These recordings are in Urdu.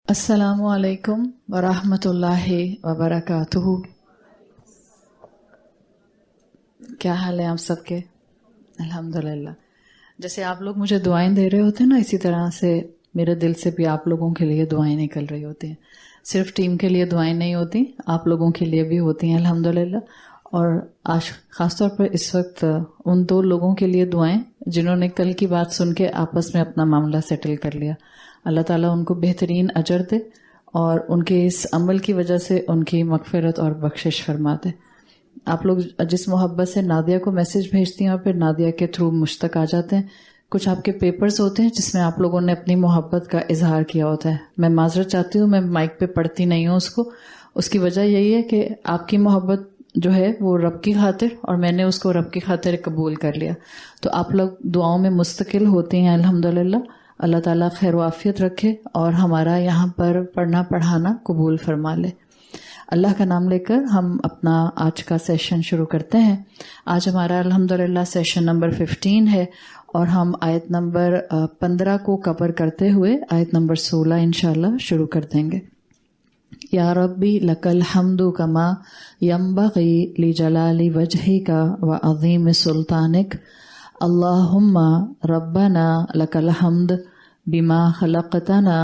السلام علیکم ورحمۃ اللہ وبرکاتہ. کیا حال ہے آپ سب کے؟ الحمدللہ. جیسے آپ لوگ مجھے دعائیں دے رہے ہوتے ہیں نا، اسی طرح سے میرے دل سے بھی آپ لوگوں کے لیے دعائیں نکل رہی ہوتی ہیں. صرف ٹیم کے لیے دعائیں نہیں ہوتی، آپ لوگوں کے لیے بھی ہوتی ہیں الحمدللہ. اور آج خاص طور پر اس وقت ان دو لوگوں کے لیے دعائیں جنہوں نے کل کی بات سن کے آپس میں اپنا معاملہ سیٹل کر لیا. اللہ تعالیٰ ان کو بہترین اجر دے اور ان کے اس عمل کی وجہ سے ان کی مغفرت اور بخشش فرما دے. آپ لوگ جس محبت سے نادیہ کو میسج بھیجتی ہیں اور پھر نادیہ کے تھرو مجھ تک آ جاتے ہیں، کچھ آپ کے پیپرز ہوتے ہیں جس میں آپ لوگوں نے اپنی محبت کا اظہار کیا ہوتا ہے. میں معذرت چاہتی ہوں، میں مائک پہ پڑھتی نہیں ہوں اس کی وجہ یہی ہے کہ آپ کی محبت جو ہے وہ رب کی خاطر، اور میں نے اس کو رب کی خاطر قبول کر لیا. تو آپ لوگ دعاؤں میں مستقل ہوتے ہیں الحمدللہ. اللہ تعالیٰ خیر و عافیت رکھے اور ہمارا یہاں پر پڑھنا پڑھانا قبول فرما لے. اللہ کا نام لے کر ہم اپنا آج کا سیشن شروع کرتے ہیں. آج ہمارا الحمدللہ سیشن نمبر 15 ہے اور ہم آیت نمبر 15 کو کور کرتے ہوئے آیت نمبر 16 انشاءاللہ شروع کر دیں گے. یا ربی لک الحمد کما ینبغی لجلال وجہک وعظیم سلطانک. اللہم ربنا لک الحمد بما خلقتنا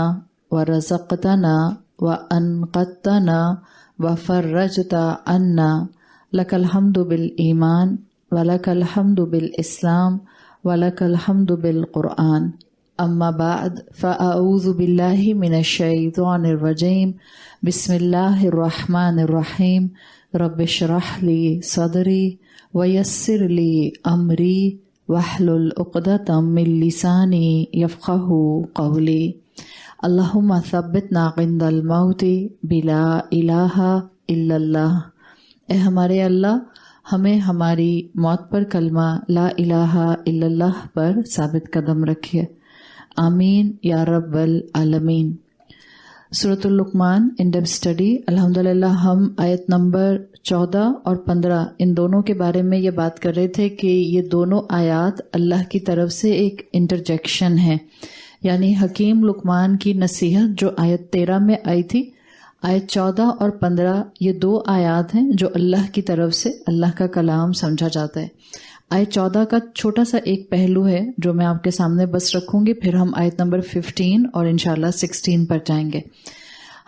ورزقتنا وانقذتنا وفرجت عنا. لک الحمد بالایمان ولک الحمد بالاسلام ولک الحمد بالقرآن. اما بعد فاعوذ باللہ من الشیطان الرجیم. بسم اللہ الرحمن الرحیم. رب اشرح لی صدری ویسر لی امری واحلل عقدۃ من لسانی یفقہوا قولی. اللہم ثبتنا عند الموت بلا الہ الا اللہ. اے ہمارے اللہ، ہمیں ہماری موت پر کلمہ لا الہ الا اللہ پر ثابت قدم رکھیے. آمین یا رب العالمین. سورۃ اللقمان ان ڈیپتھ اسٹڈی. الحمدللہ ہم آیت نمبر 14 اور 15 ان دونوں کے بارے میں یہ بات کر رہے تھے کہ یہ دونوں آیات اللہ کی طرف سے ایک انٹرجیکشن ہے، یعنی حکیم لقمان کی نصیحت جو آیت 13 میں آئی تھی. آیت 14 اور 15 یہ دو آیات ہیں جو اللہ کی طرف سے اللہ کا کلام سمجھا جاتا ہے. آیت 14 کا چھوٹا سا ایک پہلو ہے جو میں آپ کے سامنے بس رکھوں گی، پھر ہم آیت نمبر 15 اور انشاءاللہ 16 پر جائیں گے.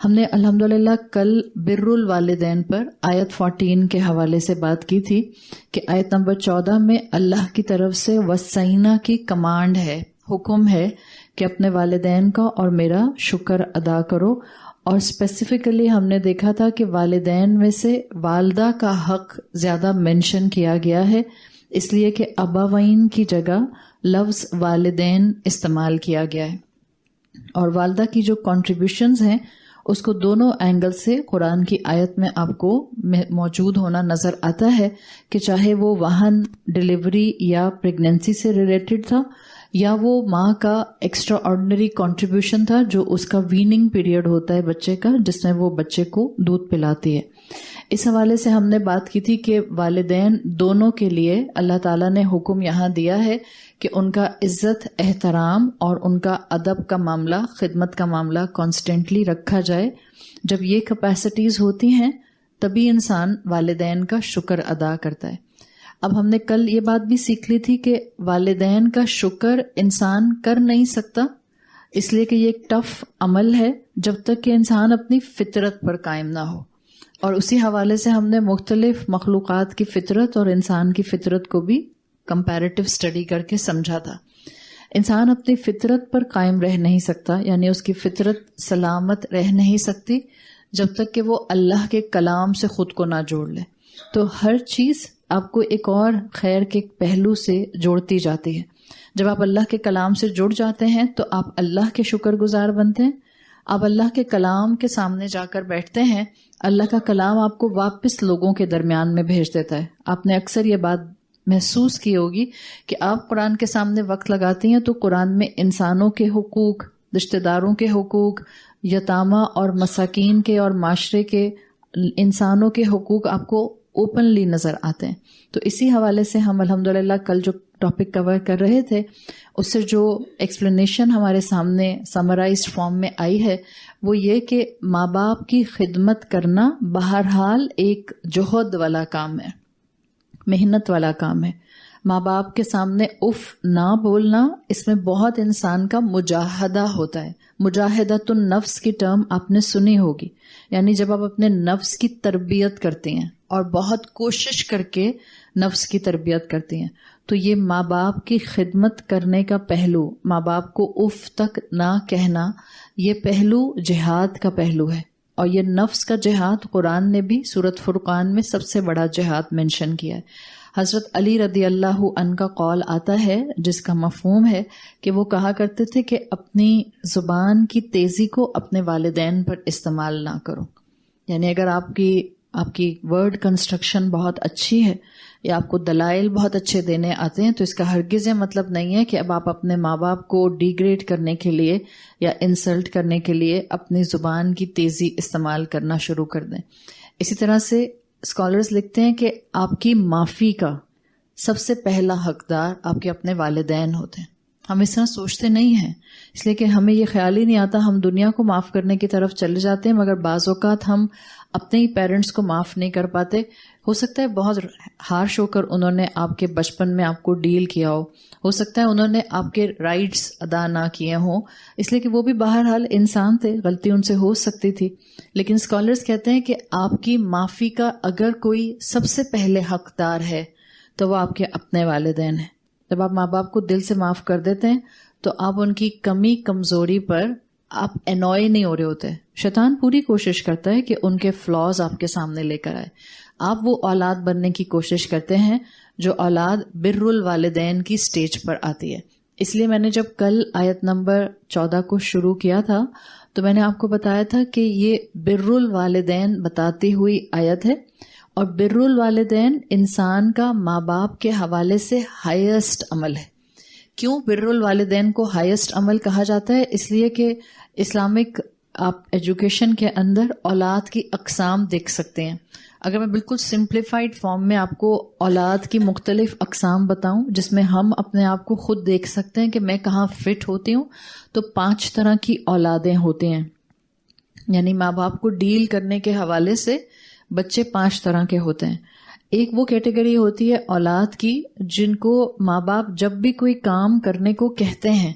ہم نے الحمدللہ کل بر الوالدین پر آیت 14 کے حوالے سے بات کی تھی کہ آیت نمبر 14 میں اللہ کی طرف سے وصینا کی کمانڈ ہے، حکم ہے کہ اپنے والدین کا اور میرا شکر ادا کرو. اور اسپیسیفکلی ہم نے دیکھا تھا کہ والدین میں سے والدہ کا حق زیادہ مینشن کیا گیا ہے، اس لیے کہ ابوین کی جگہ لفظ والدین استعمال کیا گیا ہے. اور والدہ کی جو کنٹریبیوشنز ہیں اس کو دونوں اینگل سے قرآن کی آیت میں آپ کو موجود ہونا نظر آتا ہے کہ چاہے وہ وہن، ڈیلیوری یا پریگنینسی سے ریلیٹڈ تھا، یا وہ ماں کا ایکسٹرا آرڈنری کنٹریبیوشن تھا جو اس کا ویننگ پیریڈ ہوتا ہے بچے کا، جس میں وہ بچے کو دودھ پلاتی ہے. اس حوالے سے ہم نے بات کی تھی کہ والدین دونوں کے لیے اللہ تعالیٰ نے حکم یہاں دیا ہے کہ ان کا عزت، احترام اور ان کا ادب کا معاملہ، خدمت کا معاملہ کانسٹنٹلی رکھا جائے. جب یہ کیپیسٹیز ہوتی ہیں تبھی انسان والدین کا شکر ادا کرتا ہے. اب ہم نے کل یہ بات بھی سیکھ لی تھی کہ والدین کا شکر انسان کر نہیں سکتا، اس لیے کہ یہ ایک ٹف عمل ہے جب تک کہ انسان اپنی فطرت پر قائم نہ ہو. اور اسی حوالے سے ہم نے مختلف مخلوقات کی فطرت اور انسان کی فطرت کو بھی کمپیریٹیو اسٹڈی کر کے سمجھا تھا. انسان اپنی فطرت پر قائم رہ نہیں سکتا، یعنی اس کی فطرت سلامت رہ نہیں سکتی جب تک کہ وہ اللہ کے کلام سے خود کو نہ جوڑ لے. تو ہر چیز آپ کو ایک اور خیر کے پہلو سے جوڑتی جاتی ہے. جب آپ اللہ کے کلام سے جڑ جاتے ہیں تو آپ اللہ کے شکر گزار بنتے ہیں. آپ اللہ کے کلام کے سامنے جا کر بیٹھتے ہیں، اللہ کا کلام آپ کو واپس لوگوں کے درمیان میں بھیج دیتا ہے. آپ نے اکثر یہ بات محسوس کی ہوگی کہ آپ قرآن کے سامنے وقت لگاتی ہیں تو قرآن میں انسانوں کے حقوق، رشتہ داروں کے حقوق، یتامہ اور مساکین کے اور معاشرے کے انسانوں کے حقوق آپ کو اوپنلی نظر آتے ہیں. تو اسی حوالے سے ہم الحمدللہ کل جو ٹاپک کور کر رہے تھے اس سے جو ایکسپلینیشن ہمارے سامنے سمرائزڈ فارم میں آئی ہے وہ یہ کہ ماں باپ کی خدمت کرنا بہرحال ایک جوہد والا کام ہے، محنت والا کام ہے. ماں باپ کے سامنے اف نہ بولنا، اس میں بہت انسان کا مجاہدہ ہوتا ہے. مجاہدۃ النفس کی ٹرم آپ نے سنی ہوگی، یعنی جب آپ اپنے نفس کی تربیت کرتے ہیں اور بہت کوشش کر کے نفس کی تربیت کرتے ہیں تو یہ ماں باپ کی خدمت کرنے کا پہلو، ماں باپ کو اف تک نہ کہنا، یہ پہلو جہاد کا پہلو ہے. اور یہ نفس کا جہاد قرآن نے بھی سورۃ فرقان میں سب سے بڑا جہاد مینشن کیا ہے. حضرت علی رضی اللہ عنہ کا قول آتا ہے جس کا مفہوم ہے کہ وہ کہا کرتے تھے کہ اپنی زبان کی تیزی کو اپنے والدین پر استعمال نہ کرو. یعنی اگر آپ کی ورڈ کنسٹرکشن بہت اچھی ہے یا آپ کو دلائل بہت اچھے دینے آتے ہیں تو اس کا ہرگز یہ مطلب نہیں ہے کہ اب آپ اپنے ماں باپ کو ڈیگریڈ کرنے کے لیے یا انسلٹ کرنے کے لیے اپنی زبان کی تیزی استعمال کرنا شروع کر دیں. اسی طرح سے اسکالرز لکھتے ہیں کہ آپ کی معافی کا سب سے پہلا حقدار آپ کے اپنے والدین ہوتے ہیں. ہم اس طرح سوچتے نہیں ہیں، اس لیے کہ ہمیں یہ خیال ہی نہیں آتا، ہم دنیا کو معاف کرنے کی طرف چلے جاتے ہیں مگر بعض اوقات ہم اپنے ہی پیرنٹس کو معاف نہیں کر پاتے. ہو سکتا ہے بہت ہارش ہو کر انہوں نے آپ کے بچپن میں آپ کو ڈیل کیا ہو سکتا ہے انہوں نے آپ کے رائٹس ادا نہ کیے ہوں، اس لیے کہ وہ بھی بہرحال انسان تھے، غلطی ان سے ہو سکتی تھی. لیکن اسکالرز کہتے ہیں کہ آپ کی معافی کا اگر کوئی سب سے پہلے حقدار ہے تو وہ آپ کے اپنے والدین ہیں. جب آپ ماں باپ کو دل سے معاف کر دیتے ہیں تو آپ ان کی کمی کمزوری پر آپ انوائے نہیں ہو رہے ہوتے. شیطان پوری کوشش کرتا ہے کہ ان کے فلاز آپ کے سامنے لے کر آئے. آپ وہ اولاد بننے کی کوشش کرتے ہیں جو اولاد بر الوالدین کی سٹیج پر آتی ہے. اس لیے میں نے جب کل آیت نمبر 14 کو شروع کیا تھا تو میں نے آپ کو بتایا تھا کہ یہ بر الوالدین بتاتی ہوئی آیت ہے، اور بر الوالدین انسان کا ماں باپ کے حوالے سے ہائیسٹ عمل ہے. کیوں بر الوالدین کو ہائیسٹ عمل کہا جاتا ہے؟ اس لیے کہ اسلامک آپ ایجوکیشن کے اندر اولاد کی اقسام دیکھ سکتے ہیں. اگر میں بالکل سمپلیفائڈ فارم میں آپ کو اولاد کی مختلف اقسام بتاؤں جس میں ہم اپنے آپ کو خود دیکھ سکتے ہیں کہ میں کہاں فٹ ہوتی ہوں، تو 5 طرح کی اولادیں ہوتی ہیں. یعنی ماں باپ کو ڈیل کرنے کے حوالے سے بچے 5 طرح کے ہوتے ہیں. ایک وہ کیٹیگری ہوتی ہے اولاد کی جن کو ماں باپ جب بھی کوئی کام کرنے کو کہتے ہیں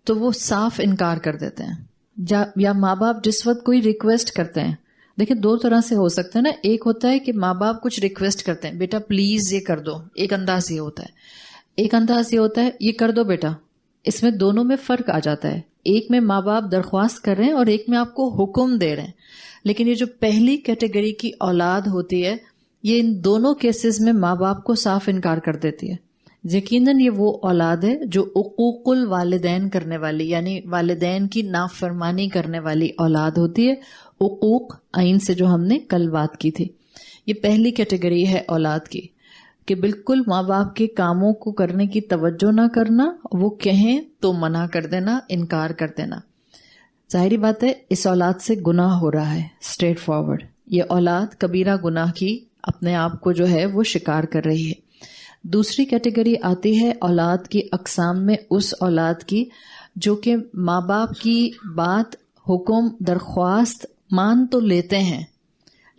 تو وہ صاف انکار کر دیتے ہیں، یا ماں باپ جس وقت کوئی ریکویسٹ کرتے ہیں. دیکھیں 2 طرح سے ہو سکتا ہے نا. ایک ہوتا ہے کہ ماں باپ کچھ ریکویسٹ کرتے ہیں، بیٹا پلیز یہ کر دو، ایک انداز یہ ہوتا ہے. ایک انداز یہ ہوتا ہے یہ کر دو بیٹا. اس میں دونوں میں فرق آ جاتا ہے. ایک میں ماں باپ درخواست کر رہے ہیں اور ایک میں آپ کو حکم دے رہے ہیں. لیکن یہ جو پہلی کیٹیگری کی اولاد ہوتی ہے یہ ان دونوں کیسز میں ماں باپ کو صاف انکار کر دیتی ہے. یقیناً یہ وہ اولاد ہے جو عقوق الوالدین کرنے والی، یعنی والدین کی نافرمانی کرنے والی اولاد ہوتی ہے. عقوق آئین سے جو ہم نے کل بات کی تھی، یہ پہلی کیٹیگری ہے اولاد کی کہ بالکل ماں باپ کے کاموں کو کرنے کی توجہ نہ کرنا، وہ کہیں تو منع کر دینا، انکار کر دینا. ظاہری بات ہے اس اولاد سے گناہ ہو رہا ہے اسٹریٹ فارورڈ. یہ اولاد کبیرہ گناہ کی اپنے آپ کو جو ہے وہ شکار کر رہی ہے. دوسری کیٹیگری آتی ہے اولاد کی اقسام میں اس اولاد کی جو کہ ماں باپ کی بات، حکم، درخواست مان تو لیتے ہیں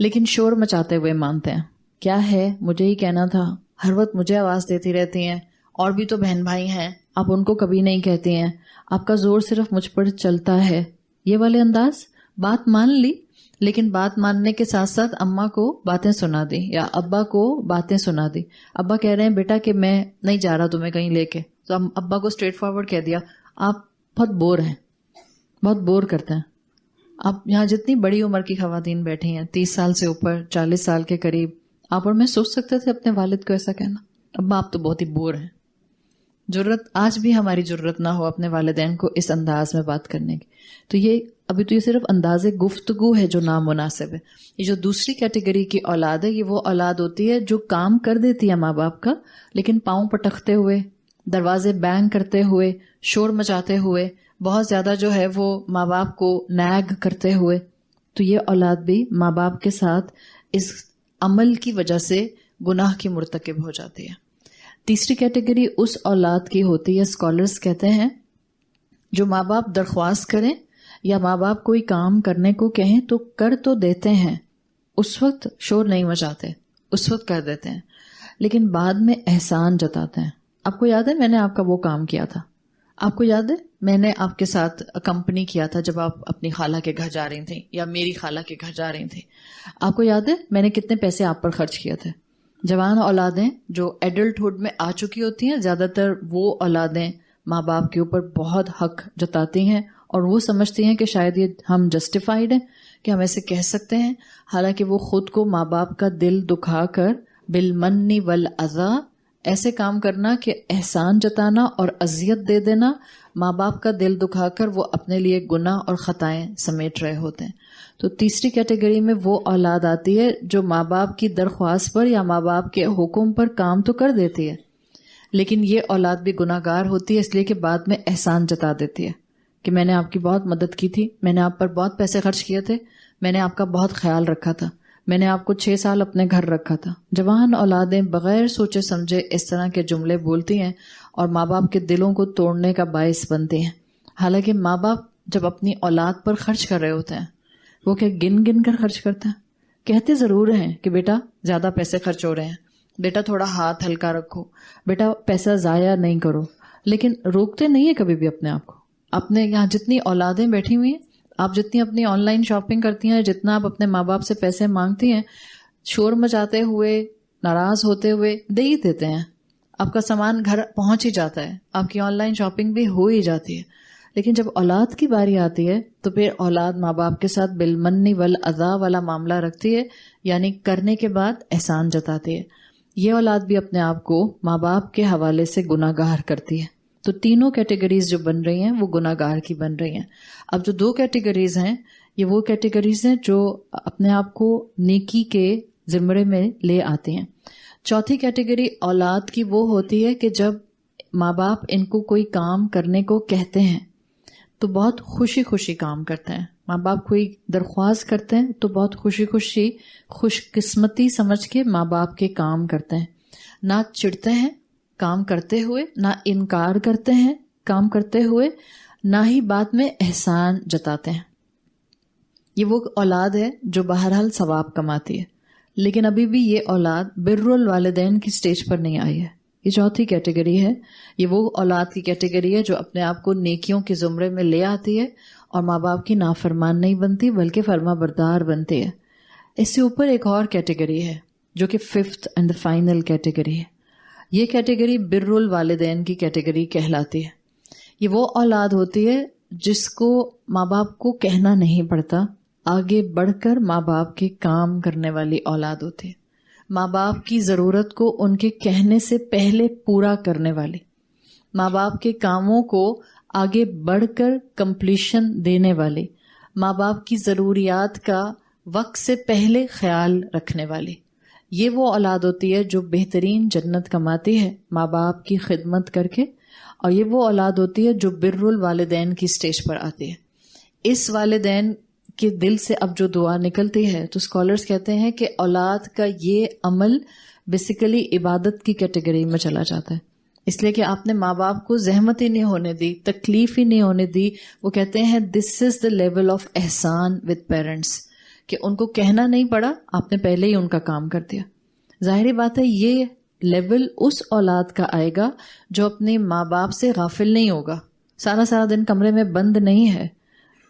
لیکن شور مچاتے ہوئے مانتے ہیں. کیا ہے، مجھے ہی کہنا تھا، ہر وقت مجھے آواز دیتی رہتی ہیں، اور بھی تو بہن بھائی ہیں، آپ ان کو کبھی نہیں کہتی ہیں، آپ کا زور صرف مجھ پر چلتا ہے. یہ والے انداز. بات مان لی لیکن بات ماننے کے ساتھ ساتھ اماں کو باتیں سنا دی یا ابا کو باتیں سنا دی. ابا کہہ رہے ہیں بیٹا کہ میں نہیں جا رہا تمہیں کہیں لے کے، تو ابا کو اسٹریٹ فارورڈ کہہ دیا آپ بہت بور ہیں، بہت بور کرتے ہیں. آپ یہاں جتنی بڑی عمر کی خواتین بیٹھی ہیں، 30 سال سے اوپر، 40 سال کے قریب، آپ اور میں سوچ سکتے تھے اپنے والد کو ایسا کہنا، ابا آپ تو بہت ہی بور ہیں. جرت آج بھی ہماری جرت نہ ہو اپنے والدین کو اس انداز میں بات کرنے کی. تو یہ ابھی تو یہ صرف انداز گفتگو ہے جو نامناسب ہے. یہ جو دوسری کیٹیگری کی اولاد ہے یہ وہ اولاد ہوتی ہے جو کام کر دیتی ہے ماں باپ کا، لیکن پاؤں پٹکتے ہوئے، دروازے بینگ کرتے ہوئے، شور مچاتے ہوئے، بہت زیادہ جو ہے وہ ماں باپ کو نیگ کرتے ہوئے. تو یہ اولاد بھی ماں باپ کے ساتھ اس عمل کی وجہ سے گناہ کی مرتکب ہو جاتی ہے. تیسری کیٹیگری اس اولاد کی ہوتی ہے، اسکالرز کہتے ہیں، جو ماں باپ درخواست کریں یا ماں باپ کوئی کام کرنے کو کہیں تو کر تو دیتے ہیں، اس وقت شور نہیں مچاتے، اس وقت کر دیتے ہیں، لیکن بعد میں احسان جتاتے ہیں. آپ کو یاد ہے میں نے آپ کا وہ کام کیا تھا، آپ کو یاد ہے میں نے آپ کے ساتھ کمپنی کیا تھا جب آپ اپنی خالہ کے گھر جا رہی تھیں یا میری خالہ کے گھر جا رہی تھیں، آپ کو یاد ہے میں نے کتنے پیسے آپ پر خرچ کیے تھے. جوان اولادیں جو ایڈلٹہڈ میں آ چکی ہوتی ہیں، زیادہ تر وہ اولادیں ماں باپ کے اوپر بہت حق جتاتی ہیں اور وہ سمجھتی ہیں کہ شاید یہ ہم جسٹیفائیڈ ہیں کہ ہم ایسے کہہ سکتے ہیں، حالانکہ وہ خود کو ماں باپ کا دل دکھا کر بالمن والاذی ایسے کام کرنا کہ احسان جتانا اور اذیت دے دینا، ماں باپ کا دل دکھا کر وہ اپنے لیے گناہ اور خطائیں سمیٹ رہے ہوتے ہیں. تو تیسری کیٹیگری میں وہ اولاد آتی ہے جو ماں باپ کی درخواست پر یا ماں باپ کے حکم پر کام تو کر دیتی ہے، لیکن یہ اولاد بھی گناہ گار ہوتی ہے، اس لیے کہ بعد میں احسان جتا دیتی ہے کہ میں نے آپ کی بہت مدد کی تھی، میں نے آپ پر بہت پیسے خرچ کیے تھے، میں نے آپ کا بہت خیال رکھا تھا، میں نے آپ کو 6 سال اپنے گھر رکھا تھا. جوان اولادیں بغیر سوچے سمجھے اس طرح کے جملے بولتی ہیں اور ماں باپ کے دلوں کو توڑنے کا باعث بنتی ہیں. حالانکہ ماں باپ جب اپنی اولاد پر خرچ کر رہے ہوتے ہیں وہ کیا گن گن کر خرچ کرتے ہیں؟ کہتے ضرور ہیں کہ بیٹا زیادہ پیسے خرچ ہو رہے ہیں، بیٹا تھوڑا ہاتھ ہلکا رکھو، بیٹا پیسہ ضائع نہیں کرو، لیکن روکتے نہیں ہیں کبھی بھی اپنے آپ کو. اپنے یہاں جتنی اولادیں بیٹھی ہوئی ہیں، آپ جتنی اپنی آن لائن شاپنگ کرتی ہیں، جتنا آپ اپنے ماں باپ سے پیسے مانگتی ہیں، شور مچاتے ہوئے، ناراض ہوتے ہوئے دے ہی دیتے ہیں. آپ کا سامان گھر پہنچ ہی جاتا ہے، آپ کی آن لائن شاپنگ بھی ہو ہی جاتی ہے. لیکن جب اولاد کی باری آتی ہے تو پھر اولاد ماں باپ کے ساتھ بالمن والاذی والا معاملہ رکھتی ہے، یعنی کرنے کے بعد احسان جتاتی ہے. یہ اولاد بھی اپنے آپ کو ماں باپ کے حوالے سے گناہ گار کرتی ہے. تو تینوں کیٹیگریز جو بن رہی ہیں وہ گناہ گار کی بن رہی ہیں. اب جو 2 کیٹیگریز ہیں یہ وہ کیٹیگریز ہیں جو اپنے آپ کو نیکی کے زمرے میں لے آتے ہیں. چوتھی کیٹیگری اولاد کی وہ ہوتی ہے کہ جب ماں باپ ان کو کوئی کام کرنے کو کہتے ہیں تو بہت خوشی خوشی کام کرتے ہیں. ماں باپ کوئی درخواست کرتے ہیں تو بہت خوشی خوشی خوش قسمتی سمجھ کے ماں باپ کے کام کرتے ہیں، نہ چڑھتے ہیں کام کرتے ہوئے، نہ انکار کرتے ہیں کام کرتے ہوئے، نہ ہی بعد میں احسان جتاتے ہیں. یہ وہ اولاد ہے جو بہرحال ثواب کماتی ہے، لیکن ابھی بھی یہ اولاد بر الوالدین کی سٹیج پر نہیں آئی ہے. یہ چوتھی کیٹیگری ہے. یہ وہ اولاد کی کیٹیگری ہے جو اپنے آپ کو نیکیوں کے زمرے میں لے آتی ہے اور ماں باپ کی نافرمان نہیں بنتی بلکہ فرما بردار بنتی ہے. اس سے اوپر ایک اور کیٹیگری ہے جو کہ 5th اینڈ فائنل کیٹیگری ہے. یہ کیٹیگری بر الوالدین کی کیٹیگری کہلاتی ہے. یہ وہ اولاد ہوتی ہے جس کو ماں باپ کو کہنا نہیں پڑتا، آگے بڑھ کر ماں باپ کے کام کرنے والی اولاد ہوتی ہے. ماں باپ کی ضرورت کو ان کے کہنے سے پہلے پورا کرنے والی، ماں باپ کے کاموں کو آگے بڑھ کر کمپلیشن دینے والی، ماں باپ کی ضروریات کا وقت سے پہلے خیال رکھنے والی. یہ وہ اولاد ہوتی ہے جو بہترین جنت کماتی ہے ماں باپ کی خدمت کر کے، اور یہ وہ اولاد ہوتی ہے جو بر الوالدین کی سٹیج پر آتی ہے. اس والدین کے دل سے اب جو دعا نکلتی ہے تو اسکالرز کہتے ہیں کہ اولاد کا یہ عمل بیسیکلی عبادت کی کیٹیگری میں چلا جاتا ہے، اس لیے کہ آپ نے ماں باپ کو زحمت ہی نہیں ہونے دی، تکلیف ہی نہیں ہونے دی. وہ کہتے ہیں this is the level of احسان ود پیرنٹس، کہ ان کو کہنا نہیں پڑا، آپ نے پہلے ہی ان کا کام کر دیا. ظاہری بات ہے یہ لیول اس اولاد کا آئے گا جو اپنے ماں باپ سے غافل نہیں ہوگا، سارا دن کمرے میں بند نہیں ہے.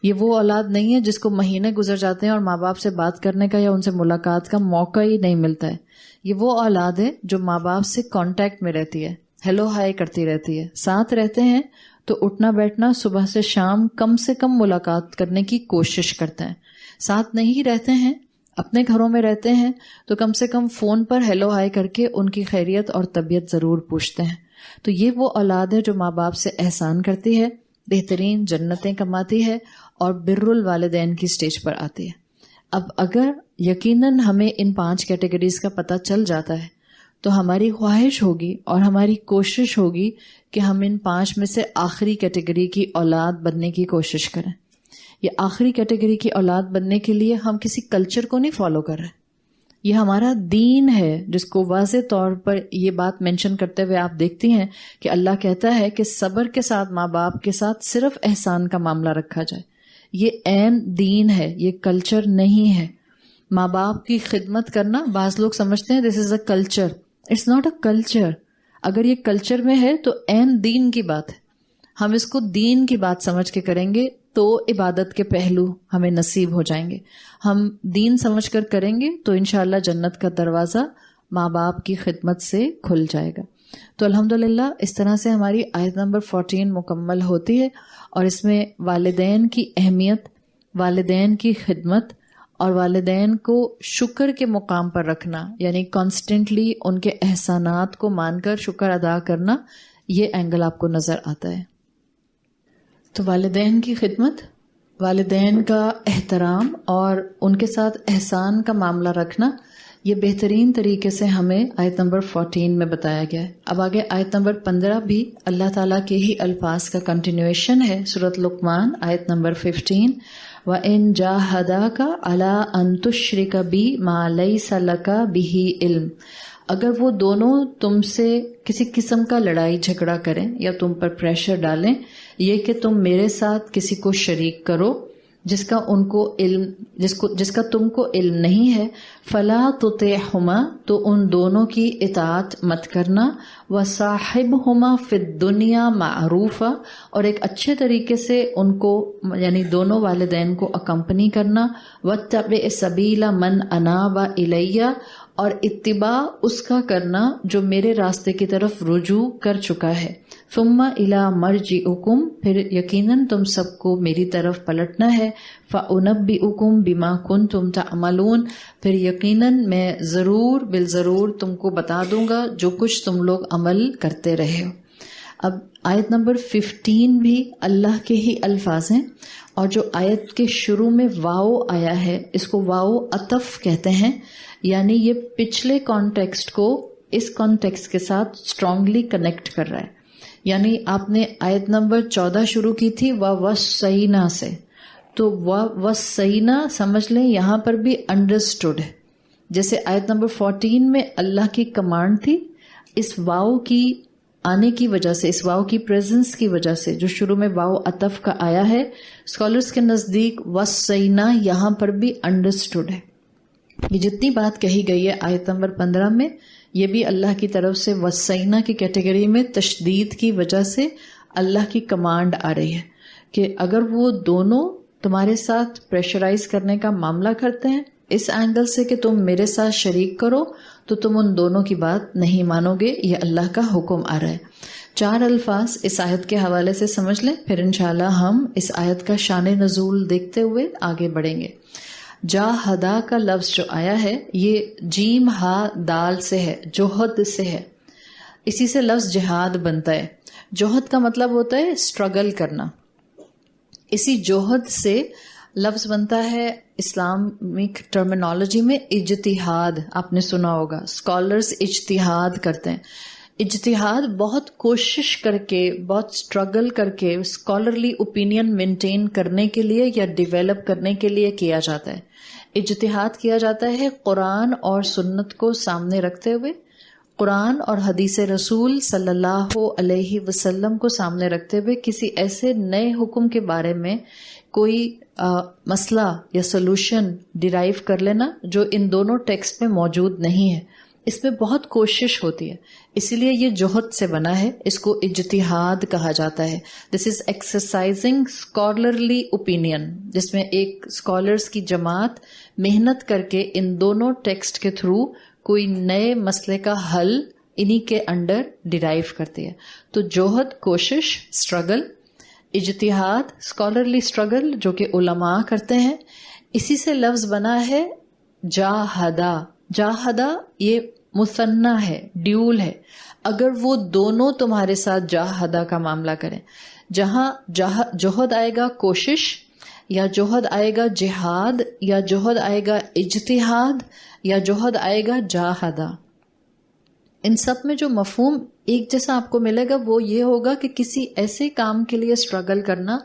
یہ وہ اولاد نہیں ہے جس کو مہینے گزر جاتے ہیں اور ماں باپ سے بات کرنے کا یا ان سے ملاقات کا موقع ہی نہیں ملتا ہے. یہ وہ اولاد ہے جو ماں باپ سے کانٹیکٹ میں رہتی ہے، ہیلو ہائی کرتی رہتی ہے، ساتھ رہتے ہیں تو اٹھنا بیٹھنا صبح سے شام کم سے کم ملاقات کرنے کی کوشش کرتے ہیں. ساتھ نہیں رہتے ہیں، اپنے گھروں میں رہتے ہیں تو کم سے کم فون پر ہیلو ہائی کر کے ان کی خیریت اور طبیعت ضرور پوچھتے ہیں. تو یہ وہ اولاد ہے جو ماں باپ سے احسان کرتی ہے، بہترین جنتیں کماتی ہے اور بر الوالدین کی سٹیج پر آتی ہے. اب اگر یقیناً ہمیں ان 5 کیٹیگریز کا پتہ چل جاتا ہے تو ہماری خواہش ہوگی اور ہماری کوشش ہوگی کہ ہم ان 5 میں سے آخری کیٹیگری کی اولاد بننے کی کوشش کریں. یہ آخری کیٹیگری کی اولاد بننے کے لیے ہم کسی کلچر کو نہیں فالو کر رہے. یہ ہمارا دین ہے جس کو واضح طور پر یہ بات مینشن کرتے ہوئے آپ دیکھتی ہیں کہ اللہ کہتا ہے کہ صبر کے ساتھ ماں باپ کے ساتھ صرف احسان کا معاملہ رکھا جائے. یہ عین دین ہے, یہ کلچر نہیں ہے. ماں باپ کی خدمت کرنا بعض لوگ سمجھتے ہیں this is a culture. It's not a culture. اگر یہ کلچر میں ہے تو عین دین کی بات ہے. ہم اس کو دین کی بات سمجھ کے کریں گے تو عبادت کے پہلو ہمیں نصیب ہو جائیں گے. ہم دین سمجھ کر کریں گے تو انشاءاللہ جنت کا دروازہ ماں باپ کی خدمت سے کھل جائے گا. تو الحمدللہ اس طرح سے ہماری آیت نمبر 14 مکمل ہوتی ہے, اور اس میں والدین کی اہمیت, والدین کی خدمت اور والدین کو شکر کے مقام پر رکھنا, یعنی کانسٹنٹلی ان کے احسانات کو مان کر شکر ادا کرنا, یہ اینگل آپ کو نظر آتا ہے. تو والدین کی خدمت, والدین کا احترام اور ان کے ساتھ احسان کا معاملہ رکھنا, یہ بہترین طریقے سے ہمیں آیت نمبر 14 میں بتایا گیا ہے. اب آگے آیت نمبر 15 بھی اللہ تعالیٰ کے ہی الفاظ کا کنٹینیویشن ہے. سورۃ لقمان آیت نمبر 15, وَإِن جَاهَدَاكَ عَلَىٰ أَن تُشْرِكَ بِي مَا لَيْسَ لَكَ بِهِ عِلْمٌ, اگر وہ دونوں تم سے کسی قسم کا لڑائی جھگڑا کریں یا تم پر پریشر ڈالیں یہ کہ تم میرے ساتھ کسی کو شریک کرو جس کا ان کو علم, جس کا تم کو علم نہیں ہے, فَلَا تُطِعْهُمَا, تو ان دونوں کی اطاعت مت کرنا, وَصَاحِبْهُمَا فِي الدُّنْيَا مَعْرُوفًا, اور ایک اچھے طریقے سے ان کو یعنی دونوں والدین کو اکمپنی کرنا, وَاتَّبِعْ سَبِيلَ مَنْ أَنَابَ إِلَيَّ, اور اتباع اس کا کرنا جو میرے راستے کی طرف رجوع کر چکا ہے. ثم إِلَى مَرْجِعُكُمْ, پھر یقیناً تم سب کو میری طرف پلٹنا ہے. فَأُنَبِّئُكُمْ بِمَا كُنْتُمْ تَعْمَلُونَ, پھر یقیناً میں ضرور بالضرور تم کو بتا دوں گا جو کچھ تم لوگ عمل کرتے رہے ہو. اب آیت نمبر 15 بھی اللہ کے ہی الفاظ ہیں, اور جو آیت کے شروع میں واو آیا ہے اس کو واو عطف کہتے ہیں, یعنی یہ پچھلے کانٹیکسٹ کو اس کانٹیکسٹ کے ساتھ اسٹرانگلی کنیکٹ کر رہا ہے. یعنی آپ نے آیت نمبر 14 شروع کی تھی وَوَصَّيْنَا سے, تو وَوَصَّيْنَا سمجھ لیں یہاں پر بھی انڈرسٹوڈ ہے. جیسے آیت نمبر 14 میں اللہ کی کمانڈ تھی, اس واو کی آنے کی وجہ سے, اس واو کی پریزنس کی وجہ سے جو شروع میں واو عطف کا آیا ہے, اسکالرس کے نزدیک وَصَّيْنَا یہاں پر بھی انڈرسٹوڈ ہے. یہ جتنی بات کہی گئی ہے آیت نمبر 15 میں, یہ بھی اللہ کی طرف سے وَصَّيْنَا کی کیٹیگری میں تشدید کی وجہ سے اللہ کی کمانڈ آ رہی ہے کہ اگر وہ دونوں تمہارے ساتھ پریشرائز کرنے کا معاملہ کرتے ہیں اس اینگل سے کہ تم میرے ساتھ شریک کرو, تو تم ان دونوں کی بات نہیں مانو گے. یہ اللہ کا حکم آ رہا ہے. 4 الفاظ اس آیت کے حوالے سے سمجھ لیں, پھر انشاءاللہ ہم اس آیت کا شان نزول دیکھتے ہوئے آگے بڑھیں گے. جاہدا کا لفظ جو آیا ہے یہ جیم ہا دال سے ہے, جوہد سے ہے. اسی سے لفظ جہاد بنتا ہے. جوہد کا مطلب ہوتا ہے اسٹرگل کرنا. اسی جوہد سے لفظ بنتا ہے اسلامک ٹرمینالوجی میں اجتہاد. آپ نے سنا ہوگا اسکالرز اجتہاد کرتے ہیں. اجتہاد بہت کوشش کر کے, بہت اسٹرگل کر کے اسکالرلی اوپینین مینٹین کرنے کے لیے یا ڈیولپ کرنے کے لیے کیا جاتا ہے. اجتہاد کیا جاتا ہے قرآن اور سنت کو سامنے رکھتے ہوئے, قرآن اور حدیث رسول صلی اللہ علیہ وسلم کو سامنے رکھتے ہوئے کسی ایسے نئے حکم کے بارے میں کوئی مسئلہ یا سولوشن ڈیرائیو کر لینا جو ان دونوں ٹیکسٹ میں موجود نہیں ہے. اس میں بہت کوشش ہوتی ہے, اسی لیے یہ جوہد سے بنا ہے. اس کو اجتہاد کہا جاتا ہے. دس از ایکسرسائزنگ اسکالرلی اوپینین, جس میں ایک اسکالرس کی جماعت محنت کر کے ان دونوں ٹیکسٹ کے تھرو کوئی نئے مسئلے کا حل انہی کے انڈر ڈیرائیو کرتی ہے. تو جوہد کوشش, اسٹرگل, اجتہاد اسکالرلی اسٹرگل جو کہ علماء کرتے ہیں. اسی سے لفظ بنا ہے جاہدا. جاہدا یہ مثنی ہے, ڈیول ہے. اگر وہ دونوں تمہارے ساتھ جاہدا کا معاملہ کریں, جہاں جوہد آئے گا کوشش, یا جوہد آئے گا جہاد, یا جوہد آئے گا اجتہاد, یا جوہد آئے گا جاہدا, ان سب میں جو مفہوم ایک جیسا آپ کو ملے گا وہ یہ ہوگا کہ کسی ایسے کام کے لیے اسٹرگل کرنا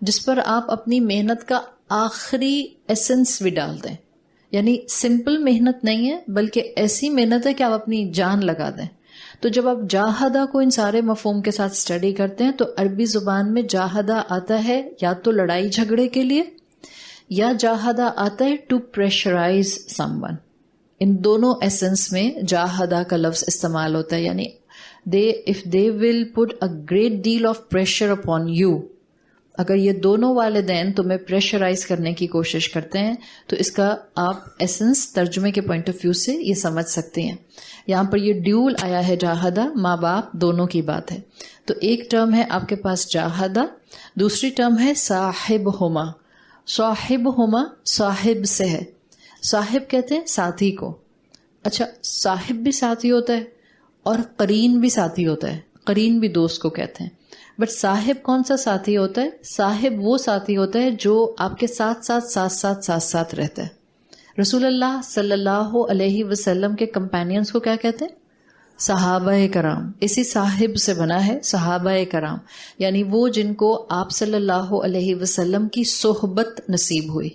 جس پر آپ اپنی محنت کا آخری ایسنس بھی ڈال دیں. یعنی سمپل محنت نہیں ہے بلکہ ایسی محنت ہے کہ آپ اپنی جان لگا دیں. تو جب آپ جاہدہ کو ان سارے مفہوم کے ساتھ اسٹڈی کرتے ہیں تو عربی زبان میں جاہدہ آتا ہے یا تو لڑائی جھگڑے کے لیے یا جاہدہ آتا ہے ٹو پریشرائز سم ون. ان دونوں ایسنس میں جاہدہ کا لفظ استعمال ہوتا ہے. یعنی if they will put a great deal of pressure upon you, اگر یہ دونوں والدین تمہیں پریشرائز کرنے کی کوشش کرتے ہیں تو اس کا آپ ایسنس ترجمے کے پوائنٹ آف ویو سے یہ سمجھ سکتے ہیں. یہاں پر یہ ڈیول آیا ہے جاہدہ، ماں باپ دونوں کی بات ہے. تو ایک ٹرم ہے آپ کے پاس جاہدہ، دوسری ٹرم ہے صاحب ہما. صاحب ہما صاحب سے ہے. صاحب کہتے ہیں ساتھی کو. اچھا صاحب بھی ساتھی ہوتا ہے اور قرین بھی ساتھی ہوتا ہے. قرین بھی دوست کو کہتے ہیں. بٹ صاحب کون سا ساتھی ہوتا ہے؟ صاحب وہ ساتھی ہوتا ہے جو آپ کے ساتھ ساتھ رہتا ہے. رسول اللہ صلی اللہ علیہ وسلم کے کمپینینز کو کیا کہتے ہیں؟ صحابہ کرام. اسی صاحب سے بنا ہے صحابہ کرام، یعنی وہ جن کو آپ صلی اللہ علیہ وسلم کی صحبت نصیب ہوئی.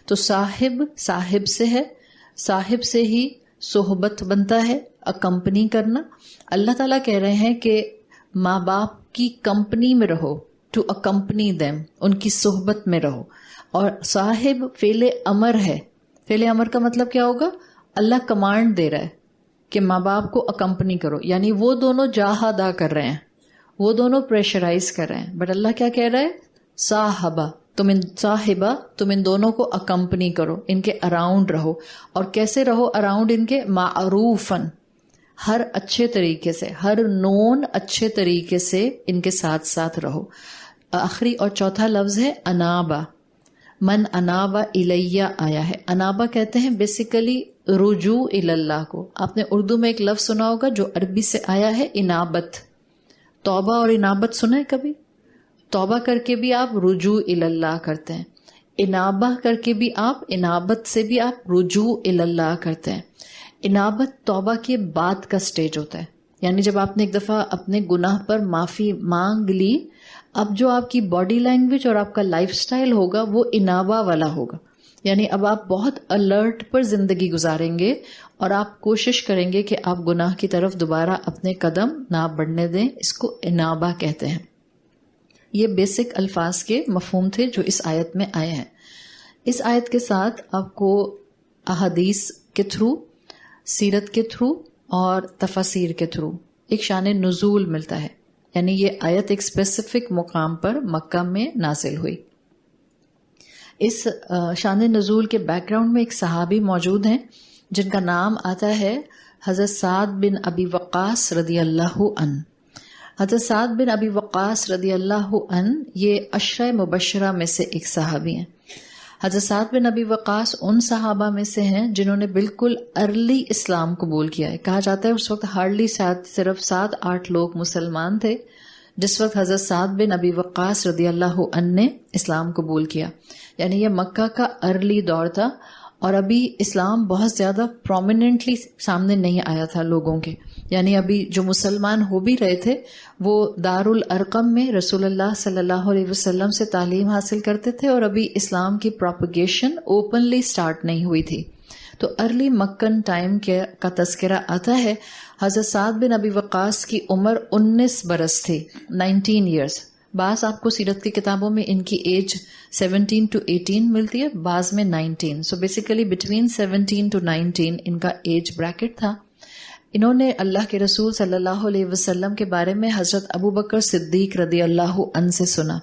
تو صاحب سے ہے، صاحب سے ہی صحبت بنتا ہے، اکمپنی کرنا. اللہ تعالیٰ کہہ رہے ہیں کہ ماں باپ کی کمپنی میں رہو، ٹو اکمپنی دیم، ان کی صحبت میں رہو. اور صاحب فعل امر ہے. فعل امر کا مطلب کیا ہوگا؟ اللہ کمانڈ دے رہا ہے کہ ماں باپ کو اکمپنی کرو. یعنی وہ دونوں جاہدہ کر رہے ہیں، وہ دونوں پریشرائز کر رہے ہیں، بٹ اللہ کیا کہہ رہا ہے؟ صاحبہ، تم ان دونوں کو اکمپنی کرو، ان کے اراؤنڈ رہو. اور کیسے رہو اراؤنڈ ان کے؟ معروفاً، ہر اچھے طریقے سے، ہر نون اچھے طریقے سے ان کے ساتھ ساتھ رہو. آخری اور چوتھا لفظ ہے انابا. من انابا الیہ آیا ہے. انابا کہتے ہیں بیسیکلی رجوع اللہ کو. آپ نے اردو میں ایک لفظ سنا ہوگا جو عربی سے آیا ہے انابت. توبہ اور انابت سنا ہے کبھی؟ توبہ کر کے بھی آپ رجوع اللہ کرتے ہیں، انابہ کر کے بھی آپ، انابت سے بھی آپ رجوع اللہ کرتے ہیں. انابت توبہ کے بعد کا سٹیج ہوتا ہے. یعنی جب آپ نے ایک دفعہ اپنے گناہ پر معافی مانگ لی، اب جو آپ کی باڈی لینگویج اور آپ کا لائف سٹائل ہوگا وہ انابہ والا ہوگا. یعنی اب آپ بہت الرٹ پر زندگی گزاریں گے اور آپ کوشش کریں گے کہ آپ گناہ کی طرف دوبارہ اپنے قدم نہ بڑھنے دیں. اس کو انابہ کہتے ہیں. یہ بیسک الفاظ کے مفہوم تھے جو اس آیت میں آئے ہیں. اس آیت کے ساتھ آپ کو احادیث کے تھرو، سیرت کے تھرو اور تفاسیر کے تھرو ایک شان نزول ملتا ہے. یعنی یہ آیت ایک اسپیسیفک مقام پر مکہ میں نازل ہوئی. اس شان نزول کے بیک گراؤنڈ میں ایک صحابی موجود ہیں جن کا نام آتا ہے حضرت سعد بن ابی وقاص رضی اللہ عنہ. حضرت سعد بن ابی وقاص رضی اللہ عنہ یہ عشرہ مبشرہ میں سے ایک صحابی ہیں. حضرت سعد بن ابی وقاص ان صحابہ میں سے ہیں جنہوں نے بالکل ارلی اسلام قبول کیا ہے. کہا جاتا ہے اس وقت ہارڈلی صرف 7-8 لوگ مسلمان تھے جس وقت حضرت سعد بن ابی وقاص رضی اللہ عنہ نے اسلام قبول کیا. یعنی یہ مکہ کا ارلی دور تھا اور ابھی اسلام بہت زیادہ پرومیننٹلی سامنے نہیں آیا تھا لوگوں کے. یعنی ابھی جو مسلمان ہو بھی رہے تھے وہ دار الارقم میں رسول اللہ صلی اللہ علیہ وسلم سے تعلیم حاصل کرتے تھے اور ابھی اسلام کی پروپیگیشن اوپنلی سٹارٹ نہیں ہوئی تھی. تو ارلی مکن ٹائم کا تذکرہ آتا ہے. حضرت سعد بن ابی وقاص کی عمر 19 برس تھی، 19 ایئرس. بعض آپ کو سیرت کی کتابوں میں ان کی ایج 17 to 18 ملتی ہے، بعض میں 19. سو بیسیکلی بٹوین 17 to 19 ان کا ایج بریکٹ تھا. انہوں نے اللہ کے رسول صلی اللہ علیہ وسلم کے بارے میں حضرت ابو بکر صدیق رضی اللہ عنہ سے سنا،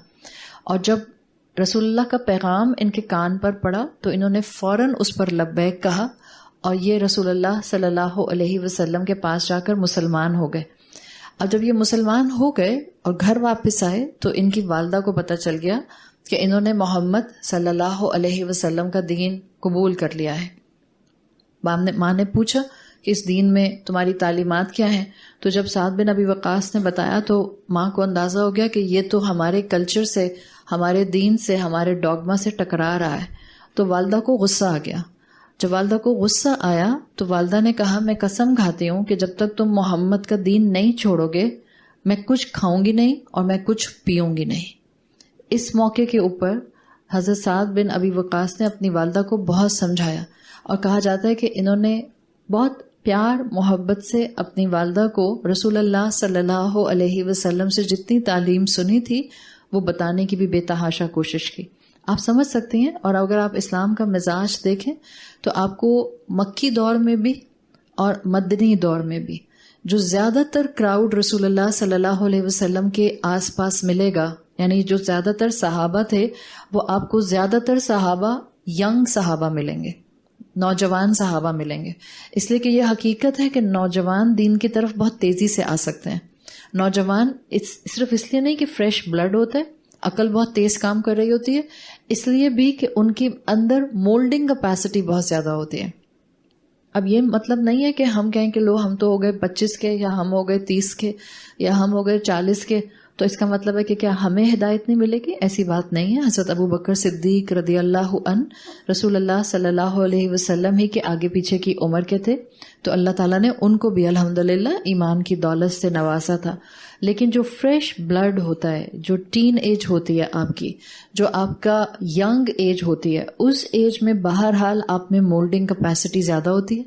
اور جب رسول اللہ کا پیغام ان کے کان پر پڑا تو انہوں نے فوراً اس پر لبیک کہا اور یہ رسول اللہ صلی اللہ علیہ وسلم کے پاس جا کر مسلمان ہو گئے. اب جب یہ مسلمان ہو گئے اور گھر واپس آئے تو ان کی والدہ کو پتہ چل گیا کہ انہوں نے محمد صلی اللہ علیہ وسلم کا دین قبول کر لیا ہے. ماں نے پوچھا کہ اس دین میں تمہاری تعلیمات کیا ہیں؟ تو جب سعد بن ابی وقاص نے بتایا تو ماں کو اندازہ ہو گیا کہ یہ تو ہمارے کلچر سے، ہمارے دین سے، ہمارے ڈوگما سے ٹکرا رہا ہے. تو والدہ کو غصہ آ گیا. جب والدہ کو غصہ آیا تو والدہ نے کہا میں قسم کھاتی ہوں کہ جب تک تم محمد کا دین نہیں چھوڑو گے میں کچھ کھاؤں گی نہیں اور میں کچھ پیوں گی نہیں. اس موقع کے اوپر حضرت سعد بن ابی وقاص نے اپنی والدہ کو بہت سمجھایا، اور کہا جاتا ہے کہ انہوں نے بہت پیار محبت سے اپنی والدہ کو رسول اللہ صلی اللہ علیہ وسلم سے جتنی تعلیم سنی تھی وہ بتانے کی بھی بے تحاشا کوشش کی. آپ سمجھ سکتے ہیں. اور اگر آپ اسلام کا مزاج دیکھیں تو آپ کو مکی دور میں بھی اور مدنی دور میں بھی جو زیادہ تر کراؤڈ رسول اللہ صلی اللہ علیہ وسلم کے آس پاس ملے گا، یعنی جو زیادہ تر صحابہ تھے، وہ آپ کو زیادہ تر صحابہ ینگ صحابہ ملیں گے، نوجوان صحابہ ملیں گے. اس لیے کہ یہ حقیقت ہے کہ نوجوان دین کی طرف بہت تیزی سے آ سکتے ہیں. نوجوان صرف اس لیے نہیں کہ فریش بلڈ ہوتا ہے، عقل بہت تیز کام کر رہی ہوتی ہے، اس لیے بھی کہ ان کے اندر مولڈنگ کیپیسٹی بہت زیادہ ہوتی ہے. اب یہ مطلب نہیں ہے کہ ہم کہیں کہ لو ہم تو ہو گئے 25 کے، یا ہم ہو گئے 30 کے، یا ہم ہو گئے 40 کے، تو اس کا مطلب ہے کہ کیا ہمیں ہدایت نہیں ملے گی؟ ایسی بات نہیں ہے. حضرت ابو بکر صدیق رضی اللہ عنہ رسول اللہ صلی اللہ علیہ وسلم ہی کے آگے پیچھے کی عمر کے تھے، تو اللہ تعالیٰ نے ان کو بھی الحمدللہ ایمان کی دولت سے نوازا تھا. لیکن جو فریش بلڈ ہوتا ہے، جو ٹین ایج ہوتی ہے آپ کی، جو آپ کا ینگ ایج ہوتی ہے، اس ایج میں بہرحال آپ میں مولڈنگ کیپیسٹی زیادہ ہوتی ہے.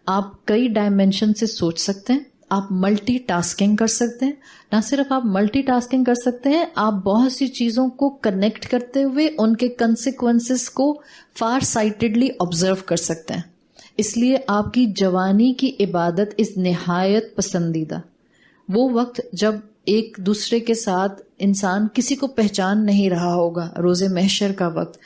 آپ کئی ڈائمینشن سے سوچ سکتے ہیں، آپ ملٹی ٹاسکنگ کر سکتے ہیں. نہ صرف آپ ملٹی ٹاسکنگ کر سکتے ہیں، آپ بہت سی چیزوں کو کنیکٹ کرتے ہوئے ان کے کنسیکوینسز کو فار سائٹڈلی آبزرو کر سکتے ہیں. اس لیے آپ کی جوانی کی عبادت اس نہایت پسندیدہ. وہ وقت جب ایک دوسرے کے ساتھ انسان کسی کو پہچان نہیں رہا ہوگا، روز محشر کا وقت،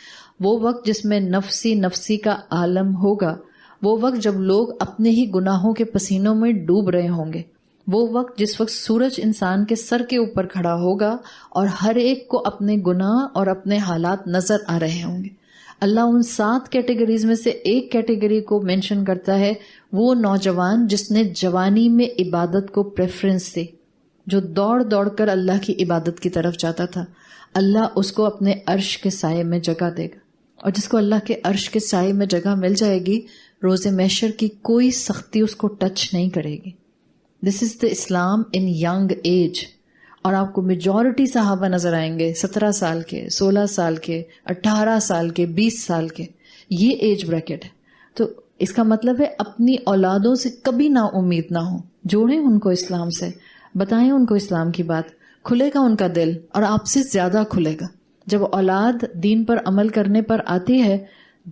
وہ وقت جس میں نفسی کا عالم ہوگا، وہ وقت جب لوگ اپنے ہی گناہوں کے پسینوں میں ڈوب رہے ہوں گے، وہ وقت جس وقت سورج انسان کے سر کے اوپر کھڑا ہوگا اور ہر ایک کو اپنے گناہ اور اپنے حالات نظر آ رہے ہوں گے. اللہ ان 7 کیٹیگریز میں سے ایک کیٹیگری کو مینشن کرتا ہے، وہ نوجوان جس نے جوانی میں عبادت کو پریفرنس دی، جو دوڑ دوڑ کر اللہ کی عبادت کی طرف جاتا تھا. اللہ اس کو اپنے عرش کے سائے میں جگہ دے گا، اور جس کو اللہ کے عرش کے سائے میں جگہ مل جائے گی، روز محشر کی کوئی سختی اس کو ٹچ نہیں کرے گی. دس is the Islam in young age. اور آپ کو میجورٹی صحابہ نظر آئیں گے 17 سال کے، 16 سال کے، 18 سال کے، 20 سال کے. یہ ایج بریکٹ ہے. تو اس کا مطلب ہے اپنی اولادوں سے کبھی نا امید نہ ہو. جوڑیں ان کو اسلام سے، بتائیں ان کو اسلام کی بات، کھلے گا ان کا دل اور آپ سے زیادہ کھلے گا. جب اولاد دین پر عمل کرنے پر آتی ہے،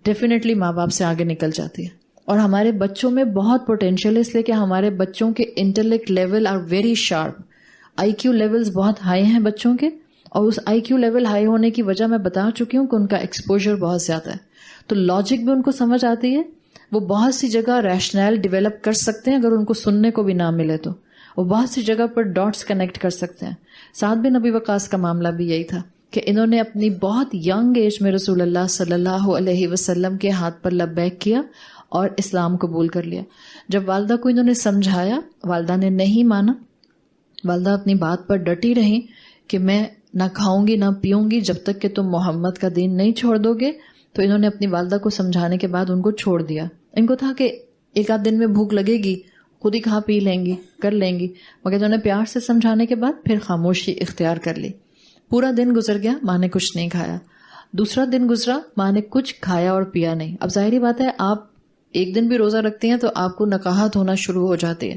ڈیفینیٹلی ماں باپ سے آگے نکل جاتی ہے. اور ہمارے بچوں میں بہت پوٹینشیل ہے، اس لیے کہ ہمارے بچوں کے intellect level are very sharp. I Q levels بہت ہائی ہیں بچوں کے، اور اس آئی کیو لیول ہائی ہونے کی وجہ میں بتا چکی ہوں کہ ان کا ایکسپوجر بہت زیادہ ہے. تو لاجک بھی ان کو سمجھ آتی ہے، وہ بہت سی جگہ ریشنل ڈیولپ کر سکتے ہیں. اگر ان کو سننے کو بھی نہ ملے تو وہ بہت سی جگہ پر ڈاٹس کنیکٹ کر سکتے ہیں. سعد بن ابی وقاص کا معاملہ بھی یہی تھا کہ انہوں نے اپنی بہت ینگ ایج میں رسول اللہ صلی اللہ علیہ وسلم کے ہاتھ پر لبیک کیا اور اسلام قبول کر لیا. جب والدہ کو انہوں نے سمجھایا، والدہ نے نہیں مانا. والدہ اپنی بات پر ڈٹی رہیں کہ میں نہ کھاؤں گی نہ پیوں گی جب تک کہ تم محمد کا دین نہیں چھوڑ دو گے. تو انہوں نے اپنی والدہ کو سمجھانے کے بعد ان کو چھوڑ دیا. ان کو تھا کہ ایک آدھ دن میں بھوک لگے گی، خود ہی کھا پی لیں گی، کر لیں گی. مگر انہوں نے پیار سے سمجھانے کے بعد پھر خاموشی اختیار کر لی. پورا دن گزر گیا، ماں نے کچھ نہیں کھایا. دوسرا دن گزرا، ماں نے کچھ کھایا اور پیا نہیں. اب ظاہری بات ہے، آپ ایک دن بھی روزہ رکھتے ہیں تو آپ کو نقاہت ہونا شروع ہو جاتی ہے.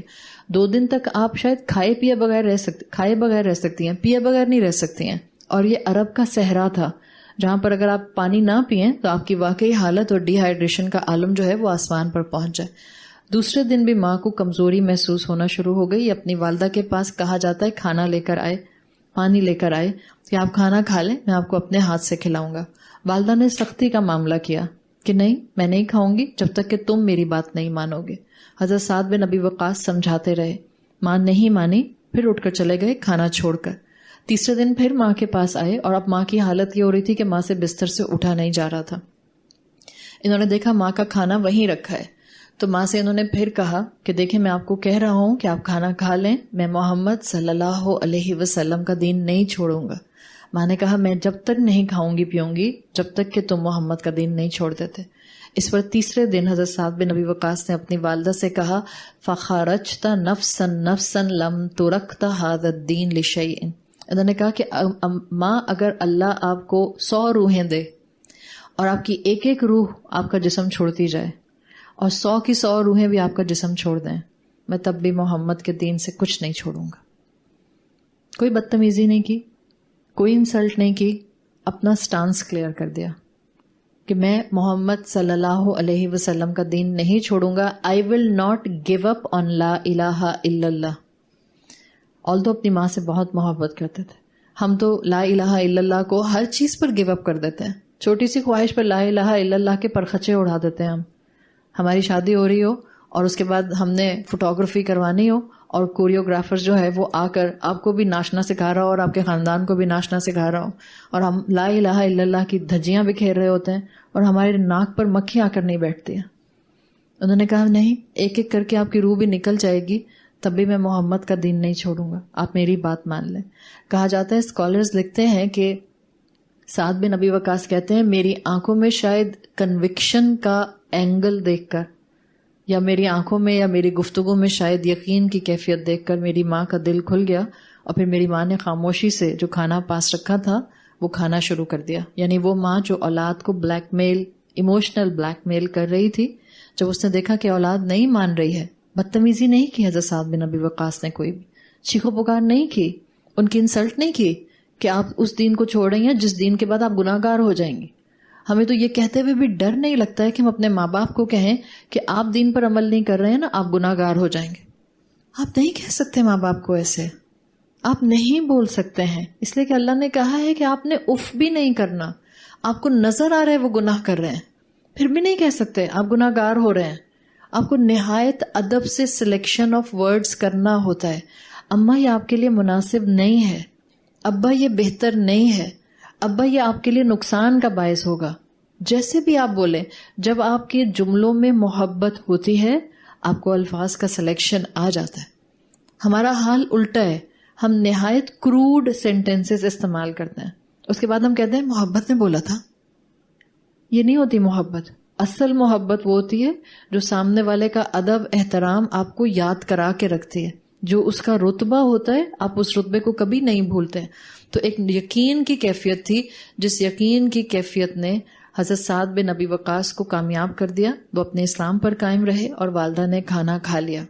2 دن تک آپ شاید کھائے بغیر رہ سکتی ہیں، پیے بغیر نہیں رہ سکتی ہیں. اور یہ عرب کا صحرا تھا جہاں پر اگر آپ پانی نہ پئیں تو آپ کی واقعی حالت اور ڈی ہائیڈریشن کا عالم جو ہے وہ آسمان پر پہنچ جائے. دوسرے دن بھی ماں کو کمزوری محسوس ہونا شروع ہو گئی. اپنی والدہ کے پاس کہا جاتا ہے کھانا لے کر آئے، پانی لے کر آئے کہ آپ کھانا کھا لیں، میں آپ کو اپنے ہاتھ سے کھلاؤں گا. والدہ نے سختی کا معاملہ کیا کہ نہیں، میں نہیں کھاؤں گی جب تک کہ تم میری بات نہیں مانو گے. حضرت سعد بن ابی وقاص سمجھاتے رہے، ماں نہیں مانی، پھر اٹھ کر چلے گئے کھانا چھوڑ کر. تیسرے دن پھر ماں کے پاس آئے اور اب ماں کی حالت یہ ہو رہی تھی کہ ماں سے بستر سے اٹھا نہیں جا رہا تھا. انہوں نے دیکھا ماں کا کھانا وہیں رکھا ہے، تو ماں سے انہوں نے پھر کہا کہ دیکھیں میں آپ کو کہہ رہا ہوں کہ آپ کھانا کھا لیں، میں محمد صلی اللہ علیہ وسلم کا دین نہیں چھوڑوں گا. ماں نے کہا میں جب تک نہیں کھاؤں گی پیوں گی جب تک کہ تم محمد کا دین نہیں چھوڑ دیتے. اس پر تیسرے دن حضرت سعد بن ابی وقاص نے اپنی والدہ سے کہا فخرجت نفسا نفسا لم ترکت هذا الدین لشیء. انہوں نے کہا کہ ماں اگر اللہ آپ کو 100 روحیں دے اور آپ کی ایک ایک روح آپ کا جسم چھوڑتی جائے اور 100 کی 100 روحیں بھی آپ کا جسم چھوڑ دیں، میں تب بھی محمد کے دین سے کچھ نہیں چھوڑوں گا. کوئی بدتمیزی نہیں کی، کوئی انسلٹ نہیں کی، اپنا سٹانس کلیئر کر دیا کہ میں محمد صلی اللہ علیہ وسلم کا دین نہیں چھوڑوں گا. آئی ول ناٹ گیو اپ آن لا الہ الا اللہ. آلدو اپنی ماں سے بہت محبت کرتے تھے، ہم تو لا الہ الا اللہ کو ہر چیز پر گیو اپ کر دیتے ہیں. چھوٹی سی خواہش پر لا الہ الا اللہ کے پرخچے اڑا دیتے ہیں. ہماری شادی ہو رہی ہو اور اس کے بعد ہم نے فوٹوگرافی کروانی ہو اور کوریوگرافر جو ہے وہ آ کر آپ کو بھی ناچنا سکھا رہا ہو اور آپ کے خاندان کو بھی ناچنا سکھا رہا ہو، اور ہم لا الہ الا اللہ کی دھجیاں بکھیر رہے ہوتے ہیں اور ہمارے ناک پر مکھی آ کر نہیں بیٹھتی ہیں. انہوں نے کہا نہیں، ایک ایک کر کے آپ کی روح بھی نکل جائے گی تب بھی میں محمد کا دین نہیں چھوڑوں گا، آپ میری بات مان لیں. کہا جاتا ہے، اسکالرز لکھتے ہیں کہ سعد بن ابی وقاص کہتے ہیں میری آنکھوں میں شاید کنوکشن کا اینگل دیکھ کر، یا میری آنکھوں میں یا میری گفتگو میں شاید یقین کی کیفیت دیکھ کر میری ماں کا دل کھل گیا، اور پھر میری ماں نے خاموشی سے جو کھانا پاس رکھا تھا وہ کھانا شروع کر دیا. یعنی وہ ماں جو اولاد کو بلیک میل، ایموشنل بلیک میل کر رہی تھی، جب اس نے دیکھا کہ اولاد نہیں مان رہی ہے، بدتمیزی نہیں کی حضرت سعد بن ابی وقاص نے، کوئی بھی چیخو پکار نہیں کی، ان کی انسلٹ نہیں کی کہ آپ اس دین کو چھوڑ رہی ہیں جس دین کے بعد آپ گناہ گار ہو جائیں گی. ہمیں تو یہ کہتے ہوئے بھی ڈر نہیں لگتا ہے کہ ہم اپنے ماں باپ کو کہیں کہ آپ دین پر عمل نہیں کر رہے ہیں نا، آپ گناہ گار ہو جائیں گے. آپ نہیں کہہ سکتے ماں باپ کو ایسے، آپ نہیں بول سکتے ہیں، اس لیے کہ اللہ نے کہا ہے کہ آپ نے اف بھی نہیں کرنا. آپ کو نظر آ رہا ہے وہ گناہ کر رہے ہیں، پھر بھی نہیں کہہ سکتے آپ گناہ گار ہو رہے ہیں. آپ کو نہایت ادب سے سلیکشن آف ورڈز کرنا ہوتا ہے. اماں یہ آپ کے لیے مناسب نہیں ہے، ابا یہ بہتر نہیں ہے، ابا یہ آپ کے لیے نقصان کا باعث ہوگا. جیسے بھی آپ بولیں، جب آپ کے جملوں میں محبت ہوتی ہے آپ کو الفاظ کا سلیکشن آ جاتا ہے. ہمارا حال الٹا ہے، ہم نہایت کروڈ سینٹینسز استعمال کرتے ہیں، اس کے بعد ہم کہتے ہیں محبت نے بولا تھا. یہ نہیں ہوتی محبت. اصل محبت وہ ہوتی ہے جو سامنے والے کا ادب احترام آپ کو یاد کرا کے رکھتی ہے، جو اس کا رتبہ ہوتا ہے آپ اس رتبے کو کبھی نہیں بھولتے. تو ایک یقین کی کیفیت تھی، جس یقین کی کیفیت نے حضرت سعد بن ابی وقاص کو کامیاب کر دیا. وہ اپنے اسلام پر قائم رہے اور والدہ نے کھانا کھا لیا.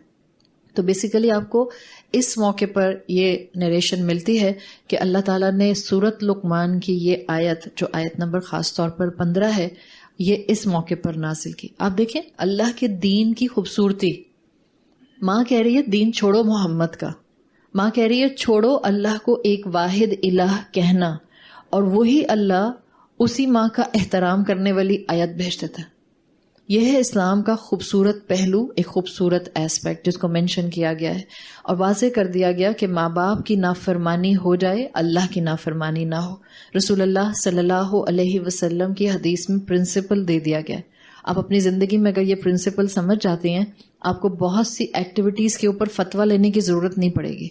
تو بیسیکلی آپ کو اس موقع پر یہ نریشن ملتی ہے کہ اللہ تعالیٰ نے سورت لقمان کی یہ آیت، جو آیت نمبر خاص طور پر 15 ہے، یہ اس موقع پر نازل کی. آپ دیکھیں اللہ کے دین کی خوبصورتی. ماں کہہ رہی ہے دین چھوڑو محمد کا، ماں کہہ رہی ہے چھوڑو اللہ کو ایک واحد الہ کہنا، اور وہی اللہ اسی ماں کا احترام کرنے والی آیت بھیج دیتا ہے. یہ ہے اسلام کا خوبصورت پہلو، ایک خوبصورت ایسپیکٹ جس کو مینشن کیا گیا ہے، اور واضح کر دیا گیا کہ ماں باپ کی نافرمانی ہو جائے، اللہ کی نافرمانی نہ ہو. رسول اللہ صلی اللہ علیہ وسلم کی حدیث میں پرنسپل دے دیا گیا ہے. آپ اپنی زندگی میں اگر یہ پرنسپل سمجھ جاتے ہیں، آپ کو بہت سی ایکٹیویٹیز کے اوپر فتویٰ لینے کی ضرورت نہیں پڑے گی.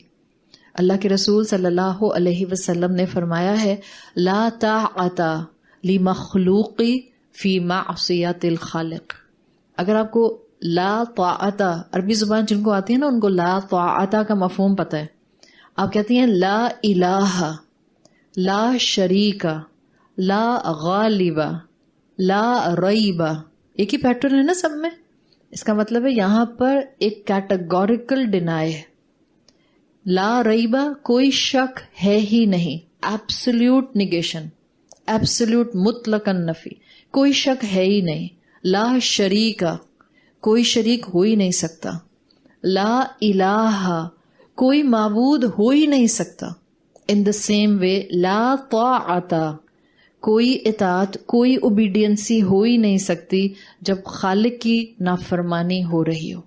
اللہ کے رسول صلی اللہ علیہ وسلم نے فرمایا ہے، لا طاعت لمخلوق فی معصیت الخالق. اگر آپ کو لا طاعت، عربی زبان جن کو آتی ہے نا ان کو لا طاعت کا مفہوم پتہ ہے. آپ کہتی ہیں لا الہ، لا شریک، لا غالب، لا ریب. ایک ہی پیٹرن ہے نا سب میں. اس کا مطلب ہے یہاں پر ایک کیٹیگوریکل ڈینائی ہے. لا ریبہ، کوئی شک ہے ہی نہیں، ایبسلیوٹ نیگیشن، ایبسلیوٹ مطلقاً نفی، کوئی شک ہے ہی نہیں. لا شریکہ، کوئی شریک ہو ہی نہیں سکتا. لا الہ، کوئی معبود ہو ہی نہیں سکتا. ان دا سیم وے لا طاعت، کوئی اطاعت، کوئی اوبیڈینسی ہو ہی نہیں سکتی جب خالق کی نافرمانی ہو رہی ہو.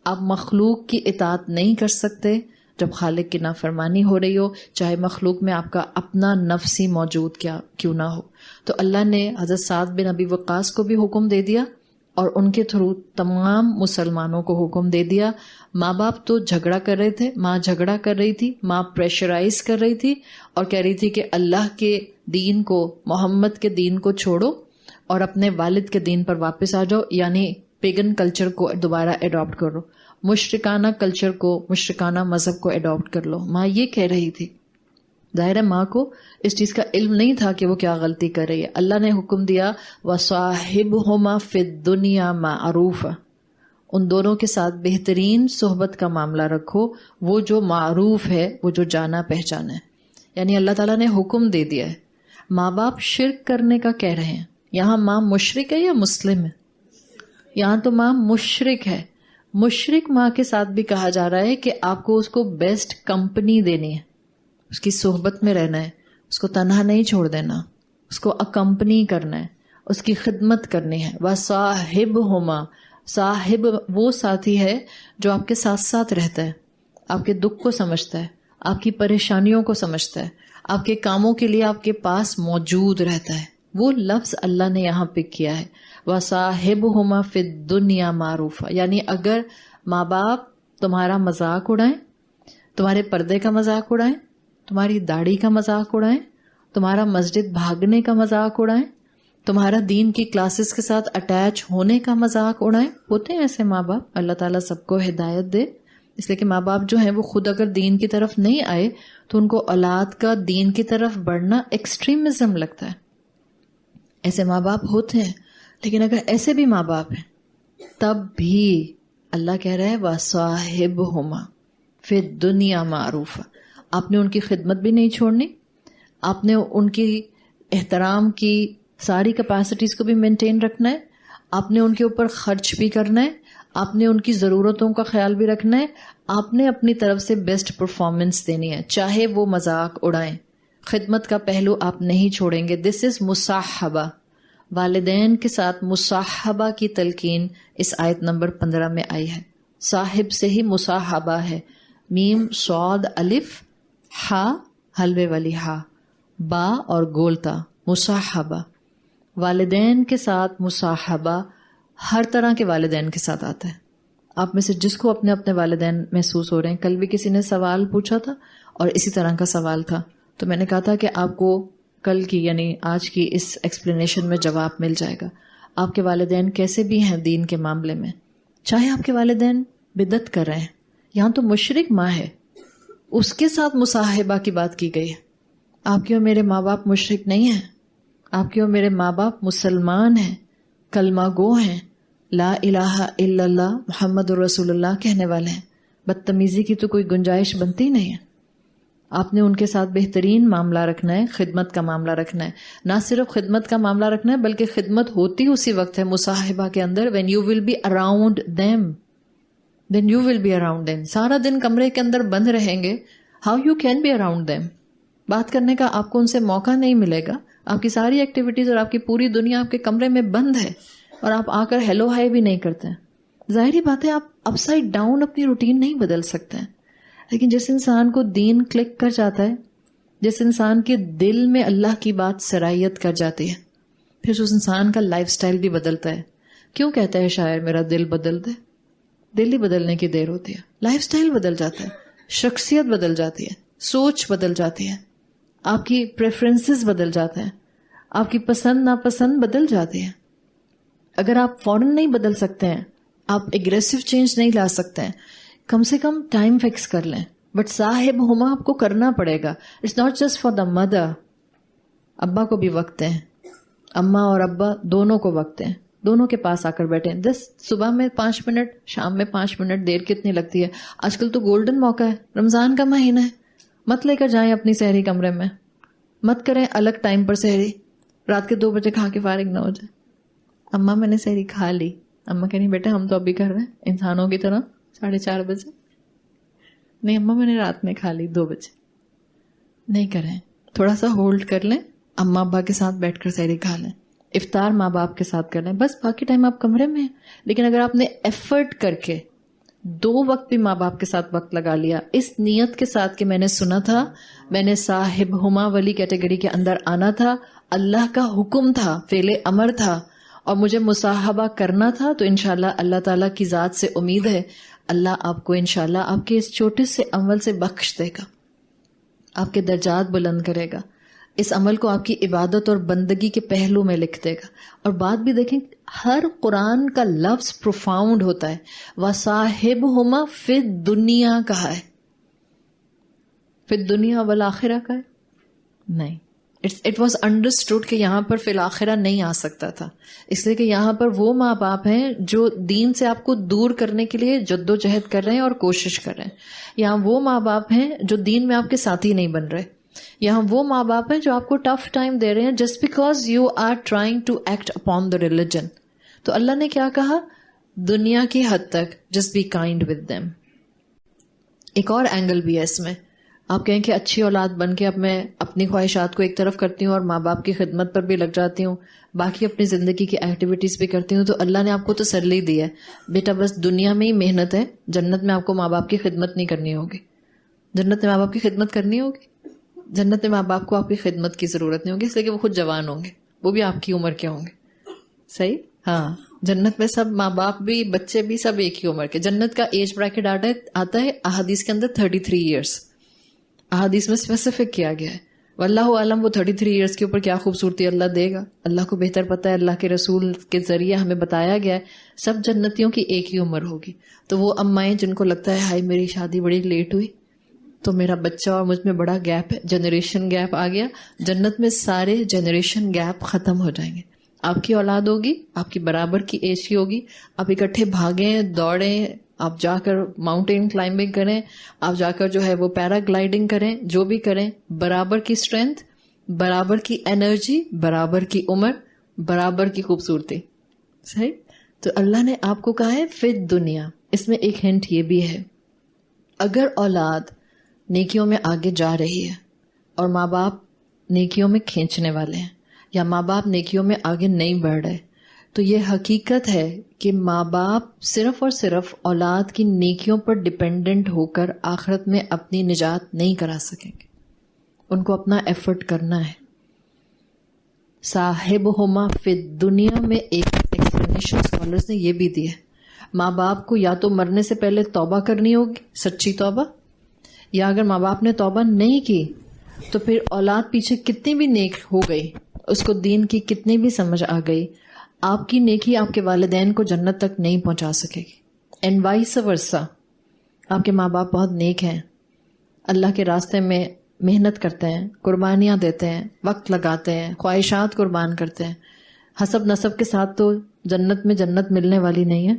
آپ مخلوق کی اطاعت نہیں کر سکتے جب خالق کی نافرمانی ہو رہی ہو، چاہے مخلوق میں آپ کا اپنا نفس ہی موجود کیوں نہ ہو. تو اللہ نے حضرت سعد بن ابی وقاص کو بھی حکم دے دیا اور ان کے تھرو تمام مسلمانوں کو حکم دے دیا. ماں باپ تو جھگڑا کر رہے تھے، ماں جھگڑا کر رہی تھی، ماں پریشرائز کر رہی تھی اور کہہ رہی تھی کہ اللہ کے دین کو، محمد کے دین کو چھوڑو اور اپنے والد کے دین پر واپس آ جاؤ، یعنی پیگن کلچر کو دوبارہ اڈاپٹ کرو، مشرکانہ کلچر کو، مشرکانہ مذہب کو اڈاپٹ کر لو. ماں یہ کہہ رہی تھی. ظاہر ہے ماں کو اس چیز کا علم نہیں تھا کہ وہ کیا غلطی کر رہی ہے. اللہ نے حکم دیا وَصَاحِبْهُمَا فِي الدُّنْيَا مَعْرُوفًا، ان دونوں کے ساتھ بہترین صحبت کا معاملہ رکھو، وہ جو معروف ہے، وہ جو جانا پہچانا ہے. یعنی اللہ تعالیٰ نے حکم دے دیا ہے. ماں باپ شرک کرنے کا کہہ رہے ہیں. یہاں ماں مشرک ہے یا مسلم ہے؟ یہاں تو ماں مشرک ہے. مشرک ماں کے ساتھ بھی کہا جا رہا ہے کہ آپ کو اس کو بیسٹ کمپنی دینی ہے، اس کی صحبت میں رہنا ہے، اس کو تنہا نہیں چھوڑ دینا، اس کو اکمپنی کرنا ہے، اس کی خدمت کرنی ہے. وَصَاحِبْهُمَا، صاحب وہ ساتھی ہے جو آپ کے ساتھ ساتھ رہتا ہے، آپ کے دکھ کو سمجھتا ہے، آپ کی پریشانیوں کو سمجھتا ہے، آپ کے کاموں کے لیے آپ کے پاس موجود رہتا ہے. وہ لفظ اللہ نے یہاں پک کیا ہے وَصَاحِبْهُمَا فِي الدُّنْيَا مَعْرُوفًا. یعنی اگر ماں باپ تمہارا مذاق اڑائیں، تمہارے پردے کا مذاق اڑائیں، تمہاری داڑھی کا مذاق اڑائیں، تمہارا مسجد بھاگنے کا مذاق اڑائیں، تمہارا دین کی کلاسز کے ساتھ اٹیچ ہونے کا مذاق اڑائیں، ہوتے ہیں ایسے ماں باپ. اللہ تعالیٰ سب کو ہدایت دے. اس لیے کہ ماں باپ جو ہیں وہ خود اگر دین کی طرف نہیں آئے تو ان کو اولاد کا دین کی طرف بڑھنا ایکسٹریمزم لگتا ہے. ایسے ماں باپ ہوتے ہیں. لیکن اگر ایسے بھی ماں باپ ہیں تب بھی اللہ کہہ رہا ہے وَصَاحِبْهُمَا فِي الدُّنْيَا مَعْرُوفًا. آپ نے ان کی خدمت بھی نہیں چھوڑنی، آپ نے ان کی احترام کی ساری کیپیسٹیز کو بھی مینٹین رکھنا ہے، آپ نے ان کے اوپر خرچ بھی کرنا ہے، آپ نے ان کی ضرورتوں کا خیال بھی رکھنا ہے، آپ نے اپنی طرف سے بیسٹ پرفارمنس دینی ہے چاہے وہ مذاق اڑائیں. خدمت کا پہلو آپ نہیں چھوڑیں گے. دس از مصاحبہ. والدین کے ساتھ مصاحبہ کی تلقین اس آیت نمبر 15 میں آئی ہے. صاحب سے ہی مصاحبہ ہے. میم صاد الف ہا حلوے والی ہا، با اور گولتا، مصاحبہ. والدین کے ساتھ مصاحبہ ہر طرح کے والدین کے ساتھ آتا ہے. آپ میں سے جس کو اپنے اپنے والدین محسوس ہو رہے ہیں، کل بھی کسی نے سوال پوچھا تھا اور اسی طرح کا سوال تھا، تو میں نے کہا تھا کہ آپ کو کل کی یعنی آج کی اس ایکسپلینیشن میں جواب مل جائے گا. آپ کے والدین کیسے بھی ہیں دین کے معاملے میں، چاہے آپ کے والدین بدعت کر رہے ہیں. یہاں تو مشرک ماں ہے، اس کے ساتھ مصاحبہ کی بات کی گئی ہے. آپ کے اور میرے ماں باپ مشرک نہیں ہیں، آپ کے اور میرے ماں باپ مسلمان ہیں، کلمہ گو ہیں، لا الہ الا اللہ محمد رسول اللہ کہنے والے ہیں. بدتمیزی کی تو کوئی گنجائش بنتی نہیں ہے. آپ نے ان کے ساتھ بہترین معاملہ رکھنا ہے، خدمت کا معاملہ رکھنا ہے. نہ صرف خدمت کا معاملہ رکھنا ہے بلکہ خدمت ہوتی اسی وقت ہے مصاحبہ کے اندر. when you will be around them, then you will be around them. سارا دن کمرے کے اندر بند رہیں گے، how you can be around them. بات کرنے کا آپ کو ان سے موقع نہیں ملے گا. آپ کی ساری ایکٹیویٹیز اور آپ کی پوری دنیا آپ کے کمرے میں بند ہے اور آپ آ کر ہیلو ہائی بھی نہیں کرتے ہیں. ظاہری بات ہے آپ اپ سائڈ ڈاؤن اپنی روٹین نہیں بدل سکتے ہیں. لیکن جس انسان کو دین کلک کر جاتا ہے، جس انسان کے دل میں اللہ کی بات سرائیت کر جاتی ہے، پھر اس انسان کا لائف سٹائل بھی بدلتا ہے. کیوں کہتا ہے شاعر میرا دل بدل دے؟ دل ہی بدلنے کی دیر ہوتی ہے. لائف سٹائل بدل جاتا ہے، شخصیت بدل جاتی ہے، سوچ بدل جاتی ہے، آپ کی پریفرنسز بدل جاتے ہیں، آپ کی پسند ناپسند بدل جاتی ہے. اگر آپ فوراً نہیں بدل سکتے ہیں، آپ ایگریسو چینج نہیں لا سکتے ہیں، کم سے کم ٹائم فکس کر لیں. بٹ صاحب ہما آپ کو کرنا پڑے گا. It's not just for the mother. ابا کو بھی وقت دیں، اماں اور ابا دونوں کو وقت دیں، دونوں کے پاس آ کر بیٹھیں. صبح میں 5 منٹ، شام میں 5 منٹ، دیر کتنی لگتی ہے؟ آج کل تو گولڈن موقع ہے، رمضان کا مہینہ ہے. مت لے کر جائیں اپنی سحری کمرے میں، مت کریں الگ ٹائم پر سحری، رات کے 2 بجے کھا کے فارغ نہ ہو جائے. اماں میں نے سحری کھا لی، اماں کہہ رہی بیٹا ہم تو ابھی کر رہے ہیں انسانوں کی طرح 4:30 بجے. نہیں اماں میں نے رات میں کھا لی 2 بجے. نہیں کریں، تھوڑا سا ہولڈ کر لیں، اماں ابا کے ساتھ بیٹھ کر سحری کھا لیں. افطار ماں باپ کے ساتھ کر لیں، بس باقی ٹائم آپ کمرے میں ہیں. لیکن اگر آپ نے ایفرٹ کر کے 2 وقت بھی ماں باپ کے ساتھ وقت لگا لیا، اس نیت کے ساتھ کہ میں نے سنا تھا، میں نے صاحب ہما والی کیٹیگری کے اندر آنا تھا، اللہ کا حکم تھا، فعل امر تھا، اور مجھے مصاحبہ کرنا تھا، تو انشاءاللہ اللہ تعالیٰ کی ذات سے امید ہے اللہ آپ کو انشاءاللہ آپ کے اس چھوٹے سے عمل سے بخش دے گا، آپ کے درجات بلند کرے گا، اس عمل کو آپ کی عبادت اور بندگی کے پہلو میں لکھ دے گا. اور بات بھی دیکھیں، ہر قرآن کا لفظ پروفاؤنڈ ہوتا ہے. وَصَاحِبْهُمَا فِي الدُّنْيَا کہا ہے، فی الدنیا والآخرہ کا ہے، نہیں. اٹ واز انڈرسٹوڈ کہ یہاں پر فی الآخرہ نہیں آ سکتا تھا، اس لیے کہ یہاں پر وہ ماں باپ ہیں جو دین سے آپ کو دور کرنے کے لیے جد و جہد کر رہے ہیں اور کوشش کر رہے ہیں. یہاں وہ ماں باپ ہیں جو دین میں آپ کے ساتھی نہیں بن رہے. یہاں وہ ماں باپ ہیں جو آپ کو ٹف ٹائم دے رہے ہیں just because you are trying to act upon the religion. تو اللہ نے کیا کہا؟ دنیا کی حد تک just be kind with them. ایک اور اینگل بھی ہے اس میں. آپ کہیں کہ اچھی اولاد بن کے اب میں اپنی خواہشات کو ایک طرف کرتی ہوں اور ماں باپ کی خدمت پر بھی لگ جاتی ہوں، باقی اپنی زندگی کی ایکٹیویٹیز بھی کرتی ہوں، تو اللہ نے آپ کو تسلی دی ہے بیٹا بس دنیا میں ہی محنت ہے، جنت میں آپ کو ماں باپ کی خدمت نہیں کرنی ہوگی. جنت میں ماں باپ کی خدمت کرنی ہوگی. جنت میں ماں باپ کو آپ کی خدمت کی ضرورت نہیں ہوگی، اس لیے کہ وہ خود جوان ہوں گے، وہ بھی آپ کی عمر کے ہوں گے. صحیح؟ ہاں، جنت میں سب ماں باپ بھی بچے بھی سب ایک ہی عمر کے. جنت کا ایج بریکٹ آتا ہے احادیث کے اندر 33 ایئرس. احادیث میں اسپیسیفک کیا گیا ہے. واللہ عالم وہ 33 ایئرس کے اوپر کیا خوبصورتی اللہ دے گا، اللہ کو بہتر پتہ ہے. اللہ کے رسول کے ذریعے ہمیں بتایا گیا ہے سب جنتیوں کی ایک ہی عمر ہوگی. تو وہ امائیں جن کو لگتا ہے ہائی میری شادی بڑی لیٹ ہوئی تو میرا بچہ اور مجھ میں بڑا گیپ ہے، جنریشن گیپ آ گیا، جنت میں سارے جنریشن گیپ ختم ہو جائیں گے. آپ کی اولاد ہوگی، آپ کی برابر کی ایج کی ہوگی، آپ اکٹھے بھاگیں دوڑیں، آپ جا کر ماؤنٹین کلائمبنگ کریں، آپ جا کر جو ہے وہ پیرا گلائڈنگ کریں، جو بھی کریں، برابر کی اسٹرینتھ، برابر کی انرجی، برابر کی عمر، برابر کی خوبصورتی. صحیح؟ تو اللہ نے آپ کو کہا ہے فی دنیا. اس میں ایک ہنٹ یہ بھی ہے، اگر اولاد نیکیوں میں آگے جا رہی ہے اور ماں باپ نیکیوں میں کھینچنے والے ہیں یا ماں باپ نیکیوں میں آگے نہیں بڑھ رہے، تو یہ حقیقت ہے کہ ماں باپ صرف اور صرف اولاد کی نیکیوں پر ڈپینڈنٹ ہو کر آخرت میں اپنی نجات نہیں کرا سکیں گے. ان کو اپنا ایفرٹ کرنا ہے. صاحبہما فی دنیا میں ایک ایکسپلینیشن اسکالرز نے یہ بھی دی ہے، ماں باپ کو یا تو مرنے سے پہلے توبہ کرنی ہوگی، سچی توبہ، یا اگر ماں باپ نے توبہ نہیں کی تو پھر اولاد پیچھے کتنی بھی نیک ہو گئی، اس کو دین کی کتنی بھی سمجھ آ گئی، آپ کی نیکی آپ کے والدین کو جنت تک نہیں پہنچا سکے گی. اینڈ وائس ورسا، آپ کے ماں باپ بہت نیک ہیں، اللہ کے راستے میں محنت کرتے ہیں، قربانیاں دیتے ہیں، وقت لگاتے ہیں، خواہشات قربان کرتے ہیں. حسب نسب کے ساتھ تو جنت میں جنت ملنے والی نہیں ہے.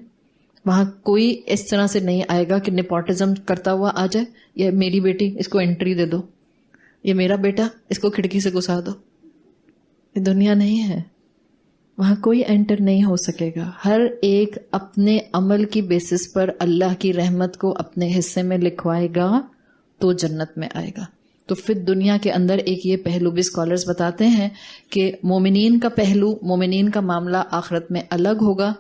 وہاں کوئی اس طرح سے نہیں آئے گا کہ نیپوٹزم کرتا ہوا آ جائے، یہ میری بیٹی اس کو انٹری دے دو، یہ میرا بیٹا اس کو کھڑکی سے گھسا دو. یہ دنیا نہیں ہے، وہاں کوئی انٹر نہیں ہو سکے گا. ہر ایک اپنے عمل کی بیسس پر اللہ کی رحمت کو اپنے حصے میں لکھوائے گا تو جنت میں آئے گا. تو پھر دنیا کے اندر ایک یہ پہلو بھی اسکالرز بتاتے ہیں کہ مومنین کا پہلو، مومنین کا معاملہ آخرت میں الگ ہوگا،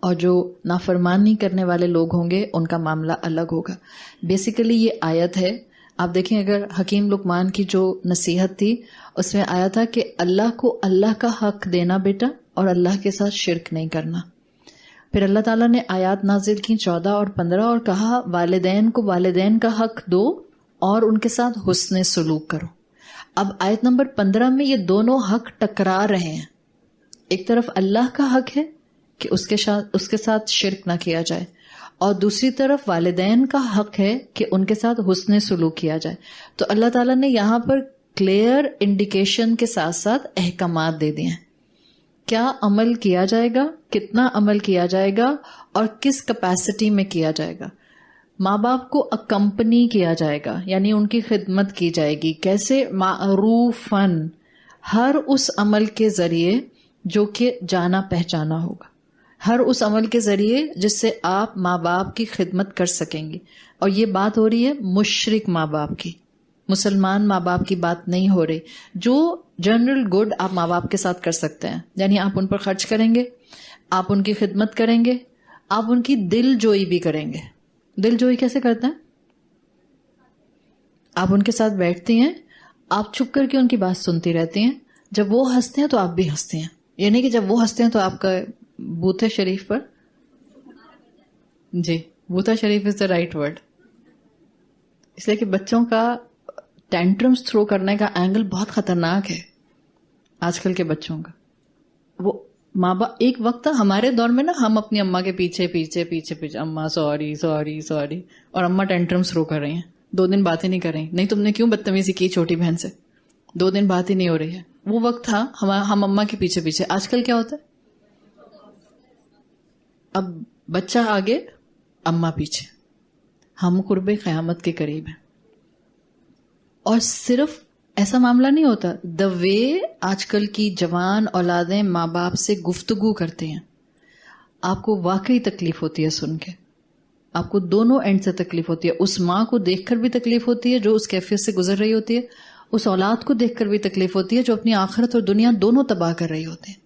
اور جو نافرمانی کرنے والے لوگ ہوں گے ان کا معاملہ الگ ہوگا. بیسیکلی یہ آیت ہے، آپ دیکھیں اگر حکیم لقمان کی جو نصیحت تھی اس میں آیا تھا کہ اللہ کو اللہ کا حق دینا بیٹا، اور اللہ کے ساتھ شرک نہیں کرنا. پھر اللہ تعالیٰ نے آیات نازل کی 14 اور 15 اور کہا والدین کو والدین کا حق دو اور ان کے ساتھ حسن سلوک کرو. اب آیت نمبر 15 میں یہ دونوں حق ٹکرا رہے ہیں. ایک طرف اللہ کا حق ہے کہ اس کے ساتھ شرک نہ کیا جائے، اور دوسری طرف والدین کا حق ہے کہ ان کے ساتھ حسن سلوک کیا جائے. تو اللہ تعالیٰ نے یہاں پر کلیئر انڈیکیشن کے ساتھ ساتھ احکامات دے دیے ہیں. کیا عمل کیا جائے گا، کتنا عمل کیا جائے گا، اور کس کیپیسٹی میں کیا جائے گا. ماں باپ کو اکمپنی کیا جائے گا، یعنی ان کی خدمت کی جائے گی. کیسے؟ معروفاً، ہر اس عمل کے ذریعے جو کہ جانا پہچانا ہوگا، ہر اس عمل کے ذریعے جس سے آپ ماں باپ کی خدمت کر سکیں گے. اور یہ بات ہو رہی ہے مشرک ماں باپ کی، مسلمان ماں باپ کی بات نہیں ہو رہی. جو جنرل گڈ آپ ماں باپ کے ساتھ کر سکتے ہیں، یعنی آپ ان پر خرچ کریں گے، آپ ان کی خدمت کریں گے، آپ ان کی دل جوئی بھی کریں گے. دل جوئی کیسے کرتے ہیں؟ آپ ان کے ساتھ بیٹھتی ہیں، آپ چھپ کر کے ان کی بات سنتی رہتی ہیں، جب وہ ہنستے ہیں تو آپ بھی ہنستے ہیں. یہ نہیں کہ جب وہ ہنستے ہیں تو آپ کا بوتھے شریف پر، جی بوتھا شریف از دا رائٹ ورڈ. اس لیے کہ بچوں کا ٹینٹرمز تھرو کرنے کا اینگل بہت خطرناک ہے آج کل کے بچوں کا. وہ ماں باپ ایک وقت تھا ہمارے دور میں نا، ہم اپنی اماں کے پیچھے پیچھے پیچھے پیچھے اماں سوری سوری سوری، اور اماں ٹینٹرمز تھرو کر رہی ہیں، 2 دن باتیں نہیں کر رہی، نہیں تم نے کیوں بدتمیزی کی چھوٹی بہن سے، 2 دن بات ہی نہیں ہو رہی ہے. وہ وقت تھا ہم اماں کے پیچھے پیچھے. آج کل کیا ہوتا ہے؟ اب بچہ آگے اماں پیچھے. ہم قرب قیامت کے قریب ہیں. اور صرف ایسا معاملہ نہیں ہوتا. دا وے آج کل کی جوان اولادیں ماں باپ سے گفتگو کرتے ہیں, آپ کو واقعی تکلیف ہوتی ہے سن کے. آپ کو دونوں اینڈ سے تکلیف ہوتی ہے. اس ماں کو دیکھ کر بھی تکلیف ہوتی ہے جو اس کیفیت سے گزر رہی ہوتی ہے, اس اولاد کو دیکھ کر بھی تکلیف ہوتی ہے جو اپنی آخرت اور دنیا دونوں تباہ کر رہی ہوتے ہیں.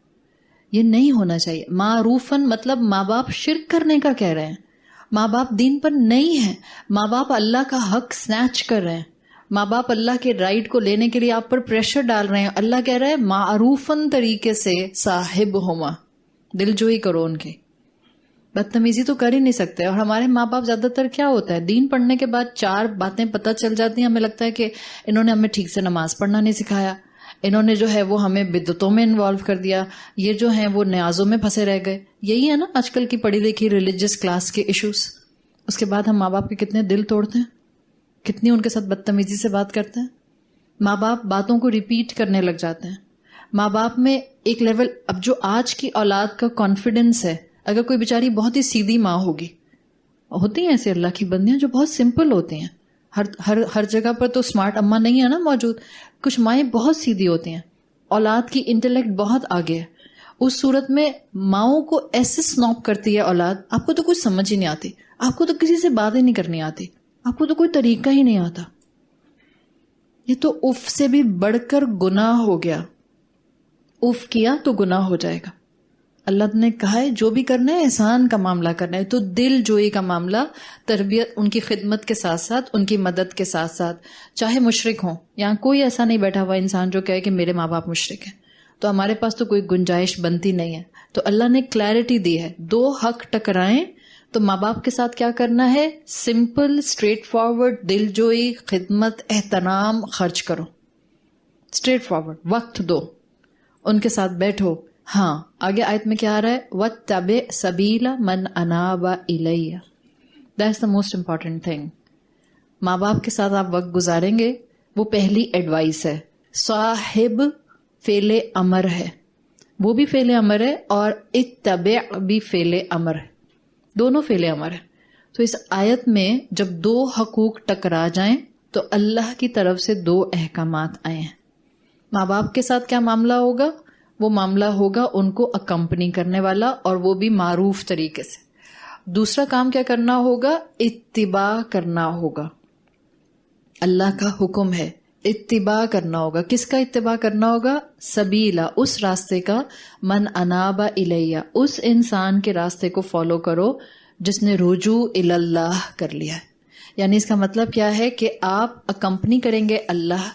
یہ نہیں ہونا چاہیے. معروفاً مطلب ماں باپ شرک کرنے کا کہہ رہے ہیں, ماں باپ دین پر نہیں ہیں, ماں باپ اللہ کا حق سنیچ کر رہے ہیں, ماں باپ اللہ کے رائٹ کو لینے کے لیے آپ پر پریشر ڈال رہے ہیں. اللہ کہہ رہے ہیں معروفاً طریقے سے صاحب ہما, دل جوئی کرو ان کی. بدتمیزی تو کر ہی نہیں سکتے. اور ہمارے ماں باپ زیادہ تر کیا ہوتا ہے, دین پڑھنے کے بعد 4 باتیں پتہ چل جاتی ہیں, ہمیں لگتا ہے کہ انہوں نے ہمیں ٹھیک سے نماز پڑھنا نہیں سکھایا, انہوں نے جو ہے وہ ہمیں بدعتوں میں انوالو کر دیا, یہ جو ہیں وہ نیازوں میں پھنسے رہ گئے. یہی ہے نا آج کل کی پڑھی لکھی ریلیجس کلاس کے ایشوز. اس کے بعد ہم ماں باپ کے کتنے دل توڑتے ہیں, کتنی ان کے ساتھ بدتمیزی سے بات کرتے ہیں. ماں باپ باتوں کو ریپیٹ کرنے لگ جاتے ہیں. ماں باپ میں ایک لیول, اب جو آج کی اولاد کا کانفیڈنس ہے, اگر کوئی بیچاری بہت ہی سیدھی ماں ہوگی, ہوتی ہیں ایسے اللہ کی بندیاں جو بہت سمپل ہوتی ہیں, ہر جگہ پر تو اسمارٹ اماں نہیں ہے نا موجود, کچھ مائیں بہت سیدھی ہوتی ہیں, اولاد کی انٹلیکٹ بہت آگے ہے. اس صورت میں ماؤں کو ایسے سنوپ کرتی ہے اولاد, آپ کو تو کچھ سمجھ ہی نہیں آتی, آپ کو تو کسی سے بات ہی نہیں کرنی آتی, آپ کو تو کوئی طریقہ ہی نہیں آتا. یہ تو اف سے بھی بڑھ کر گناہ ہو گیا. اف کیا تو گناہ ہو جائے گا. اللہ نے کہا ہے جو بھی کرنا ہے احسان کا معاملہ کرنا ہے. تو دل جوئی کا معاملہ, تربیت, ان کی خدمت کے ساتھ ساتھ, ان کی مدد کے ساتھ ساتھ, چاہے مشرک ہوں. یہاں کوئی ایسا نہیں بیٹھا ہوا انسان جو کہے کہ میرے ماں باپ مشرک ہیں, تو ہمارے پاس تو کوئی گنجائش بنتی نہیں ہے. تو اللہ نے کلیرٹی دی ہے, 2 حق ٹکرائیں تو ماں باپ کے ساتھ کیا کرنا ہے, سمپل اسٹریٹ فارورڈ دل جوئی, خدمت, احترام, خرچ کرو. اسٹریٹ فارورڈ, وقت دو, ان کے ساتھ بیٹھو. ہاں آگے آیت میں کیا آ رہا ہے, وَاتَّبِعْ سَبِيلَ مَنْ أَنَابَ إِلَيَّ. That's the most important thing. ماں باپ کے ساتھ آپ وقت گزاریں گے, وہ پہلی ایڈوائس ہے. صاحب فعل امر ہے, وہ بھی فعل امر ہے, اور اتبع بھی فعل امر ہے, دونوں فعل امر ہے. تو اس آیت میں جب 2 حقوق ٹکرا جائیں تو اللہ کی طرف سے 2 احکامات آئے ہیں. ماں باپ کے ساتھ کیا معاملہ ہوگا, وہ معاملہ ہوگا ان کو اکمپنی کرنے والا, اور وہ بھی معروف طریقے سے. دوسرا کام کیا کرنا ہوگا, اتباع کرنا ہوگا. اللہ کا حکم ہے, اتباع کرنا ہوگا. کس کا اتباع کرنا ہوگا, سبیلا, اس راستے کا, من اناب الیہ, اس انسان کے راستے کو فالو کرو جس نے رجوع اللہ کر لیا ہے. یعنی اس کا مطلب کیا ہے کہ آپ اکمپنی کریں گے اللہ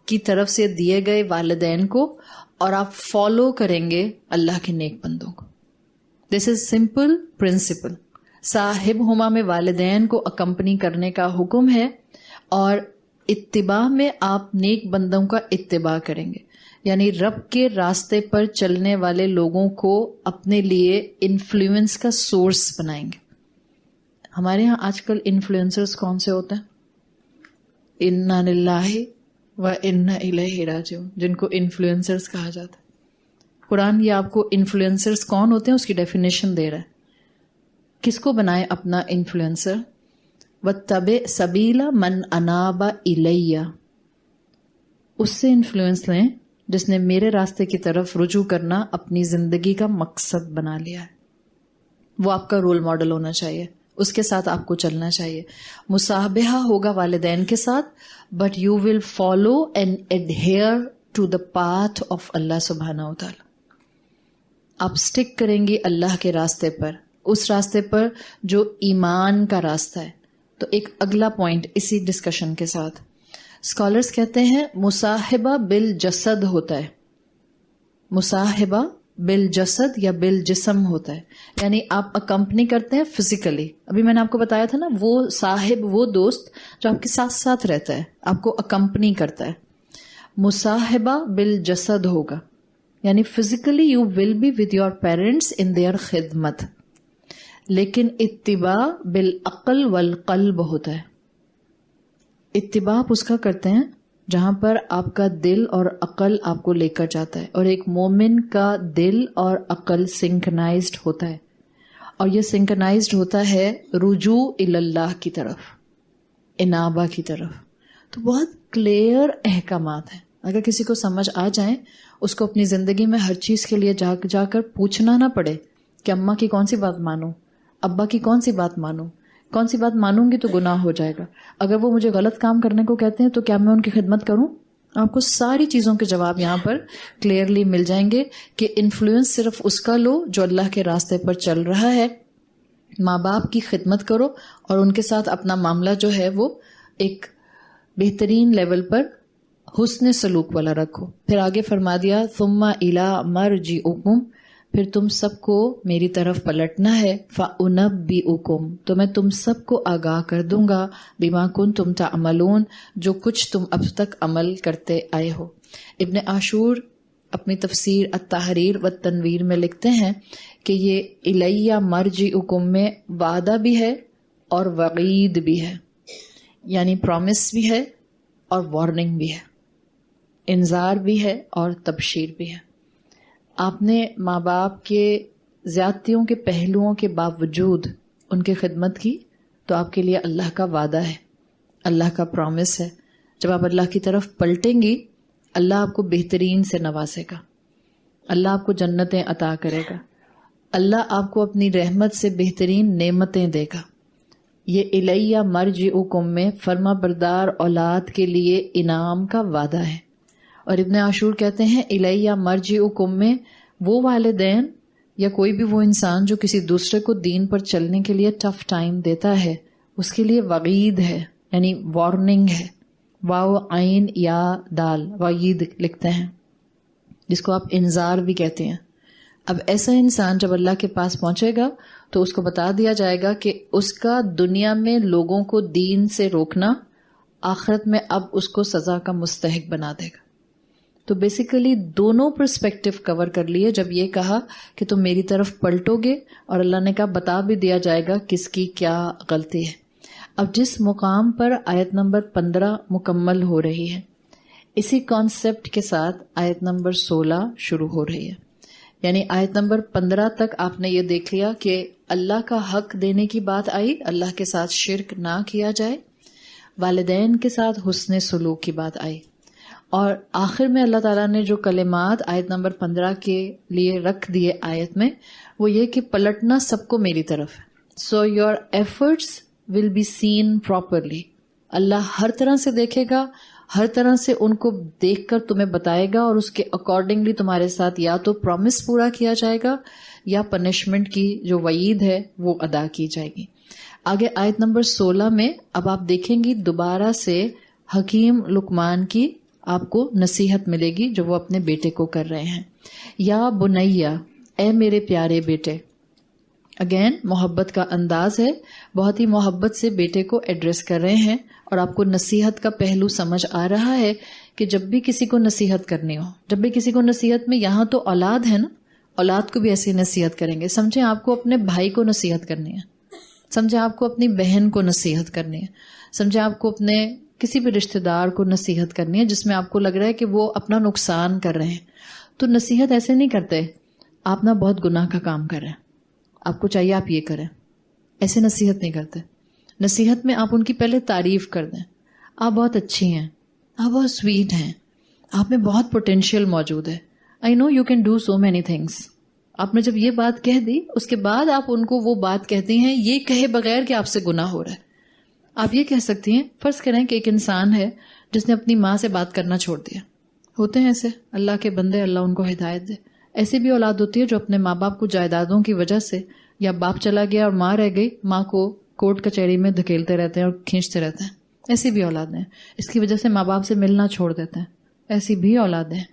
کی طرف سے دیے گئے والدین کو, اور آپ فالو کریں گے اللہ کے نیک بندوں کو. دس از سمپل پرنسپل. صاحب ہما میں والدین کو اکمپنی کرنے کا حکم ہے, اور اتباع میں آپ نیک بندوں کا اتباع کریں گے. یعنی رب کے راستے پر چلنے والے لوگوں کو اپنے لیے انفلوئنس کا سورس بنائیں گے. ہمارے ہاں آج کل انفلوئنسرز کون سے ہوتے ہیں, انا للہ و انا الیہ راجعون, جن کو انفلوئنسرز کہا جاتا ہے. قرآن یہ آپ کو انفلوئنسرز کون ہوتے ہیں اس کی ڈیفینیشن دے رہا ہے. کس کو بنائے اپنا انفلوئنسر, وَاتَّبِعْ سَبِيلَ مَنْ أَنَابَ إِلَيَّ, اس سے انفلوئنس لیں جس نے میرے راستے کی طرف رجوع کرنا اپنی زندگی کا مقصد بنا لیا ہے. وہ آپ کا رول ماڈل ہونا چاہیے, اس کے ساتھ آپ کو چلنا چاہیے. مصاحبہ ہوگا والدین کے ساتھ, but you will follow and adhere to the path of اللہ سبحانہ و تعالی. آپ اسٹک کریں گی اللہ کے راستے پر, اس راستے پر جو ایمان کا راستہ ہے. تو ایک اگلا پوائنٹ اسی ڈسکشن کے ساتھ, اسکالرس کہتے ہیں مصاحبہ بالجسد ہوتا ہے. مصاحبہ بالجسد یا بالجسم ہوتا ہے, یعنی آپ اکمپنی کرتے ہیں فزیکلی. ابھی میں نے آپ کو بتایا تھا نا, وہ صاحب, وہ دوست جو آپ کے ساتھ ساتھ رہتا ہے, آپ کو اکمپنی کرتا ہے. مصاحبہ بالجسد ہوگا, یعنی physically you will be with your parents in their خدمت, لیکن اتباع بالعقل والقلب ہوتا ہے. اتباع آپ اس کا کرتے ہیں جہاں پر آپ کا دل اور عقل آپ کو لے کر جاتا ہے، اور ایک مومن کا دل اور عقل سنکرنائزڈ ہوتا ہے، اور یہ سنکرنائزڈ ہوتا ہے رجوع اللہ کی طرف، انابہ کی طرف. تو بہت کلیئر احکامات ہیں. اگر کسی کو سمجھ آ جائیں، اس کو اپنی زندگی میں ہر چیز کے لیے جا کر پوچھنا نہ پڑے کہ اماں کی کون سی بات مانوں، ابا کی کون سی بات مانوں، کون سی بات مانوں گی تو گناہ ہو جائے گا، اگر وہ مجھے غلط کام کرنے کو کہتے ہیں تو کیا میں ان کی خدمت کروں. آپ کو ساری چیزوں کے جواب یہاں پر کلیئرلی مل جائیں گے کہ انفلوئنس صرف اس کا لو جو اللہ کے راستے پر چل رہا ہے. ماں باپ کی خدمت کرو اور ان کے ساتھ اپنا معاملہ جو ہے وہ ایک بہترین لیول پر حسن سلوک والا رکھو. پھر آگے فرما دیا ثم الی مرجعکم، پھر تم سب کو میری طرف پلٹنا ہے، فَأُنَبِّئُكُمْ، تو میں تم سب کو آگاہ کر دوں گا، بِمَا كُنْتُمْ تَعْمَلُونَ، جو کچھ تم اب تک عمل کرتے آئے ہو. ابن عاشور اپنی تفسیر التحریر والتنویر میں لکھتے ہیں کہ یہ الیہ مرجعکم میں وعدہ بھی ہے اور وعید بھی ہے، یعنی پرومس بھی ہے اور وارننگ بھی ہے، انذار بھی ہے اور تبشیر بھی ہے. آپ نے ماں باپ کے زیادتیوں کے پہلوؤں کے باوجود ان کی خدمت کی تو آپ کے لیے اللہ کا وعدہ ہے، اللہ کا پرومس ہے. جب آپ اللہ کی طرف پلٹیں گی، اللہ آپ کو بہترین سے نوازے گا، اللہ آپ کو جنتیں عطا کرے گا، اللہ آپ کو اپنی رحمت سے بہترین نعمتیں دے گا. یہ الیہ مرجعکم میں فرما بردار اولاد کے لیے انعام کا وعدہ ہے. اور ابن عاشور کہتے ہیں الیہ مرجعکم میں وہ والدین یا کوئی بھی وہ انسان جو کسی دوسرے کو دین پر چلنے کے لیے ٹف ٹائم دیتا ہے، اس کے لیے وعید ہے، یعنی وارننگ ہے. واو عین یا دال، وعید لکھتے ہیں، جس کو آپ انذار بھی کہتے ہیں. اب ایسا انسان جب اللہ کے پاس پہنچے گا تو اس کو بتا دیا جائے گا کہ اس کا دنیا میں لوگوں کو دین سے روکنا آخرت میں اب اس کو سزا کا مستحق بنا دے گا. تو بیسیکلی دونوں پرسپیکٹو کور کر لیے. جب یہ کہا کہ تم میری طرف پلٹو گے، اور اللہ نے کہا بتا بھی دیا جائے گا کس کی کیا غلطی ہے. اب جس مقام پر آیت نمبر 15 مکمل ہو رہی ہے، اسی کانسیپٹ کے ساتھ آیت نمبر 16 شروع ہو رہی ہے. یعنی آیت نمبر 15 تک آپ نے یہ دیکھ لیا کہ اللہ کا حق دینے کی بات آئی، اللہ کے ساتھ شرک نہ کیا جائے، والدین کے ساتھ حسن سلوک کی بات آئی، اور آخر میں اللہ تعالیٰ نے جو کلمات آیت نمبر 15 کے لیے رکھ دیے آیت میں، وہ یہ کہ پلٹنا سب کو میری طرف ہے. So your efforts will be seen properly. اللہ ہر طرح سے دیکھے گا، ہر طرح سے ان کو دیکھ کر تمہیں بتائے گا، اور اس کے اکارڈنگلی تمہارے ساتھ یا تو پرومس پورا کیا جائے گا یا پنشمنٹ کی جو وعید ہے وہ ادا کی جائے گی. آگے آیت نمبر 16 میں اب آپ دیکھیں گی دوبارہ سے حکیم لقمان کی آپ کو نصیحت ملے گی جو وہ اپنے بیٹے کو کر رہے ہیں. یا بنیا، اے میرے پیارے بیٹے. اگین محبت کا انداز ہے، بہت ہی محبت سے بیٹے کو ایڈریس کر رہے ہیں، اور آپ کو نصیحت کا پہلو سمجھ آ رہا ہے کہ جب بھی کسی کو نصیحت کرنی ہو، جب بھی کسی کو نصیحت میں، یہاں تو اولاد ہے نا، اولاد کو بھی ایسی نصیحت کریں گے. سمجھیں آپ کو اپنے بھائی کو نصیحت کرنی ہے، سمجھیں آپ کو اپنی بہن کو نصیحت کرنی ہے، سمجھیں آپ کو اپنے کسی بھی رشتہ دار کو نصیحت کرنی ہے جس میں آپ کو لگ رہا ہے کہ وہ اپنا نقصان کر رہے ہیں. تو نصیحت ایسے نہیں کرتے آپ نہ بہت گناہ کا کام کر رہے ہیں، آپ کو چاہیے آپ یہ کریں، ایسے نصیحت نہیں کرتے. نصیحت میں آپ ان کی پہلے تعریف کر دیں، آپ بہت اچھی ہیں، آپ بہت سویٹ ہیں، آپ میں بہت پوٹینشیل موجود ہے، I know you can do so many things. آپ نے جب یہ بات کہہ دی، اس کے بعد آپ ان کو وہ بات کہتی ہیں یہ کہے بغیر کہ آپ سے گناہ ہو رہا ہے. آپ یہ کہہ سکتی ہیں، فرض کریں کہ ایک انسان ہے جس نے اپنی ماں سے بات کرنا چھوڑ دیا. ہوتے ہیں ایسے اللہ کے بندے، اللہ ان کو ہدایت دے. ایسی بھی اولاد ہوتی ہے جو اپنے ماں باپ کو جائیدادوں کی وجہ سے، یا باپ چلا گیا اور ماں رہ گئی، ماں کو کورٹ کچہری میں دھکیلتے رہتے ہیں اور کھینچتے رہتے ہیں. ایسی بھی اولادیں ہیں، اس کی وجہ سے ماں باپ سے ملنا چھوڑ دیتے ہیں. ایسی بھی اولادیں ہیں.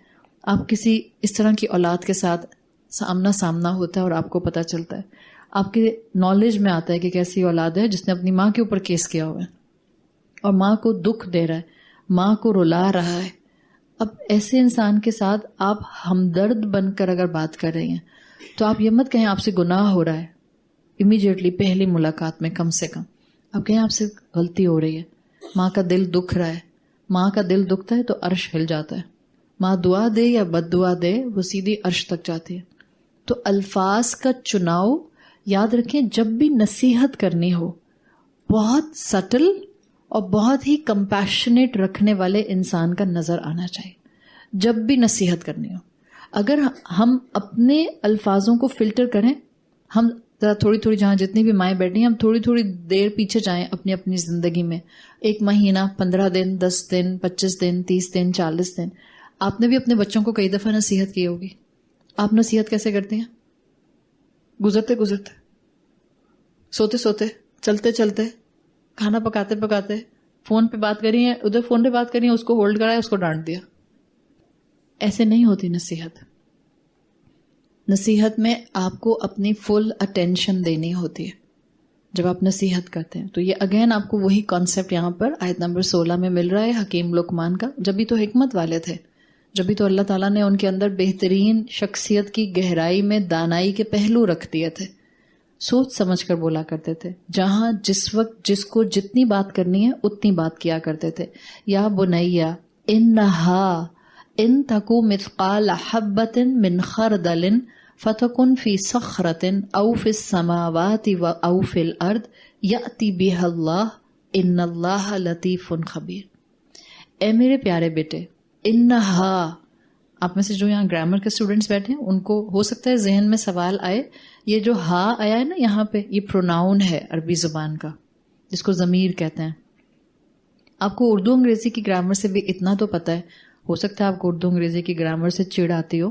آپ کسی اس طرح کی اولاد کے ساتھ سامنا ہوتا ہے اور آپ کو پتہ چلتا ہے، آپ کے نالج میں آتا ہے کہ کیسی اولاد ہے جس نے اپنی ماں کے اوپر کیس کیا ہوا ہے اور ماں کو دکھ دے رہا ہے، ماں کو رلا رہا ہے. اب ایسے انسان کے ساتھ آپ ہمدرد بن کر اگر بات کر رہی ہیں تو آپ یہ مت کہیں آپ سے گناہ ہو رہا ہے. امیڈیٹلی پہلی ملاقات میں کم سے کم آپ کہیں آپ سے غلطی ہو رہی ہے، ماں کا دل دکھ رہا ہے، ماں کا دل دکھتا ہے تو عرش ہل جاتا ہے. ماں دعا دے یا بد دعا دے وہ سیدھی عرش تک جاتی ہے. تو الفاظ کا چناؤ یاد رکھیں، جب بھی نصیحت کرنی ہو بہت سٹل اور بہت ہی کمپیشنیٹ رکھنے والے انسان کا نظر آنا چاہیے. جب بھی نصیحت کرنی ہو، اگر ہم اپنے الفاظوں کو فلٹر کریں، ہم ذرا تھوڑی تھوڑی، جہاں جتنی بھی مائیں بیٹھی ہیں، ہم تھوڑی تھوڑی دیر پیچھے جائیں اپنی اپنی زندگی میں. 1 مہینہ، 15 دن، 10 دن، 25 دن، 30 دن، 40 دن. آپ نے بھی اپنے بچوں کو کئی دفعہ نصیحت کی ہوگی. آپ نصیحت کیسے کرتے ہیں؟ گزرتے گزرتے، سوتے سوتے، چلتے چلتے، کھانا پکاتے پکاتے، فون پہ بات کری ہے، ادھر فون پہ بات کری ہے، اس کو ہولڈ کرایا، اس کو ڈانٹ دیا. ایسے نہیں ہوتی نصیحت. نصیحت میں آپ کو اپنی فل اٹینشن دینی ہوتی ہے جب آپ نصیحت کرتے ہیں. تو یہ اگین آپ کو وہی کانسیپٹ یہاں پر آیت نمبر 16 میں مل رہا ہے حکیم لقمان کا. جب بھی تو حکمت والے تھے، جب بھی تو اللہ تعالیٰ نے ان کے اندر بہترین شخصیت کی گہرائی میں دانائی کے پہلو رکھ دیے تھے. سوچ سمجھ کر بولا کرتے تھے. جہاں جس وقت جس کو جتنی بات کرنی ہے اتنی بات کیا کرتے تھے. یا بنیا انہا ان تکو مثقال حبۃ من خردل فتکن فی صخرۃ او فی السماوات او فی الارض یأتی بها اللہ ان اللہ لطیف خبیر. اے میرے پیارے بیٹے، انہا، آپ میں سے جو یہاں گرامر کے اسٹوڈنٹس بیٹھے ہیں ان کو ہو سکتا ہے ذہن میں سوال آئے، یہ جو ہا آیا ہے نا یہاں پہ، یہ پروناؤن ہے عربی زبان کا جس کو ضمیر کہتے ہیں. آپ کو اردو انگریزی کی گرامر سے بھی اتنا تو پتہ ہے، ہو سکتا ہے آپ کو اردو انگریزی کی گرامر سے چڑ آتی ہو،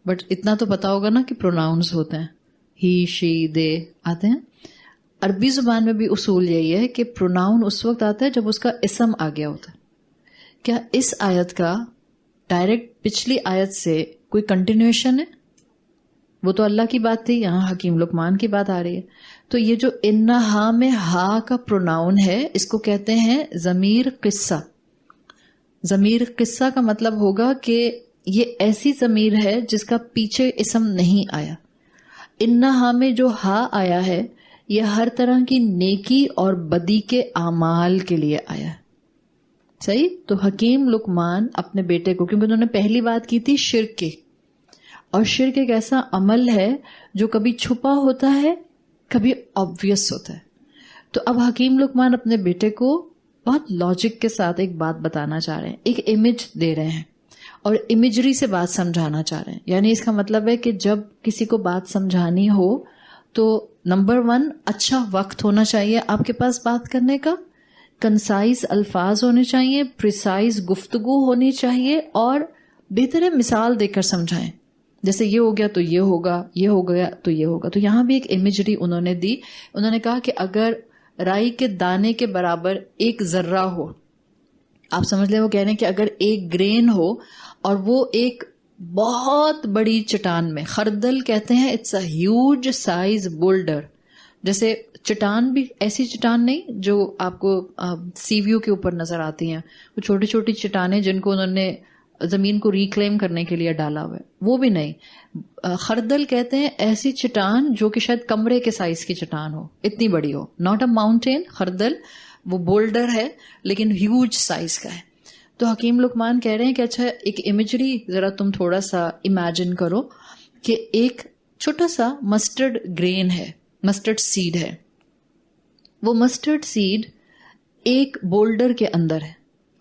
بٹ اتنا تو پتا ہوگا نا کہ پروناؤنز ہوتے ہیں، ہی، شی، دے آتے ہیں. عربی زبان میں بھی اصول یہی ہے کہ پروناؤن اس وقت آتا ہے جب اس کا اسم آ گیا ہوتا ہے. کیا اس آیت کا ڈائریکٹ پچھلی آیت سے کوئی کنٹینیوشن ہے؟ وہ تو اللہ کی بات تھی، یہاں حکیم لقمان کی بات آ رہی ہے. تو یہ جو انہا میں ہا کا پروناؤن ہے اس کو کہتے ہیں ضمیر قصہ. ضمیر قصہ کا مطلب ہوگا کہ یہ ایسی ضمیر ہے جس کا پیچھے اسم نہیں آیا. انہا میں جو ہا آیا ہے یہ ہر طرح کی نیکی اور بدی کے اعمال کے لیے آیا ہے. صحیح؟ تو حکیم لقمان اپنے بیٹے کو، کیونکہ انہوں نے پہلی بات کی تھی شرک کی، اور شرک ایک ایسا عمل ہے جو کبھی چھپا ہوتا ہے کبھی آبویس ہوتا ہے. تو اب حکیم لقمان اپنے بیٹے کو بہت لاجک کے ساتھ ایک بات بتانا چاہ رہے ہیں، ایک امیج دے رہے ہیں اور امیجری سے بات سمجھانا چاہ رہے ہیں. یعنی اس کا مطلب ہے کہ جب کسی کو بات سمجھانی ہو تو نمبر 1 اچھا وقت ہونا چاہیے آپ کے پاس بات کرنے کا، کنسائز الفاظ ہونے چاہیے، پریسائز گفتگو ہونی چاہیے، اور بہتر ہے مثال دے کر سمجھائیں. جیسے یہ ہو گیا تو یہ ہوگا، یہ ہو گیا تو یہ ہوگا. تو یہاں بھی ایک امیجری انہوں نے دی. انہوں نے کہا کہ اگر رائی کے دانے کے برابر ایک ذرہ ہو، آپ سمجھ لیں وہ کہہ رہے ہیں کہ اگر ایک گرین ہو اور وہ ایک بہت بڑی چٹان میں، خردل کہتے ہیں it's a huge size boulder. جیسے چٹان بھی ایسی چٹان نہیں جو آپ کو سی ویو کے اوپر نظر آتی ہیں، وہ چھوٹی چھوٹی چٹانیں جن کو انہوں نے زمین کو ریکلیم کرنے کے لیے ڈالا ہوا ہے، وہ بھی نہیں. خردل کہتے ہیں ایسی چٹان جو کہ شاید کمرے کے سائز کی چٹان ہو، اتنی بڑی ہو. ناٹ اے ماؤنٹین، خردل وہ بولڈر ہے لیکن ہیوج سائز کا ہے. تو حکیم لقمان کہہ رہے ہیں کہ اچھا ایک امیجری ذرا تم تھوڑا سا امیجن کرو کہ ایک چھوٹا سا مسٹرڈ گرین ہے، مسٹرڈ سیڈ ہے. وہ مسٹرڈ سیڈ ایک بولڈر کے اندر ہے.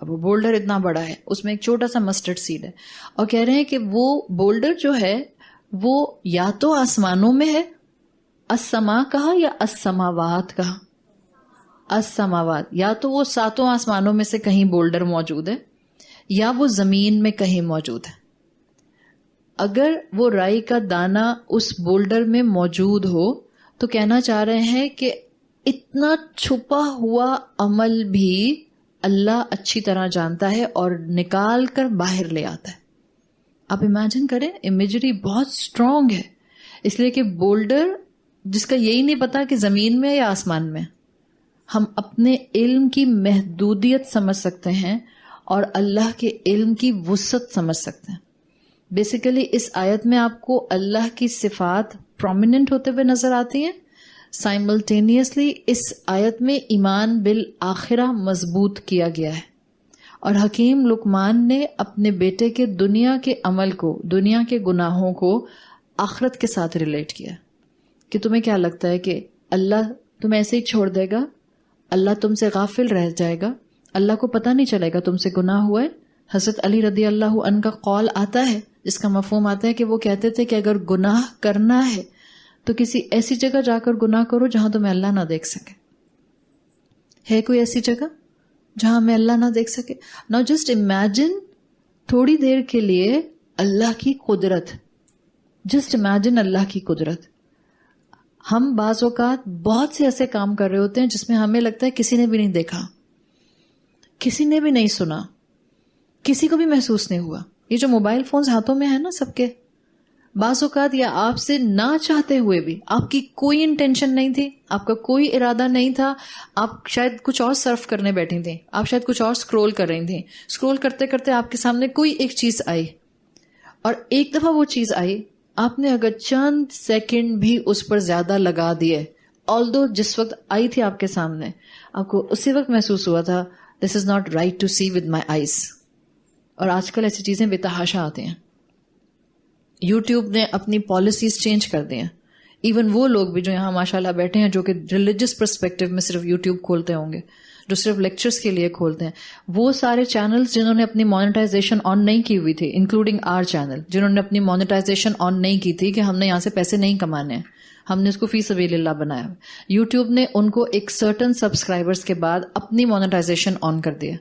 اب وہ بولڈر اتنا بڑا ہے، اس میں ایک چھوٹا سا مسٹرڈ سیڈ ہے، اور کہہ رہے ہیں کہ وہ بولڈر جو ہے وہ یا تو آسمانوں میں ہے، السما کہا یا السماوات کہا، السماوات، یا تو وہ 7 آسمانوں میں سے کہیں بولڈر موجود ہے یا وہ زمین میں کہیں موجود ہے. اگر وہ رائی کا دانہ اس بولڈر میں موجود ہو تو کہنا چاہ رہے ہیں کہ اتنا چھپا ہوا عمل بھی اللہ اچھی طرح جانتا ہے اور نکال کر باہر لے آتا ہے. آپ امیجن کریں، امیجری بہت اسٹرانگ ہے، اس لیے کہ بولڈر جس کا یہی نہیں پتا کہ زمین میں یا آسمان میں. ہم اپنے علم کی محدودیت سمجھ سکتے ہیں اور اللہ کے علم کی وسعت سمجھ سکتے ہیں. بیسیکلی اس آیت میں آپ کو اللہ کی صفات پرومیننٹ ہوتے ہوئے نظر آتی ہیں. سائملٹینیسلی اس آیت میں ایمان بالآخرہ مضبوط کیا گیا ہے اور حکیم لقمان نے اپنے بیٹے کے دنیا کے عمل کو، دنیا کے گناہوں کو آخرت کے ساتھ ریلیٹ کیا کہ تمہیں کیا لگتا ہے کہ اللہ تمہیں ایسے ہی چھوڑ دے گا؟ اللہ تم سے غافل رہ جائے گا؟ اللہ کو پتہ نہیں چلے گا تم سے گناہ ہوا ہے؟ حضرت علی رضی اللہ عنہ کا قول آتا ہے جس کا مفہوم آتا ہے کہ وہ کہتے تھے کہ اگر گناہ کرنا ہے تو کسی ایسی جگہ جا کر گناہ کرو جہاں تمہیں اللہ نہ دیکھ سکے. ہے کوئی ایسی جگہ جہاں ہمیں اللہ نہ دیکھ سکے؟ ناؤ جسٹ امیجن تھوڑی دیر کے لیے اللہ کی قدرت. جسٹ امیجن اللہ کی قدرت. ہم بعض اوقات بہت سے ایسے کام کر رہے ہوتے ہیں جس میں ہمیں لگتا ہے کسی نے بھی نہیں دیکھا، کسی نے بھی نہیں سنا، کسی کو بھی محسوس نہیں ہوا. یہ جو موبائل فونز ہاتھوں میں ہے نا سب کے، بعض اوقات یا آپ سے نہ چاہتے ہوئے بھی، آپ کی کوئی انٹینشن نہیں تھی، آپ کا کوئی ارادہ نہیں تھا، آپ شاید کچھ اور سرف کرنے بیٹھی تھیں، آپ شاید کچھ اور سکرول کر رہی تھیں، سکرول کرتے کرتے آپ کے سامنے کوئی ایک چیز آئی، اور ایک دفعہ وہ چیز آئی، آپ نے اگر چند سیکنڈ بھی اس پر زیادہ لگا دیے، آلدو جس وقت آئی تھی آپ کے سامنے آپ کو اسی وقت محسوس ہوا تھا this is not right to see with my eyes. اور آج کل ایسی چیزیں بے تحاشا آتی ہیں. یوٹیوب نے اپنی پالیسیز چینج کر دی ہیں. ایون وہ لوگ بھی جو یہاں ماشاءاللہ بیٹھے ہیں جو کہ ریلیجس پرسپیکٹو میں صرف یوٹیوب کھولتے ہوں گے، جو صرف لیکچرز کے لیے کھولتے ہیں، وہ سارے چینلز جنہوں نے اپنی مانیٹائزیشن آن نہیں کی ہوئی تھی، انکلوڈنگ آر چینل، جنہوں نے اپنی مانیٹائزیشن آن نہیں کی تھی کہ ہم نے یہاں سے پیسے نہیں کمانے ہیں، ہم نے اس کو فی سبیل اللہ بنایا. یوٹیوب نے ان کو ایک سرٹن سبسکرائبرز کے بعد اپنی مانیٹائزیشن آن کر دیا،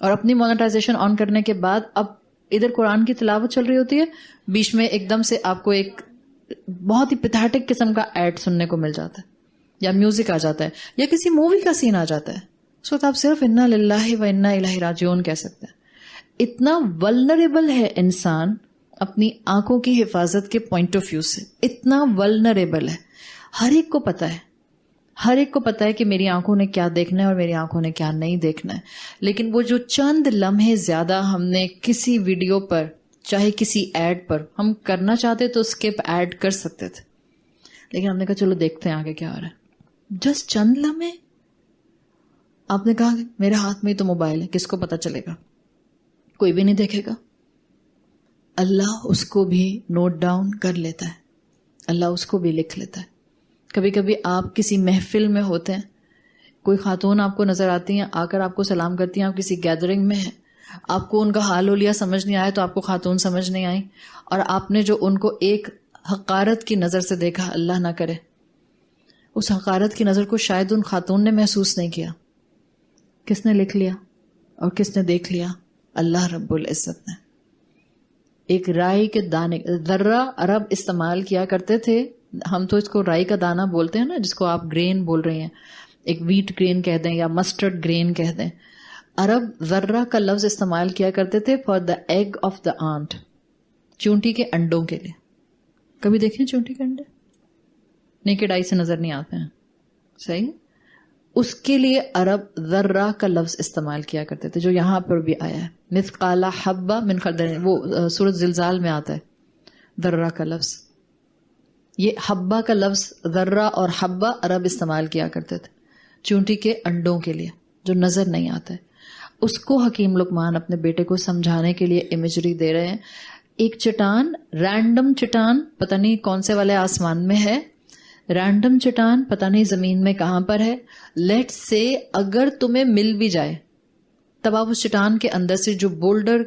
اور اپنی مانیٹائزیشن آن کرنے کے بعد اب ادھر قرآن کی تلاوت چل رہی ہوتی ہے، بیچ میں ایک دم سے آپ کو ایک بہت ہی پیتھیٹک قسم کا ایڈ سننے کو مل جاتا ہے، یا میوزک آ جاتا ہے، یا کسی مووی کا سین آ جاتا ہے. اس وقت آپ صرف انا للہ و انا الیہ راجعون کہہ سکتے ہیں. اتنا ولنریبل ہے انسان اپنی آنکھوں کی حفاظت کے پوائنٹ آف ویو سے، اتنا ولنریبل ہے. ہر ایک کو پتا ہے، ہر ایک کو پتا ہے کہ میری آنکھوں نے کیا دیکھنا ہے اور میری آنکھوں نے کیا نہیں دیکھنا ہے. لیکن وہ جو چند لمحے زیادہ ہم نے کسی ویڈیو پر، چاہے کسی ایڈ پر، ہم کرنا چاہتے تو اسکپ ایڈ کر سکتے تھے، لیکن ہم نے کہا چلو دیکھتے ہیں آگے کیا ہو رہا ہے. جسٹ چند لمحے آپ نے کہا میرے ہاتھ میں ہی تو موبائل ہے، کس کو پتا چلے گا؟ کوئی بھی نہیں دیکھے گا. اللہ اس کو بھی نوٹ ڈاؤن کر لیتا ہے، اللہ اس کو بھی لکھ لیتا ہے. کبھی کبھی آپ کسی محفل میں ہوتے ہیں، کوئی خاتون آپ کو نظر آتی ہیں، آ کر آپ کو سلام کرتی ہیں، آپ کسی گیدرنگ میں ہیں، آپ کو ان کا حال ہولیا سمجھ نہیں آیا تو آپ کو خاتون سمجھ نہیں آئی، اور آپ نے جو ان کو ایک حقارت کی نظر سے دیکھا، اللہ نہ کرے اس حقارت کی نظر کو شاید ان خاتون نے محسوس نہیں کیا. کس نے لکھ لیا اور کس نے دیکھ لیا؟ اللہ رب العزت نے. ایک رائی کے دانے، ذرہ عرب استعمال کیا کرتے تھے، ہم تو اس کو رائی کا دانہ بولتے ہیں نا، جس کو آپ گرین بول رہی ہیں، ایک ویٹ گرین کہہ دیں یا مسٹرڈ گرین کہہ دیں. عرب ذرہ کا لفظ استعمال کیا کرتے تھے for the egg of the ant, چونٹی کے انڈوں کے لیے. کبھی دیکھیں چونٹی کے انڈے؟ نیکڈ آئی سے نظر نہیں آتے ہیں، صحیح؟ اس کے لیے عرب ذرہ کا لفظ استعمال کیا کرتے تھے، جو یہاں پر بھی آیا ہے، مثقال حبہ من خردل، وہ سورۃ زلزال میں آتا ہے ذرہ کا لفظ. یہ حبہ کا لفظ ذرہ اور حبہ عرب استعمال کیا کرتے تھے چونٹی کے انڈوں کے لیے جو نظر نہیں آتا ہے. اس کو حکیم لقمان اپنے بیٹے کو سمجھانے کے لیے امیجری دے رہے ہیں. ایک چٹان، رینڈم چٹان، پتہ نہیں کون سے والے آسمان میں ہے، رینڈم چٹان پتہ نہیں زمین میں کہاں پر ہے. لیٹ سے اگر تمہیں مل بھی جائے، تب آپ اس چٹان کے اندر سے جو بولڈر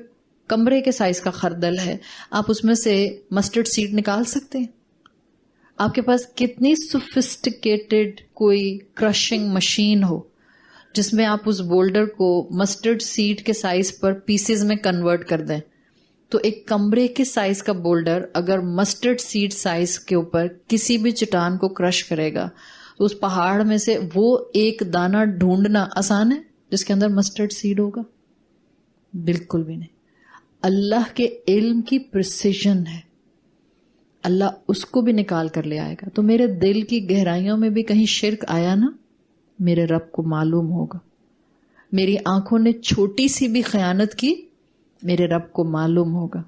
کمرے کے سائز کا خردل ہے، آپ اس میں سے مسٹرڈ سیڈ نکال سکتے ہیں. آپ کے پاس کتنی سوفسٹیکیٹڈ کوئی کرشنگ مشین ہو جس میں آپ اس بولڈر کو مسٹرڈ سیڈ کے سائز پر پیسز میں کنورٹ کر دیں، تو ایک کمرے کے سائز کا بولڈر اگر مسٹرڈ سیڈ سائز کے اوپر کسی بھی چٹان کو کرش کرے گا تو اس پہاڑ میں سے وہ ایک دانہ ڈھونڈنا آسان ہے جس کے اندر مسٹرڈ سیڈ ہوگا؟ بالکل بھی نہیں. اللہ کے علم کی پریسیژن ہے، اللہ اس کو بھی نکال کر لے آئے گا. تو میرے دل کی گہرائیوں میں بھی کہیں شرک آیا نا، میرے رب کو معلوم ہوگا. میری آنکھوں نے چھوٹی سی بھی خیانت کی، میرے رب کو معلوم ہوگا.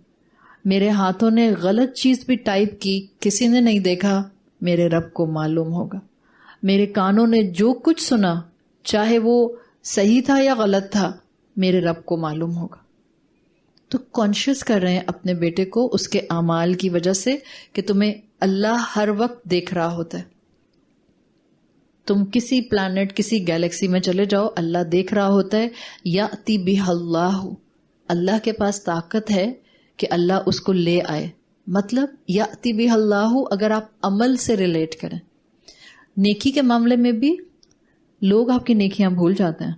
میرے ہاتھوں نے غلط چیز بھی ٹائپ کی، کسی نے نہیں دیکھا، میرے رب کو معلوم ہوگا. میرے کانوں نے جو کچھ سنا، چاہے وہ صحیح تھا یا غلط تھا، میرے رب کو معلوم ہوگا. تو کانشیس کر رہے ہیں اپنے بیٹے کو اس کے اعمال کی وجہ سے کہ تمہیں اللہ ہر وقت دیکھ رہا ہوتا ہے. تم کسی پلانٹ کسی گیلیکسی میں چلے جاؤ اللہ دیکھ رہا ہوتا ہے. یاتی بہ اللہ، اللہ کے پاس طاقت ہے کہ اللہ اس کو لے آئے. مطلب یاتی بہ اللہ اگر آپ عمل سے ریلیٹ کریں. نیکی کے معاملے میں بھی لوگ آپ کی نیکیاں بھول جاتے ہیں،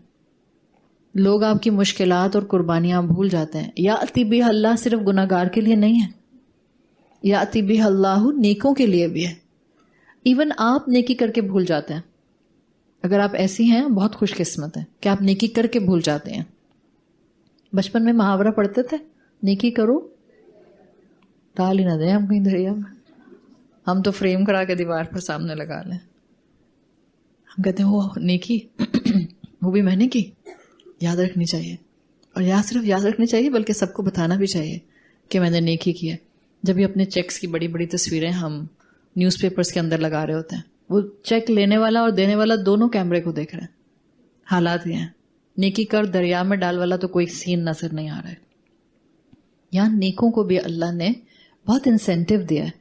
لوگ آپ کی مشکلات اور قربانیاں بھول جاتے ہیں. یاتی بہ اللہ صرف گناہ گار کے لیے نہیں ہے، یاتی بہ اللہ نیکوں کے لیے بھی ہے. ایون آپ نیکی کر کے بھول جاتے ہیں. اگر آپ ایسی ہیں بہت خوش قسمت ہیں کہ آپ نیکی کر کے بھول جاتے ہیں. بچپن میں محاورہ پڑھتے تھے، نیکی کرو ڈال ہی نہ دیں ہم کہیں دریا میں. ہم تو فریم کرا کے دیوار پر سامنے لگا لیں. ہم کہتے ہیں وہ نیکی وہ بھی میں نے کی. یاد رکھنی چاہیے، اور صرف یاد رکھنی چاہیے بلکہ سب کو بتانا بھی چاہیے کہ میں نے نیکی کی ہے. جب بھی اپنے چیکس کی بڑی بڑی تصویریں ہم نیوز پیپرز کے اندر لگا رہے ہوتے ہیں، وہ چیک لینے والا اور دینے والا دونوں کیمرے کو دیکھ رہے ہیں. حالات یہ ہیں. نیکی کر دریا میں ڈال والا تو کوئی سین نظر نہیں آ رہا ہے. یہاں نیکوں کو بھی اللہ نے بہت انسینٹیو دیا ہے.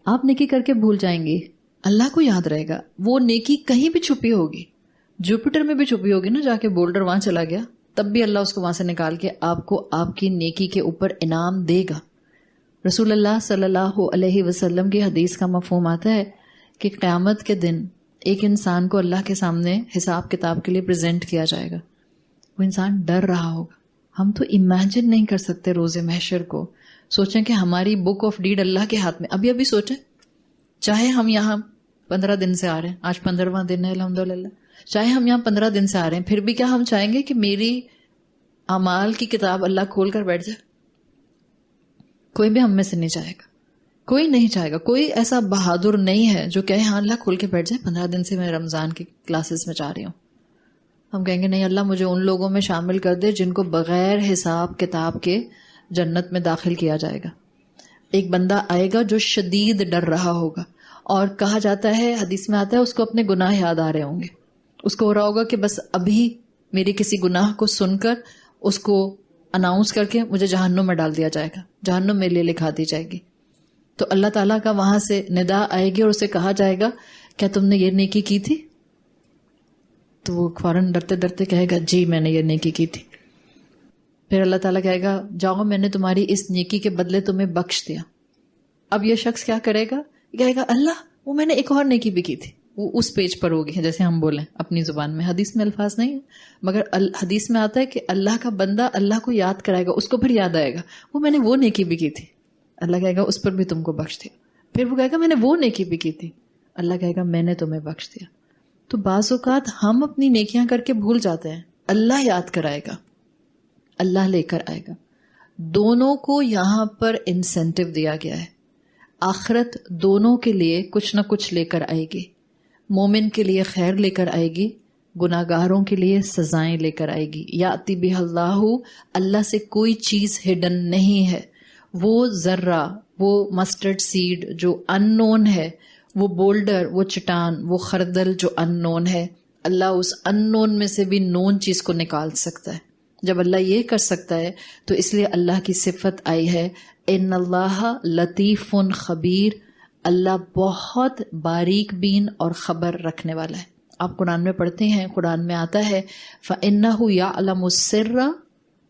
آپ نیکی کر کے بھول جائیں گی، اللہ کو یاد رہے گا. وہ نیکی کہیں بھی چھپی ہوگی، جوپیٹر میں بھی چھپی ہوگی نا، جا کے بولڈر وہاں چلا گیا تب بھی اللہ اس کو وہاں سے نکال کے آپ کو آپ کی نیکی کے اوپر انعام دے گا. رسول اللہ صلی اللہ علیہ وسلم کی حدیث کا مفہوم آتا ہے کہ قیامت کے دن ایک انسان کو اللہ کے سامنے حساب کتاب کے لیے پریزنٹ کیا جائے گا. وہ انسان ڈر رہا ہوگا. ہم تو امیجن نہیں کر سکتے روز محشر کو. سوچیں کہ ہماری بک آف ڈیڈ اللہ کے ہاتھ میں. ابھی سوچیں، چاہے ہم یہاں 15 دن سے آ رہے ہیں، آج 15واں دن ہے الحمدللہ، چاہے ہم یہاں 15 دن سے آ رہے ہیں، پھر بھی کیا ہم چاہیں گے کہ میری اعمال کی کتاب اللہ کھول کر بیٹھ جائے؟ کوئی بھی ہم میں سے نہیں چاہے گا، کوئی نہیں چاہے گا. کوئی ایسا بہادر نہیں ہے جو کہے ہاں اللہ کھول کے بیٹھ جائے، 15 دن سے میں رمضان کی کلاسز میں جا رہی ہوں. ہم کہیں گے نہیں اللہ مجھے ان لوگوں میں شامل کر دے جن کو بغیر حساب کتاب کے جنت میں داخل کیا جائے گا. ایک بندہ آئے گا جو شدید ڈر رہا ہوگا، اور کہا جاتا ہے، حدیث میں آتا ہے، اس کو اپنے گناہ یاد آ رہے ہوں گے. اس کو ہو رہا ہوگا کہ بس ابھی میری کسی گناہ کو سن کر اس کو اناؤنس کر کے مجھے جہنم میں ڈال دیا جائے گا، جہنم میرے لیے لکھا دی جائے گی. تو اللہ تعالیٰ کا وہاں سے ندا آئے گی اور اسے کہا جائے گا کیا تم نے یہ نیکی کی تھی؟ تو وہ فوراً ڈرتے ڈرتے کہے گا جی میں نے یہ نیکی کی تھی. پھر اللہ تعالیٰ کہے گا جاؤ میں نے تمہاری اس نیکی کے بدلے تمہیں بخش دیا. اب یہ شخص کیا کرے گا؟ کہے گا اللہ وہ میں نے ایک اور نیکی بھی کی تھی. وہ اس پیج پر ہوگی جیسے ہم بولیں اپنی زبان میں. حدیث میں الفاظ نہیں ہے مگر حدیث میں آتا ہے کہ اللہ کا بندہ اللہ کو یاد کرائے گا، اس کو پھر یاد آئے گا وہ میں نے وہ نیکی بھی کی تھی. اللہ کہے گا اس پر بھی تم کو بخش دیا. پھر وہ کہے گا میں نے وہ نیکی بھی کی تھی. اللہ کہے گا میں نے تمہیں بخش دیا. تو بعض اوقات ہم اپنی نیکیاں کر کے بھول جاتے ہیں، اللہ یاد کرائے گا، اللہ لے کر آئے گا. دونوں کو یہاں پر انسینٹیو دیا گیا ہے. آخرت دونوں کے لیے کچھ نہ کچھ لے کر آئے گی. مومن کے لیے خیر لے کر آئے گی، گناہ گاروں کے لیے سزائیں لے کر آئے گی. یاتی بہ اللہ، اللہ سے کوئی چیز ہڈن نہیں ہے. وہ ذرہ، وہ مسٹرڈ سیڈ جو ان نون ہے، وہ بولڈر، وہ چٹان، وہ خردل جو ان نون ہے، اللہ اس ان نون میں سے بھی نون چیز کو نکال سکتا ہے. جب اللہ یہ کر سکتا ہے تو اس لیے اللہ کی صفت آئی ہے ان اللہ لطیف خبیر، اللہ بہت باریک بین اور خبر رکھنے والا ہے. آپ قرآن میں پڑھتے ہیں، قرآن میں آتا ہے فَإِنَّهُ يَعْلَمُ السِّرَّ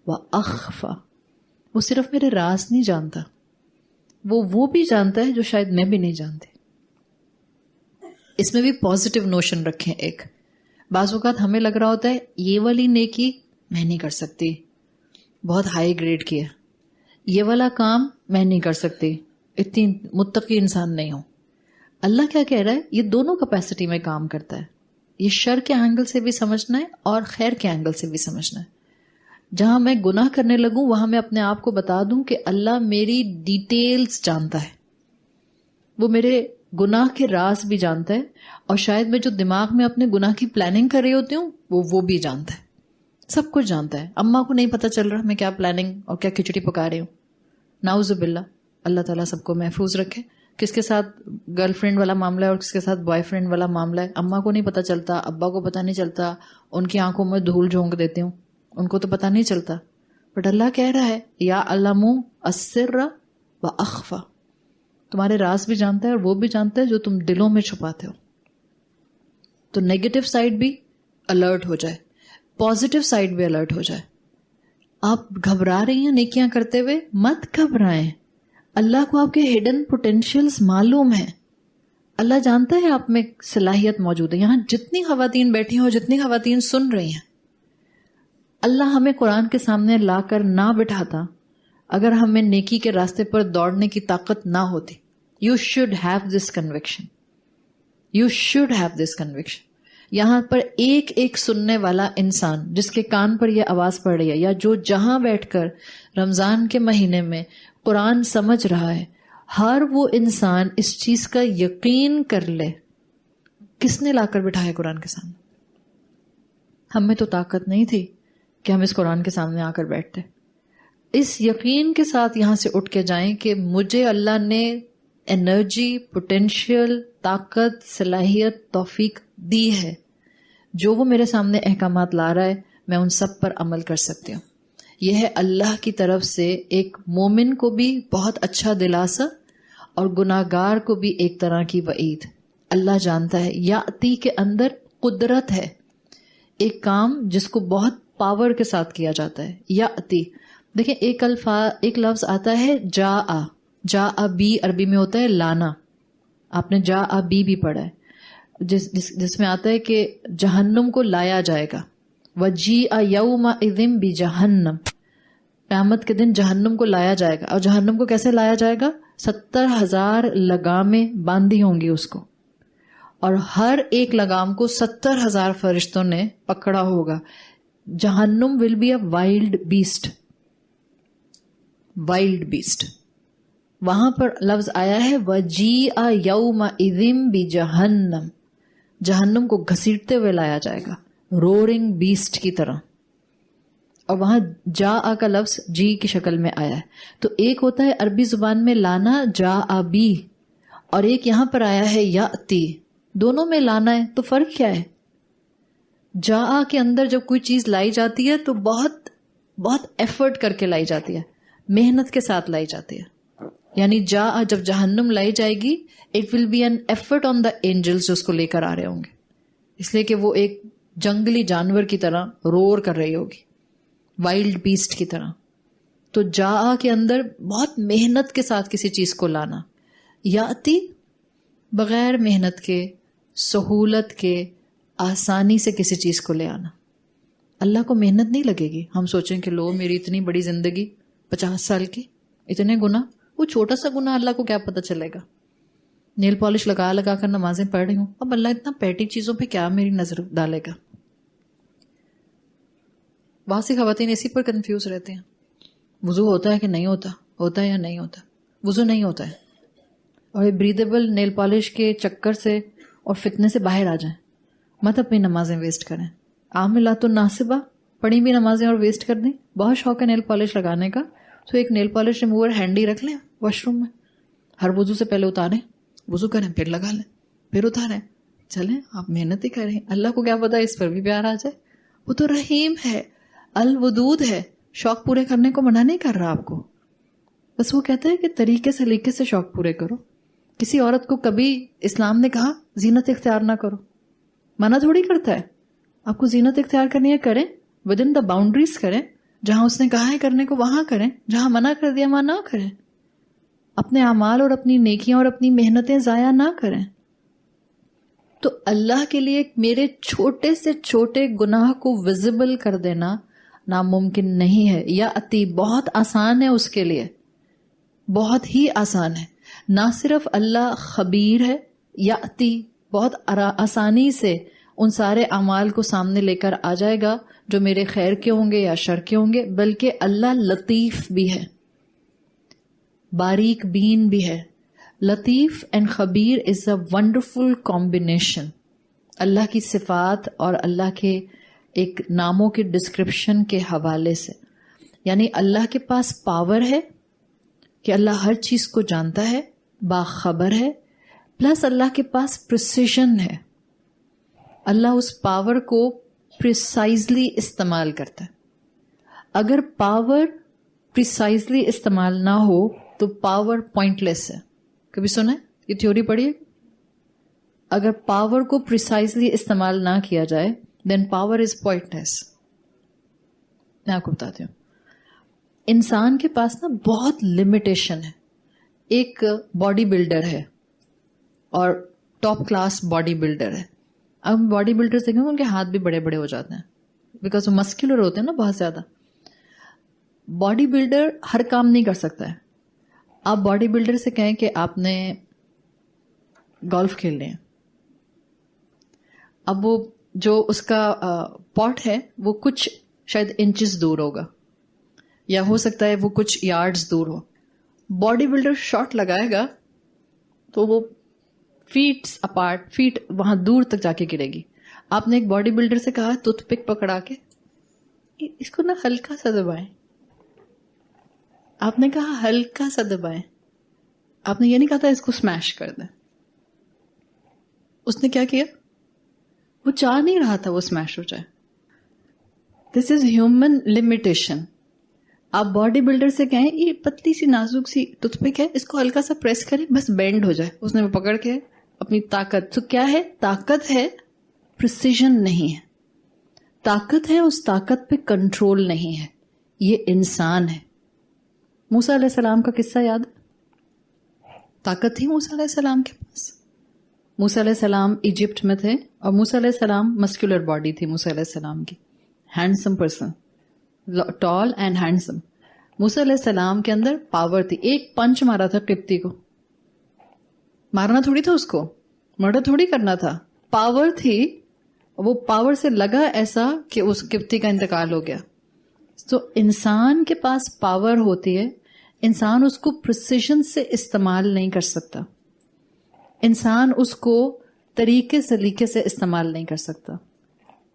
وَأَخْفَى، وہ صرف میرے راز نہیں جانتا، وہ بھی جانتا ہے جو شاید میں بھی نہیں جانتی. اس میں بھی پازیٹیو نوشن رکھیں. ایک بعض اوقات ہمیں لگ رہا ہوتا ہے یہ والی نیکی میں نہیں کر سکتی، بہت ہائی گریڈ کی ہے، یہ والا کام میں نہیں کر سکتی، اتنی متقی انسان نہیں ہوں. اللہ کیا کہہ رہا ہے؟ یہ دونوں کیپیسٹی میں کام کرتا ہے. یہ شر کے اینگل سے بھی سمجھنا ہے اور خیر کے اینگل سے بھی سمجھنا ہے. جہاں میں گناہ کرنے لگوں وہاں میں اپنے آپ کو بتا دوں کہ اللہ میری ڈیٹیلز جانتا ہے، وہ میرے گناہ کے راز بھی جانتا ہے، اور شاید میں جو دماغ میں اپنے گناہ کی پلاننگ کر رہی ہوتی ہوں وہ بھی جانتا ہے، سب کچھ جانتا ہے. اماں کو نہیں پتہ چل رہا میں کیا پلاننگ اور کیا کھچڑی پکا رہی ہوں. نعوذ باللہ، اللہ تعالیٰ سب کو محفوظ رکھے. کس کے ساتھ گرل فرینڈ والا معاملہ ہے اور کس کے ساتھ بوائے فرینڈ والا معاملہ ہے، اماں کو نہیں پتہ چلتا، ابا کو پتہ نہیں چلتا، ان کی آنکھوں میں دھول جھونک دیتی ہوں ان کو تو پتہ نہیں چلتا. بٹ اللہ کہہ رہا ہے یا علم السر و اخفا, تمہارے راز بھی جانتا ہے اور وہ بھی جانتا ہے جو تم دلوں میں چھپاتے ہو. تو نیگیٹو سائڈ بھی الرٹ ہو جائے, پازیٹو سائڈ بھی الرٹ ہو جائے. آپ گھبرا رہی ہیں نیکیاں کرتے ہوئے, مت گھبرائیں. اللہ کو آپ کے ہڈن پوٹینشیلز معلوم ہیں. اللہ جانتا ہے آپ میں صلاحیت موجود ہے. یہاں جتنی خواتین بیٹھی ہیں اور جتنی خواتین سن رہی ہیں, اللہ ہمیں قرآن کے سامنے لا کر نہ بٹھاتا اگر ہمیں نیکی کے راستے پر دوڑنے کی طاقت نہ ہوتی. You should have this conviction, you should have this conviction. یہاں پر ایک ایک سننے والا انسان جس کے کان پر یہ آواز پڑ رہی ہے, یا جو جہاں بیٹھ کر رمضان کے مہینے میں قرآن سمجھ رہا ہے, ہر وہ انسان اس چیز کا یقین کر لے, کس نے لا کر بٹھایا قرآن کے سامنے؟ ہم میں تو طاقت نہیں تھی کہ ہم اس قرآن کے سامنے آ کر بیٹھتے. اس یقین کے ساتھ یہاں سے اٹھ کے جائیں کہ مجھے اللہ نے انرجی, پوٹینشیل, طاقت, صلاحیت, توفیق دی ہے. جو وہ میرے سامنے احکامات لا رہا ہے میں ان سب پر عمل کر سکتی ہوں. یہ ہے اللہ کی طرف سے ایک مومن کو بھی بہت اچھا دلاسا اور گناہگار کو بھی ایک طرح کی وعید. اللہ جانتا ہے یاتی کے اندر قدرت ہے, ایک کام جس کو بہت پاور کے ساتھ کیا جاتا ہے. یاتی دیکھیں ایک لفظ آتا ہے جا بی, عربی میں ہوتا ہے لانا. آپ نے جا بی بھی پڑھا ہے, جس میں آتا ہے کہ جہنم کو لایا جائے گا. وجیء یومئذ بجہنم, قیامت کے دن جہنم کو لایا جائے گا. اور جہنم کو کیسے لایا جائے گا؟ 70,000 لگامیں باندھی ہوں گی اس کو, اور ہر ایک لگام کو 70,000 فرشتوں نے پکڑا ہوگا. جہنم will be a wild beast. Wild beast وہاں پر لفظ آیا ہے وجیء یومئذ بجہنم, جہنم کو گھسیٹتے ہوئے لایا جائے گا رورنگ بیسٹ کی طرح. اور وہاں جا کا لفظ جی کی شکل میں آیا ہے. تو ایک ہوتا ہے عربی زبان میں لانا جا بی, اور ایک یہاں پر آیا ہے یاتی. دونوں میں لانا ہے, تو فرق کیا ہے؟ جا کے اندر جب کوئی چیز لائی جاتی ہے تو بہت بہت ایفرٹ کر کے لائی جاتی ہے, محنت کے ساتھ لائی جاتی ہے. یعنی جب جہنم لائی جائے گی it will be an effort on the angels جو اس کو لے کر آ رہے ہوں گے, اس لیے کہ وہ ایک جنگلی جانور کی طرح رور کر رہی ہوگی, وائلڈ بیسٹ کی طرح. تو جا کے اندر بہت محنت کے ساتھ کسی چیز کو لانا. یاتی بغیر محنت کے, سہولت کے, آسانی سے کسی چیز کو لے آنا. اللہ کو محنت نہیں لگے گی. ہم سوچیں کہ لو میری اتنی بڑی زندگی 50 سال کی, اتنے گناہ, وہ چھوٹا سا گناہ اللہ کو کیا پتہ چلے گا. نیل پالش لگا کر نمازیں پڑھ رہی ہوں, اب اللہ اتنا پیٹی چیزوں پہ کیا میری نظر ڈالے گا. بہت سی خواتین اسی پر کنفیوز رہتے ہیں. وضو ہوتا ہے کہ نہیں ہوتا, ہوتا ہے یا نہیں ہوتا. وضو نہیں ہوتا ہے, اور بریدیبل نیل پالش کے چکر سے اور فتنے سے باہر آ جائیں. مت اپنی نمازیں ویسٹ کریں. عاملات الناصبہ, پڑھی بھی نمازیں اور ویسٹ کر دیں. بہت شوق ہے نیل پالش لگانے کا, تو ایک نیل پالش ریموور ہینڈی رکھ لیں واش روم میں, ہر وضو سے پہلے اتاریں, وضو کریں, پھر لگا لیں, پھر اتاریں. چلیں آپ محنت ہی کریں. اللہ کو کیا پتا اس پر بھی پیار آ جائے. وہ تو رحیم ہے, الودود ہے, شوق پورے کرنے کو منع نہیں کر رہا آپ کو. بس وہ کہتا ہے کہ طریقے سلیقے سے شوق پورے کرو. کسی عورت کو کبھی اسلام نے کہا زینت اختیار نہ کرو, منع تھوڑی کرتا ہے. آپ کو زینت اختیار کرنی ہے کریں, ود ان دا باؤنڈریز کریں. جہاں اس نے کہا ہے کرنے کو وہاں کریں, جہاں منع کر دیا وہاں نہ کریں. اپنے اعمال اور اپنی نیکیاں اور اپنی محنتیں ضائع نہ کریں. تو اللہ کے لیے میرے چھوٹے سے چھوٹے گناہ کو ویزیبل کر دینا ناممکن نہیں ہے. یا اتی بہت آسان ہے اس کے لیے, بہت ہی آسان ہے. نہ صرف اللہ خبیر ہے, یا اتی بہت آسانی سے ان سارے اعمال کو سامنے لے کر آ جائے گا جو میرے خیر کے ہوں گے یا شر کے ہوں گے, بلکہ اللہ لطیف بھی ہے, باریک بین بھی ہے. لطیف and Khyber is a wonderful combination. اللہ کی صفات اور اللہ کے ایک ناموں کے ڈسکرپشن کے حوالے سے, یعنی اللہ کے پاس پاور ہے کہ اللہ ہر چیز کو جانتا ہے, باخبر ہے, پلس اللہ کے پاس پریسیژن ہے. اللہ اس پاور کو پریسائزلی استعمال کرتا ہے. اگر پاور پریسائزلی استعمال نہ ہو تو پاور پوائنٹ لیس ہے. کبھی سنا ہے یہ تھیوری پڑھی ہے؟ اگر پاور کو پریسائزلی استعمال نہ کیا جائے دین پاور از پوائنٹ لیس. میں آپ کو بتاتی ہوں. انسان کے پاس نا بہت لمیٹیشن ہے. ایک باڈی بلڈر ہے اور ٹاپ کلاس باڈی بلڈر ہے. اب باڈی بلڈر دیکھیں ان کے ہاتھ بھی بڑے بڑے ہو جاتے ہیں بیکاز وہ مسکولر ہوتے ہیں نا بہت زیادہ. باڈی بلڈر ہر کام نہیں کر سکتا ہے. آپ باڈی بلڈر سے کہیں کہ آپ نے گولف کھیلنے ہیں, اب وہ جو اس کا پاٹ ہے وہ کچھ شاید انچز دور ہوگا یا ہو سکتا ہے وہ کچھ یارڈز دور ہو. باڈی بلڈر شاٹ لگائے گا تو وہ فیٹس اپارٹ, فیٹ وہاں دور تک جا کے گرے گی. آپ نے ایک باڈی بلڈر سے کہا ٹوتھ پک پکڑا کے اس کو نا ہلکا سا دبائیں. آپ نے کہا ہلکا سا دبائیں. آپ نے یہ نہیں کہا تھا اس کو سمیش کر دیں. اس نے کیا کیا؟ وہ چاہ نہیں رہا تھا وہ سمیش ہو جائے. دس از ہیومن لمیٹیشن. آپ باڈی بلڈر سے کہیں یہ پتلی سی نازک سی ٹوتھ پک ہے, اس کو ہلکا سا پریس کریں بس بینڈ ہو جائے. اس نے وہ پکڑ کے اپنی طاقت, تو کیا ہے طاقت ہے, پریسیژن نہیں ہے. طاقت ہے, اس طاقت پہ کنٹرول نہیں ہے. یہ انسان ہے. موسیٰ علیہ السلام کا قصہ یاد ہے؟ طاقت تھی موسیٰ علیہ السلام کے پاس. موسیٰ علیہ السلام ایجپٹ میں تھے اور موسیٰ علیہ السلام مسکولر باڈی تھی موسیٰ علیہ السلام کی, handsome person, tall and handsome. موسیٰ علیہ السلام کے اندر پاور تھی. ایک پنچ مارا تھا قبطی کو, مارنا تھوڑی تھا اس کو, مرڈر تھوڑی کرنا تھا. پاور تھی, وہ پاور سے لگا ایسا کہ اس قبطی کا انتقال ہو گیا. تو انسان کے پاس پاور ہوتی ہے, انسان اس کو پریسیژن سے استعمال نہیں کر سکتا. انسان اس کو طریقے سلیقے سے استعمال نہیں کر سکتا.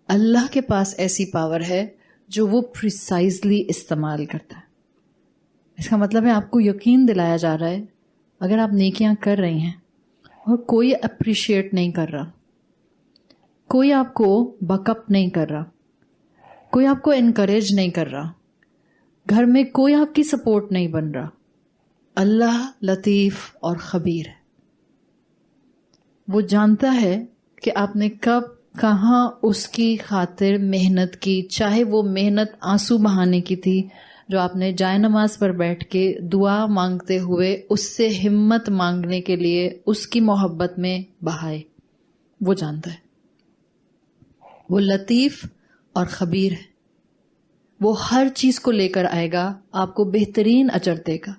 اللہ کے پاس ایسی پاور ہے جو وہ پریسائزلی استعمال کرتا ہے. اس کا مطلب ہے آپ کو یقین دلایا جا رہا ہے اگر آپ نیکیاں کر رہی ہیں اور کوئی اپریشیٹ نہیں کر رہا, کوئی آپ کو بک اپ نہیں کر رہا, کوئی آپ کو انکریج نہیں کر رہا, گھر میں کوئی آپ کی سپورٹ نہیں بن رہا, اللہ لطیف اور خبیر ہے. وہ جانتا ہے کہ آپ نے کب کہاں اس کی خاطر محنت کی, چاہے وہ محنت آنسو بہانے کی تھی جو آپ نے جائے نماز پر بیٹھ کے دعا مانگتے ہوئے اس سے ہمت مانگنے کے لیے اس کی محبت میں بہائے. وہ جانتا ہے. وہ لطیف اور خبیر ہے. وہ ہر چیز کو لے کر آئے گا, آپ کو بہترین اجر دے گا.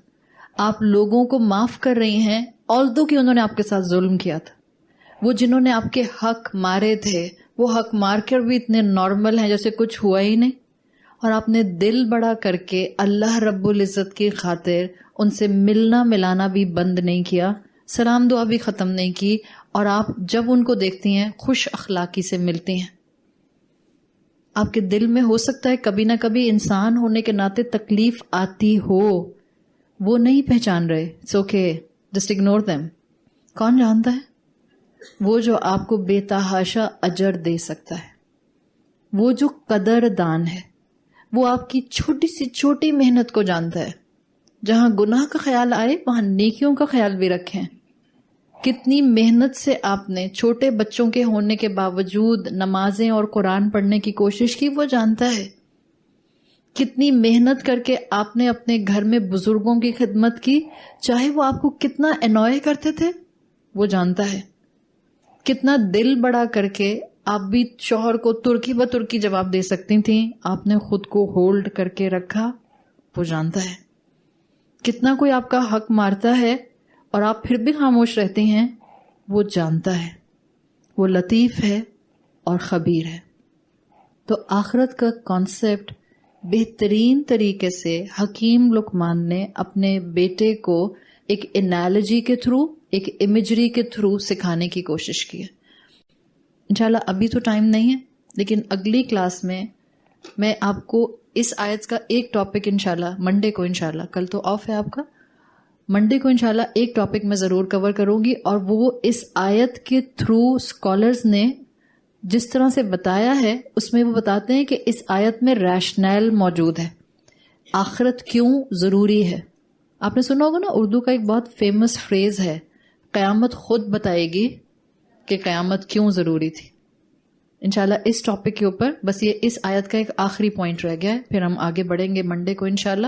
آپ لوگوں کو معاف کر رہی ہیں although کہ انہوں نے آپ کے ساتھ ظلم کیا تھا. وہ جنہوں نے آپ کے حق مارے تھے وہ حق مار کر بھی اتنے نارمل ہیں جیسے کچھ ہوا ہی نہیں, اور آپ نے دل بڑا کر کے اللہ رب العزت کی خاطر ان سے ملنا ملانا بھی بند نہیں کیا, سلام دعا بھی ختم نہیں کی, اور آپ جب ان کو دیکھتی ہیں خوش اخلاقی سے ملتی ہیں. آپ کے دل میں ہو سکتا ہے کبھی نہ کبھی انسان ہونے کے ناطے تکلیف آتی ہو, وہ نہیں پہچان رہے, it's okay, just ignore them. کون جانتا ہے وہ جو آپ کو بے تحاشا اجر دے سکتا ہے, وہ جو قدر دان ہے, وہ آپ کی چھوٹی سی چھوٹی محنت کو جانتا ہے. جہاں گناہ کا خیال آئے وہاں نیکیوں کا خیال بھی رکھیں. کتنی محنت سے آپ نے چھوٹے بچوں کے ہونے کے باوجود نمازیں اور قرآن پڑھنے کی کوشش کی, وہ جانتا ہے. کتنی محنت کر کے آپ نے اپنے گھر میں بزرگوں کی خدمت کی, چاہے وہ آپ کو کتنا انوائے کرتے تھے, وہ جانتا ہے. کتنا دل بڑا کر کے آپ بھی شوہر کو ترکی ب ترکی جواب دے سکتی تھیں, آپ نے خود کو ہولڈ کر کے رکھا, وہ جانتا ہے. کتنا کوئی آپ کا حق مارتا ہے اور آپ پھر بھی خاموش رہتے ہیں, وہ جانتا ہے. وہ لطیف ہے اور خبیر ہے. تو آخرت کا کانسیپٹ بہترین طریقے سے حکیم لقمان نے اپنے بیٹے کو ایک انالوجی کے تھرو, ایک امیجری کے تھرو سکھانے کی کوشش کی ہے. انشاءاللہ ابھی تو ٹائم نہیں ہے, لیکن اگلی کلاس میں آپ کو اس آیت کا ایک ٹاپک انشاءاللہ منڈے کو, انشاءاللہ کل تو آف ہے آپ کا, منڈے کو انشاءاللہ ایک ٹاپک میں ضرور کور کروں گی, اور وہ اس آیت کے تھرو اسکالرز نے جس طرح سے بتایا ہے اس میں وہ بتاتے ہیں کہ اس آیت میں ریشنل موجود ہے. آخرت کیوں ضروری ہے. آپ نے سنا ہوگا نا، اردو کا ایک بہت فیمس فریز ہے، قیامت خود بتائے گی کہ قیامت کیوں ضروری تھی. انشاءاللہ اس ٹاپک کے اوپر بس یہ اس آیت کا ایک آخری پوائنٹ رہ گیا ہے، پھر ہم آگے بڑھیں گے منڈے کو انشاءاللہ.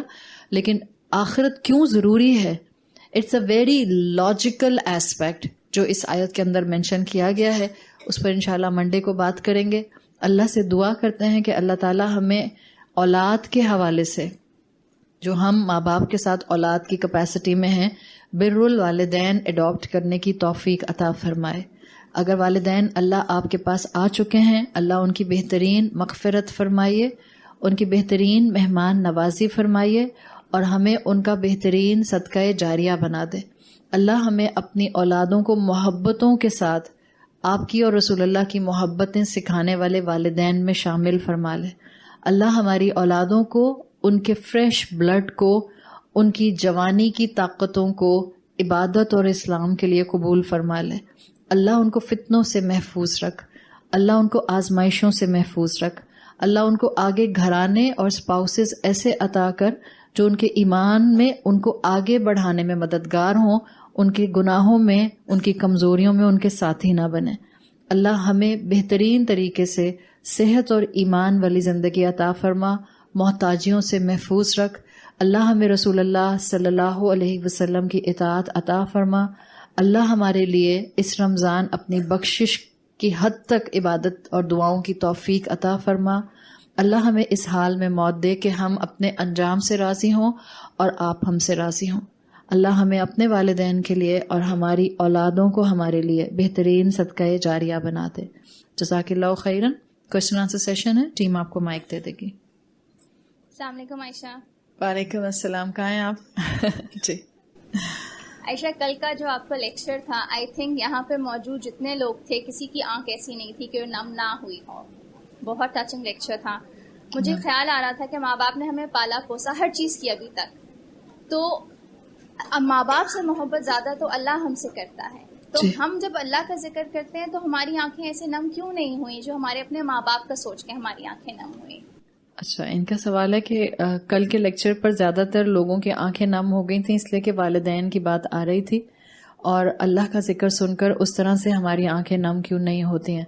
لیکن آخرت کیوں ضروری ہے، it's a very logical aspect جو اس آیت کے اندر مینشن کیا گیا ہے. اس پر انشاءاللہ منڈے کو بات کریں گے. اللہ سے دعا کرتے ہیں کہ اللہ تعالی ہمیں اولاد کے حوالے سے، جو ہم ماں باپ کے ساتھ اولاد کی کیپیسٹی میں ہیں، بر الوالدین اڈاپٹ کرنے کی توفیق عطا فرمائے. اگر والدین اللہ آپ کے پاس آ چکے ہیں، اللہ ان کی بہترین مغفرت فرمائیے، ان کی بہترین مہمان نوازی فرمائیے، اور ہمیں ان کا بہترین صدقہ جاریہ بنا دے. اللہ ہمیں اپنی اولادوں کو محبتوں کے ساتھ آپ کی اور رسول اللہ کی محبتیں سکھانے والے والدین میں شامل فرما لے. اللہ ہماری اولادوں کو، ان کے فریش بلڈ کو، ان کی جوانی کی طاقتوں کو عبادت اور اسلام کے لیے قبول فرما لے. اللہ ان کو فتنوں سے محفوظ رکھ، اللہ ان کو آزمائشوں سے محفوظ رکھ. اللہ ان کو آگے گھرانے اور اسپاؤسز ایسے عطا کر جو ان کے ایمان میں ان کو آگے بڑھانے میں مددگار ہوں، ان کے گناہوں میں، ان کی کمزوریوں میں ان کے ساتھی نہ بنے. اللہ ہمیں بہترین طریقے سے صحت اور ایمان والی زندگی عطا فرما، محتاجیوں سے محفوظ رکھ. اللہ ہمیں رسول اللہ صلی اللہ علیہ وسلم کی اطاعت عطا فرما. اللہ ہمارے لیے اس رمضان اپنی بخشش کی حد تک عبادت اور دعاؤں کی توفیق عطا فرما. اللہ ہمیں اس حال میں موت دے کہ ہم اپنے انجام سے راضی ہوں اور آپ ہم سے راضی ہوں. اللہ ہمیں اپنے والدین کے لیے اور ہماری اولادوں کو ہمارے لیے بہترین صدقہ جاریہ بنا دے. جزاک اللہ خیرن. کوشچن آنسر سیشن ہے، ٹیم آپ کو مائک دے دے گی. السلام علیکم عائشہ. وعلیکم السلام. کہاں ہیں آپ؟ جی عائشہ، کل کا جو آپ کا لیکچر تھا، آئی تھنک یہاں پہ موجود جتنے لوگ تھے کسی کی آنکھ ایسی نہیں تھی کہ وہ نم نہ ہوئی ہو. بہت ٹچنگ لیکچر تھا. مجھے خیال آ رہا تھا کہ ماں باپ نے ہمیں پالا پوسا ہر چیز کی ابھی تک، تو ماں باپ سے محبت زیادہ تو اللہ ہم سے کرتا ہے. تو ہم جب اللہ کا ذکر کرتے ہیں تو ہماری آنکھیں ایسے نم کیوں نہیں ہوئی جو ہمارے اپنے ماں باپ کا سوچ کے ہماری آنکھیں نم ہوئی؟ اچھا، ان کا سوال ہے کہ کل کے لیکچر پر زیادہ تر لوگوں کی آنکھیں نم ہو گئی تھیں اس لیے کہ والدین کی بات آ رہی تھی، اور اللہ کا ذکر سن کر اس طرح سے ہماری آنکھیں نم کیوں نہیں ہوتی ہیں.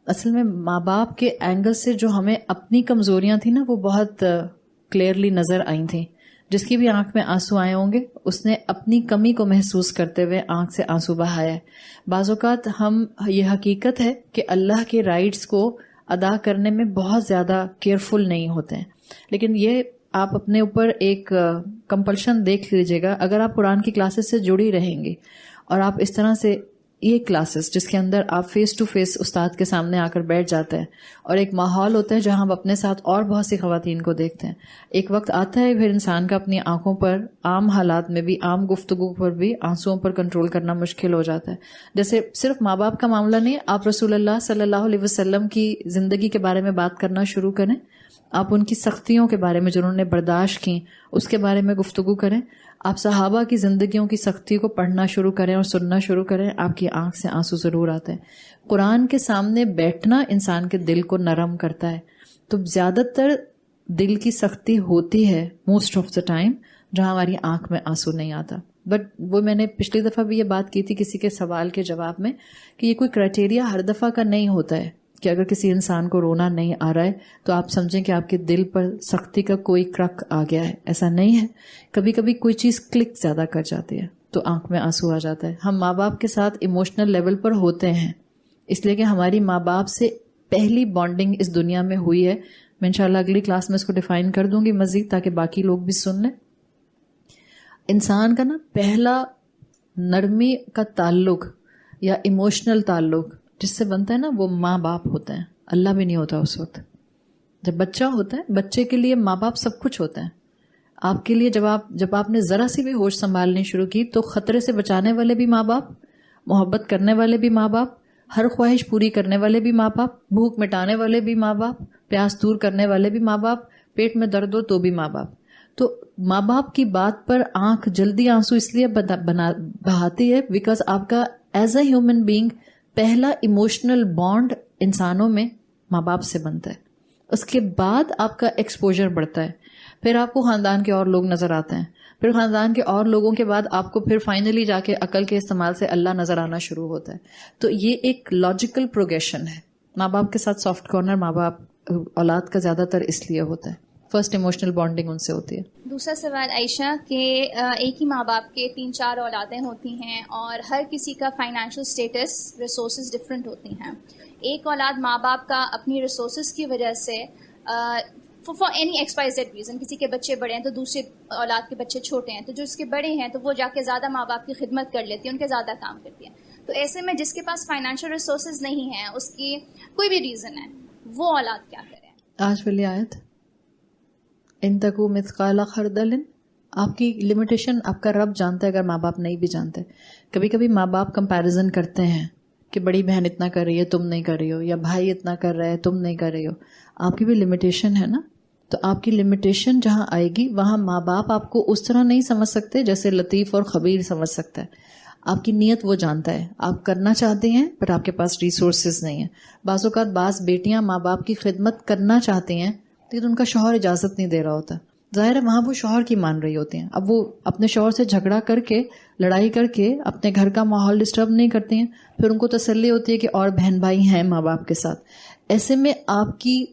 اصل میں ماں باپ کے اینگل سے جو ہمیں اپنی کمزوریاں تھیں نا، وہ بہت کلیئرلی نظر آئی تھیں. جس کی بھی آنکھ میں آنسو آئے ہوں گے اس نے اپنی کمی کو محسوس کرتے ہوئے آنکھ سے آنسو بہایا ہے. بعض اوقات ہم، یہ حقیقت ہے کہ اللہ کے رائٹس کو ادا کرنے میں بہت زیادہ کیئرفل نہیں ہوتے ہیں، لیکن یہ آپ اپنے اوپر ایک کمپلشن دیکھ لیجئے گا. اگر آپ قرآن کی کلاسز سے جڑی رہیں گی اور آپ اس طرح سے یہ کلاسز جس کے اندر آپ فیس ٹو فیس استاد کے سامنے آ کر بیٹھ جاتے ہیں، اور ایک ماحول ہوتا ہے جہاں ہم اپنے ساتھ اور بہت سی خواتین کو دیکھتے ہیں، ایک وقت آتا ہے پھر انسان کا اپنی آنکھوں پر عام حالات میں بھی، عام گفتگو پر بھی آنسوؤں پر کنٹرول کرنا مشکل ہو جاتا ہے. جیسے صرف ماں باپ کا معاملہ نہیں، آپ رسول اللہ صلی اللہ علیہ وسلم کی زندگی کے بارے میں بات کرنا شروع کریں، آپ ان کی سختیوں کے بارے میں جو انہوں نے برداشت کی اس کے بارے میں گفتگو کریں، آپ صحابہ کی زندگیوں کی سختی کو پڑھنا شروع کریں اور سننا شروع کریں، آپ کی آنکھ سے آنسو ضرور آتے ہیں. قرآن کے سامنے بیٹھنا انسان کے دل کو نرم کرتا ہے. تو زیادہ تر دل کی سختی ہوتی ہے موسٹ آف دا ٹائم جہاں ہماری آنکھ میں آنسو نہیں آتا. بٹ وہ میں نے پچھلی دفعہ بھی یہ بات کی تھی کسی کے سوال کے جواب میں کہ یہ کوئی کرائٹیریا ہر دفعہ کا نہیں ہوتا ہے کہ اگر کسی انسان کو رونا نہیں آ رہا ہے تو آپ سمجھیں کہ آپ کے دل پر سختی کا کوئی کرک آ گیا ہے. ایسا نہیں ہے. کبھی کبھی کوئی چیز کلک زیادہ کر جاتی ہے تو آنکھ میں آنسو آ جاتا ہے. ہم ماں باپ کے ساتھ ایموشنل لیول پر ہوتے ہیں اس لیے کہ ہماری ماں باپ سے پہلی بانڈنگ اس دنیا میں ہوئی ہے. میں انشاءاللہ اگلی کلاس میں اس کو ڈیفائن کر دوں گی مزید تاکہ باقی لوگ بھی سن لیں. انسان کا نا پہلا نرمی کا تعلق یا ایموشنل تعلق جس سے بنتا ہے نا وہ ماں باپ ہوتا ہے. اللہ بھی نہیں ہوتا اس وقت. جب بچہ ہوتا ہے بچے کے لیے ماں باپ سب کچھ ہوتا ہے. آپ کے لیے جب آپ نے ذرا سی بھی ہوش سنبھالنی شروع کی تو خطرے سے بچانے والے بھی ماں باپ، محبت کرنے والے بھی ماں باپ، ہر خواہش پوری کرنے والے بھی ماں باپ، بھوک مٹانے والے بھی ماں باپ، پیاس دور کرنے والے بھی ماں باپ، پیٹ میں درد ہو تو بھی ماں باپ. تو ماں باپ کی بات پر آنکھ جلدی آنسو اس لیے بہاتی ہے بیکاز آپ کا ایز اے ہیومن بینگ پہلا ایموشنل بانڈ انسانوں میں ماں باپ سے بنتا ہے. اس کے بعد آپ کا ایکسپوجر بڑھتا ہے، پھر آپ کو خاندان کے اور لوگ نظر آتے ہیں، پھر خاندان کے اور لوگوں کے بعد آپ کو پھر فائنلی جا کے عقل کے استعمال سے اللہ نظر آنا شروع ہوتا ہے. تو یہ ایک لاجیکل پروگریشن ہے. ماں باپ کے ساتھ سافٹ کارنر ماں باپ اولاد کا زیادہ تر اس لیے ہوتا ہے، فرسٹ ایموشنل بانڈنگ ان سے ہوتی ہے. دوسرا سوال عائشہ کہ ایک ہی ماں باپ کے 3-4 اولادیں ہوتی ہیں اور ہر کسی کا فائنینشیل اسٹیٹس ریسورسز ڈفرینٹ ہوتی ہیں. ایک اولاد ماں باپ کا اپنی ریسورسز کی وجہ سے فار اینی XYZ ریزن، کسی کے بچے بڑے ہیں تو دوسرے اولاد کے بچے چھوٹے ہیں، تو جو اس کے بڑے ہیں تو وہ جا کے زیادہ ماں باپ کی خدمت کر لیتی ہیں، ان کے زیادہ کام کرتی ہیں. تو ایسے میں جس کے پاس فائنینشیل ریسورسز نہیں ہیں، اس کی کوئی بھی ریزن ہے، وہ اولاد کیا کرے؟ آج والی آیت ان تکو مثقال خردل، آپ کی لمیٹیشن آپ کا رب جانتا ہے اگر ماں باپ نہیں بھی جانتے. کبھی کبھی ماں باپ کمپیریزن کرتے ہیں کہ بڑی بہن اتنا کر رہی ہے تم نہیں کر رہی ہو، یا بھائی اتنا کر رہا ہے تم نہیں کر رہی ہو. آپ کی بھی لمیٹیشن ہے نا، تو آپ کی لمیٹیشن جہاں آئے گی وہاں ماں باپ آپ کو اس طرح نہیں سمجھ سکتے جیسے لطیف اور خبیر سمجھ سکتا ہے. آپ کی نیت وہ جانتا ہے، آپ کرنا چاہتے ہیں پر آپ کے پاس ریسورسز نہیں ہیں. بعض اوقات بعض بیٹیاں ماں باپ کی خدمت کرنا چاہتی ہیں لیکن ان کا شوہر اجازت نہیں دے رہا ہوتا. ظاہر ہے وہاں وہ شوہر کی مان رہی ہوتی ہیں. اب وہ اپنے شوہر سے جھگڑا کر کے لڑائی کر کے اپنے گھر کا ماحول ڈسٹرب نہیں کرتی ہیں، پھر ان کو تسلی ہوتی ہے کہ اور بہن بھائی ہیں ماں باپ کے ساتھ. ایسے میں آپ کی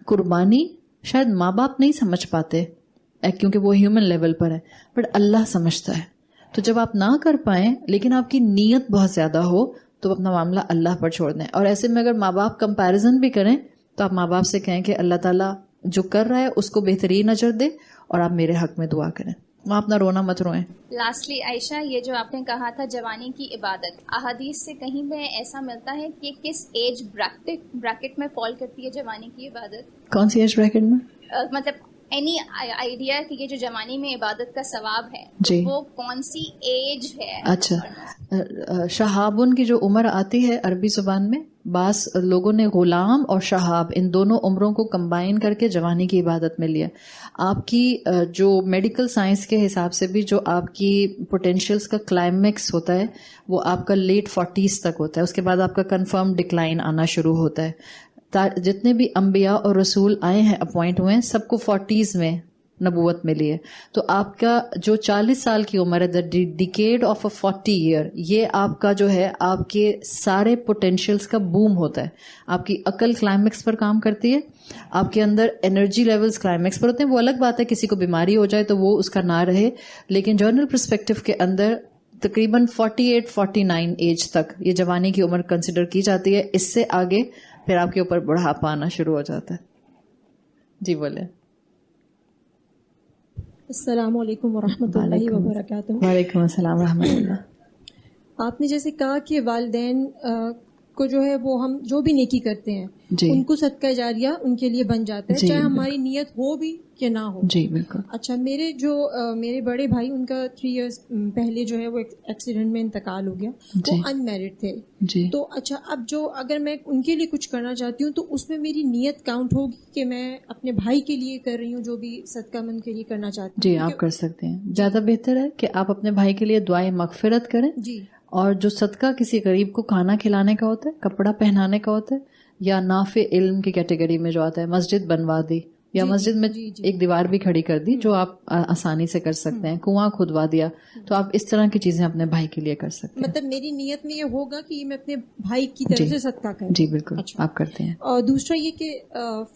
قربانی شاید ماں باپ نہیں سمجھ پاتے کیونکہ وہ ہیومن لیول پر ہے، بٹ اللہ سمجھتا ہے. تو جب آپ نہ کر پائیں لیکن آپ کی نیت بہت زیادہ ہو تو اپنا معاملہ اللہ پر چھوڑ دیں. اور ایسے میں اگر ماں باپ کمپیریزن بھی کریں تو آپ ماں باپ سے کہیں کہ اللہ تعالیٰ جو کر رہا ہے اس کو بہترین اجر دے اور آپ میرے حق میں دعا کریں. وہاں اپنا رونا مت روئیں. لاسٹلی عائشہ، یہ جو آپ نے کہا تھا جوانی کی عبادت، احادیث سے کہیں پہ ایسا ملتا ہے کہ کس ایج بریکٹ میں فال کرتی ہے جوانی کی عبادت؟ کون سی ایج بریکٹ میں؟ مطلب اینی آئیڈیا کہ یہ جو جوانی میں عبادت کا ثواب ہے جی وہ کون سی ایج ہے؟ اچھا، شہابن کی جو عمر آتی ہے عربی زبان میں، بعض لوگوں نے غلام اور شہاب ان دونوں عمروں کو کمبائن کر کے جوانی کی عبادت میں لیا. آپ کی جو میڈیکل سائنس کے حساب سے بھی جو آپ کی پوٹینشیلز کا کلائمیکس ہوتا ہے وہ آپ کا لیٹ 40s تک ہوتا ہے. اس کے بعد آپ کا کنفرم ڈکلائن آنا شروع ہوتا ہے. جتنے بھی انبیاء اور رسول آئے ہیں اپوائنٹ ہوئے ہیں سب کو 40s میں نبوت ملی ہے. تو آپ کا جو 40 سال کی عمر ہے، the decade of a 40 year، یہ آپ کا جو ہے آپ کے سارے پوٹینشیلز کا بوم ہوتا ہے. آپ کی عقل کلائمیکس پر کام کرتی ہے، آپ کے اندر انرجی لیولز کلائمیکس پر ہوتے ہیں. وہ الگ بات ہے کسی کو بیماری ہو جائے تو وہ اس کا نہ رہے، لیکن جنرل پرسپیکٹو کے اندر تقریباً 48-49 ایج تک یہ جوانی کی عمر کنسیڈر کی جاتی ہے. اس سے آگے پھر آپ کے اوپر بڑھاپا آنا شروع ہو جاتا ہے. جی بولے. السلام علیکم ورحمۃ اللہ وبرکاتہ. وعلیکم السلام ورحمۃ اللہ. آپ نے جیسے کہا کہ والدین کو جو ہے وہ ہم جو بھی نیکی کرتے ہیں جی ان کو صدقہ جاریہ ان کے لیے بن جاتا ہے، جی چاہے ہماری نیت ہو بھی کہ نہ ہو. جی بالکل. اچھا، میرے بڑے بھائی، ان کا 3 ایئرس پہلے جو ہے وہ ایکسیڈنٹ میں انتقال ہو گیا. وہ ان میرڈ تھے. جی. تو اچھا، اب اگر میں ان کے لیے کچھ کرنا چاہتی ہوں تو اس میں میری نیت کاؤنٹ ہوگی کہ میں اپنے بھائی کے لیے کر رہی ہوں جو بھی صدقہ میں ان کے لیے کرنا چاہتی ہوں؟ جی آپ کر سکتے ہیں. زیادہ بہتر ہے کہ آپ اپنے بھائی کے لیے دعائیں مغفرت کریں. جی. اور جو صدقہ کسی غریب کو کھانا کھلانے کا ہوتا ہے، کپڑا پہنانے کا ہوتا ہے، یا نافع علم کی کیٹیگری میں جو آتا ہے مسجد بنوا دی یا مسجد میں ایک دیوار بھی کھڑی کر دی جو آپ آسانی سے کر سکتے ہیں، کنواں کھدوا دیا، تو آپ اس طرح کی چیزیں اپنے بھائی کے لیے کر سکتے ہیں. مطلب میری نیت میں یہ ہوگا کہ میں اپنے بھائی کی طرف سے صدقہ کروں. جی بالکل. آپ کرتے ہیں. اور دوسرا یہ کہ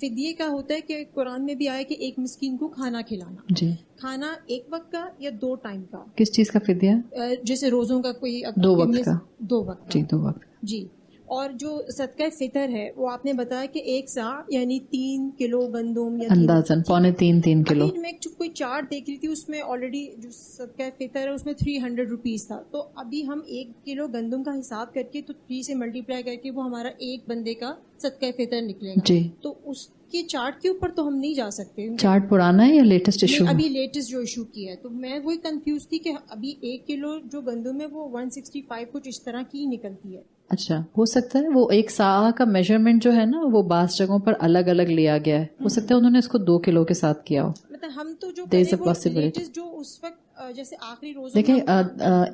فدیے کا ہوتا ہے کہ قرآن میں بھی آیا کہ ایک مسکین کو کھانا کھلانا. جی. کھانا 1 وقت کا یا 2 ٹائم کا؟ کس چیز کا فدیہ؟ جیسے روزوں کا کوئی 2 وقت کا. 2 وقت. جی 2 وقت. جی. اور جو صدقہ فطر ہے وہ آپ نے بتایا کہ 1 سا یعنی 3 کلو گندم یا اندازاً 2.5-3 کلو. میں کوئی چارٹ دیکھ رہی تھی، اس میں آلریڈی جو صدقہ فطر ہے اس میں 300 روپیز تھا. تو ابھی ہم 1 کلو گندم کا حساب کر کے تو 3 سے ملٹیپلائی کر کے وہ ہمارا ایک بندے کا صدقہ فطر نکلے گا. جی. تو اس کے چارٹ کے اوپر تو ہم نہیں جا سکتے. چارٹ پرانا ہے یا لیٹسٹ ایشو؟ ابھی لیٹسٹ جو ایشو کیا ہے. تو میں وہی کنفیوز تھی کہ ابھی 1 کلو جو گندم ہے وہ 165 کچھ اس طرح کی نکلتی ہے. اچھا، ہو سکتا ہے وہ 1 سا کا میجرمنٹ جو ہے نا وہ بعض جگہوں پر الگ الگ لیا گیا ہے. ہو سکتا ہے انہوں نے اس کو 2 کلو کے ساتھ کیا ہو. مطلب ہم تو جو پاسبلٹی جو اس وقت جیسے آخری روز دیکھیں،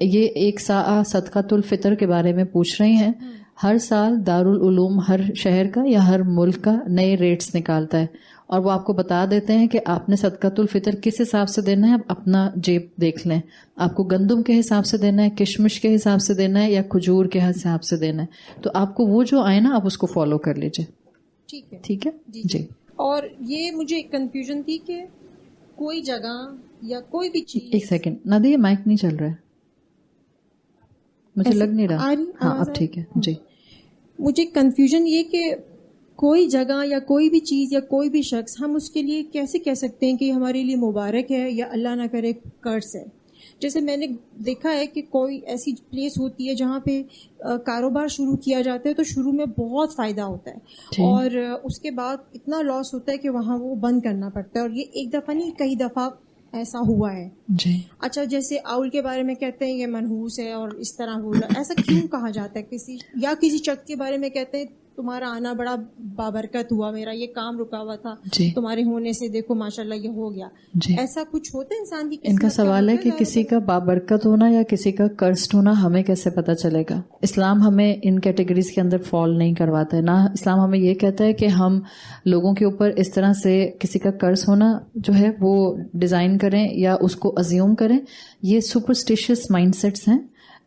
یہ 1 سا صدقۃ الفطر کے بارے میں پوچھ رہی ہیں. ہر سال دارالعلوم ہر شہر کا یا ہر ملک کا نئے ریٹس نکالتا ہے اور وہ آپ کو بتا دیتے ہیں کہ آپ نے صدقۃ الفطر کس حساب سے دینا ہے. آپ اپنا جیب دیکھ لیں, آپ کو گندم کے حساب سے دینا ہے, کشمش کے حساب سے دینا ہے یا کھجور کے حساب سے دینا ہے. تو آپ کو وہ جو آئے نا آپ اس کو فالو کر لیجئے. ٹھیک ہے جی. اور یہ مجھے کنفیوژن تھی کہ کوئی جگہ یا کوئی بھی چیز. ایک سیکنڈ نادی, یہ مائک نہیں چل رہا ہے, مجھے لگ نہیں رہا. ہاں اب ٹھیک ہے جی. مجھے کنفیوژن یہ کہ کوئی جگہ یا کوئی بھی چیز یا کوئی بھی شخص ہم اس کے لیے کیسے کہہ سکتے ہیں کہ ہمارے لیے مبارک ہے یا اللہ نہ کرے کرس ہے. جیسے میں نے دیکھا ہے کہ کوئی ایسی پلیس ہوتی ہے جہاں پہ کاروبار شروع کیا جاتا ہے تو شروع میں بہت فائدہ ہوتا ہے اور اس کے بعد اتنا لاس ہوتا ہے کہ وہاں وہ بند کرنا پڑتا ہے, اور یہ ایک دفعہ نہیں کئی دفعہ ایسا ہوا ہے جی. اچھا, جیسے آؤل کے بارے میں کہتے ہیں یہ منحوس ہے اور اس طرح ہو رہا, ایسا کیوں کہا جاتا ہے؟ کسی شخص کے بارے میں کہتے ہیں تمہارا آنا بڑا بابرکت ہوا, میرا یہ کام رکا ہوا تھا تمہارے ہونے سے دیکھو ماشاءاللہ یہ ہو گیا. ایسا کچھ ہوتا ہے انسان کی؟ ان کا سوال ہے کہ کسی کا بابرکت ہونا یا کسی کا کرسڈ ہونا ہمیں کیسے پتہ چلے گا؟ اسلام ہمیں ان کیٹیگریز کے اندر فال نہیں کرواتا ہے. نہ اسلام ہمیں یہ کہتا ہے کہ ہم لوگوں کے اوپر اس طرح سے کسی کا قرض ہونا جو ہے وہ ڈیزائن کریں یا اس کو ازیوم کریں. یہ سپرسٹیشیس مائنڈ سیٹس ہیں,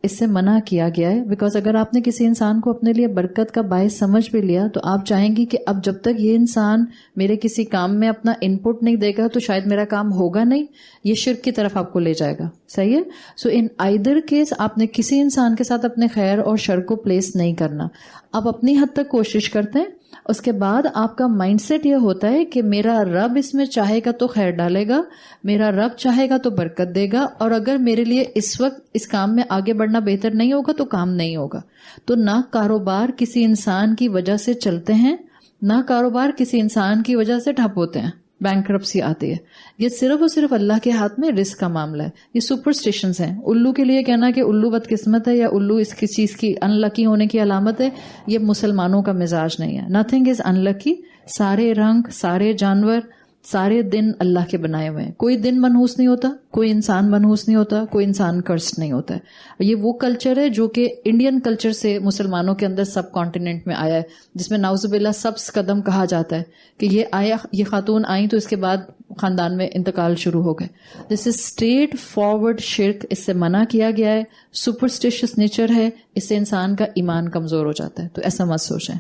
اس سے منع کیا گیا ہے. بیکاز اگر آپ نے کسی انسان کو اپنے لیے برکت کا باعث سمجھ بھی لیا تو آپ چاہیں گی کہ اب جب تک یہ انسان میرے کسی کام میں اپنا ان پٹ نہیں دے گا تو شاید میرا کام ہوگا نہیں. یہ شرک کی طرف آپ کو لے جائے گا. صحیح ہے. سو ان آئدر کیس آپ نے کسی انسان کے ساتھ اپنے خیر اور شر کو پلیس نہیں کرنا. آپ اپنی حد تک کوشش کرتے ہیں, اس کے بعد آپ کا مائنڈ سیٹ یہ ہوتا ہے کہ میرا رب اس میں چاہے گا تو خیر ڈالے گا, میرا رب چاہے گا تو برکت دے گا, اور اگر میرے لیے اس وقت اس کام میں آگے بڑھنا بہتر نہیں ہوگا تو کام نہیں ہوگا. تو نہ کاروبار کسی انسان کی وجہ سے چلتے ہیں, نہ کاروبار کسی انسان کی وجہ سے ٹھپ ہوتے ہیں, بینکرپسی آتی ہے. یہ صرف اور صرف اللہ کے ہاتھ میں رزق کا معاملہ ہے. یہ سپرسٹیشنز ہیں. الو کے لیے کہنا کہ الو بدقسمت ہے یا الو اس کی چیز کی ان لکی ہونے کی علامت ہے, یہ مسلمانوں کا مزاج نہیں ہے. نتھنگ از ان لکی. سارے رنگ, سارے جانور, سارے دن اللہ کے بنائے ہوئے ہیں. کوئی دن منحوس نہیں ہوتا, کوئی انسان منحوس نہیں ہوتا, کوئی انسان کرسڈ نہیں ہوتا ہے. یہ وہ کلچر ہے جو کہ انڈین کلچر سے مسلمانوں کے اندر سب کانٹیننٹ میں آیا ہے, جس میں نعوذ باللہ سبز قدم کہا جاتا ہے کہ یہ خاتون آئیں تو اس کے بعد خاندان میں انتقال شروع ہو گئے. دس از اسٹریٹ فارورڈ شرک. اس سے منع کیا گیا ہے. سپرسٹیشس نیچر ہے, اس سے انسان کا ایمان کمزور ہو جاتا ہے. تو ایسا مت سوچیں.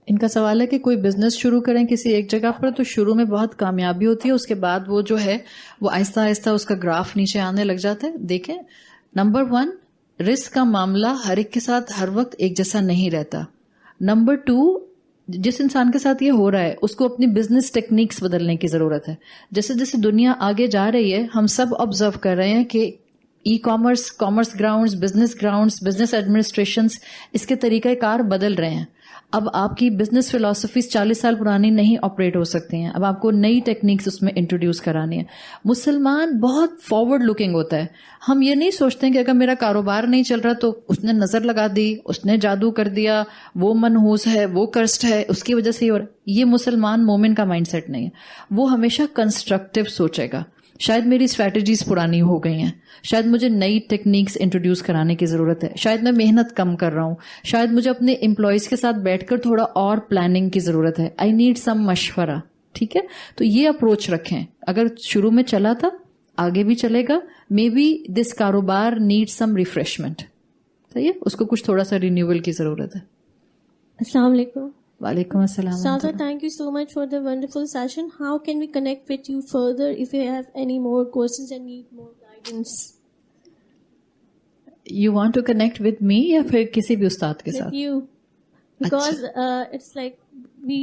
ان کا سوال ہے کہ کوئی بزنس شروع کریں کسی ایک جگہ پر تو شروع میں بہت کامیابی ہوتی ہے, اس کے بعد وہ جو ہے وہ آہستہ آہستہ اس کا گراف نیچے آنے لگ جاتا ہے. دیکھیں, نمبر 1 رسک کا معاملہ ہر ایک کے ساتھ ہر وقت ایک جیسا نہیں رہتا. نمبر 2 جس انسان کے ساتھ یہ ہو رہا ہے اس کو اپنی بزنس ٹیکنیکس بدلنے کی ضرورت ہے. جیسے جیسے دنیا آگے جا رہی ہے ہم سب آبزرو کر رہے ہیں کہ e commerce, commerce grounds, business administrations, اس کے طریقہ کار بدل رہے ہیں. اب آپ کی بزنس فلاسفیز 40 سال پرانی نہیں آپریٹ ہو سکتی ہیں. اب آپ کو نئی ٹیکنیکس اس میں انٹروڈیوس کرانی ہے. مسلمان بہت فارورڈ لکنگ ہوتا ہے. ہم یہ نہیں سوچتے ہیں کہ اگر میرا کاروبار نہیں چل رہا تو اس نے نظر لگا دی, اس نے جادو کر دیا, وہ منحوس ہے, وہ کرسڈ ہے, اس کی وجہ سے ہی ہو رہا. یہ مسلمان مومن کا مائنڈ سیٹ نہیں ہے. وہ ہمیشہ کنسٹرکٹیو سوچے گا. شاید میری اسٹریٹجیز پرانی ہو گئی ہیں, شاید مجھے نئی ٹیکنیکس انٹروڈیوس کرانے کی ضرورت ہے, شاید میں محنت کم کر رہا ہوں, شاید مجھے اپنے امپلائیز کے ساتھ بیٹھ کر تھوڑا اور پلاننگ کی ضرورت ہے. آئی نیڈ سم مشورہ. ٹھیک ہے, تو یہ اپروچ رکھیں. اگر شروع میں چلا تھا آگے بھی چلے گا. مے بی دس کاروبار نیڈ سم ریفریشمنٹ. صحیح ہے, اس کو کچھ تھوڑا سا رینیول کی ضرورت ہے. السلام علیکم. وعلیکم السلام. Sada, thank you so much for the wonderful session. How can we connect with you further if you have any more questions and need more guidance? You want to connect with me یا پھر کسی بھی استاد کے ساتھ؟ With you. Because it's like we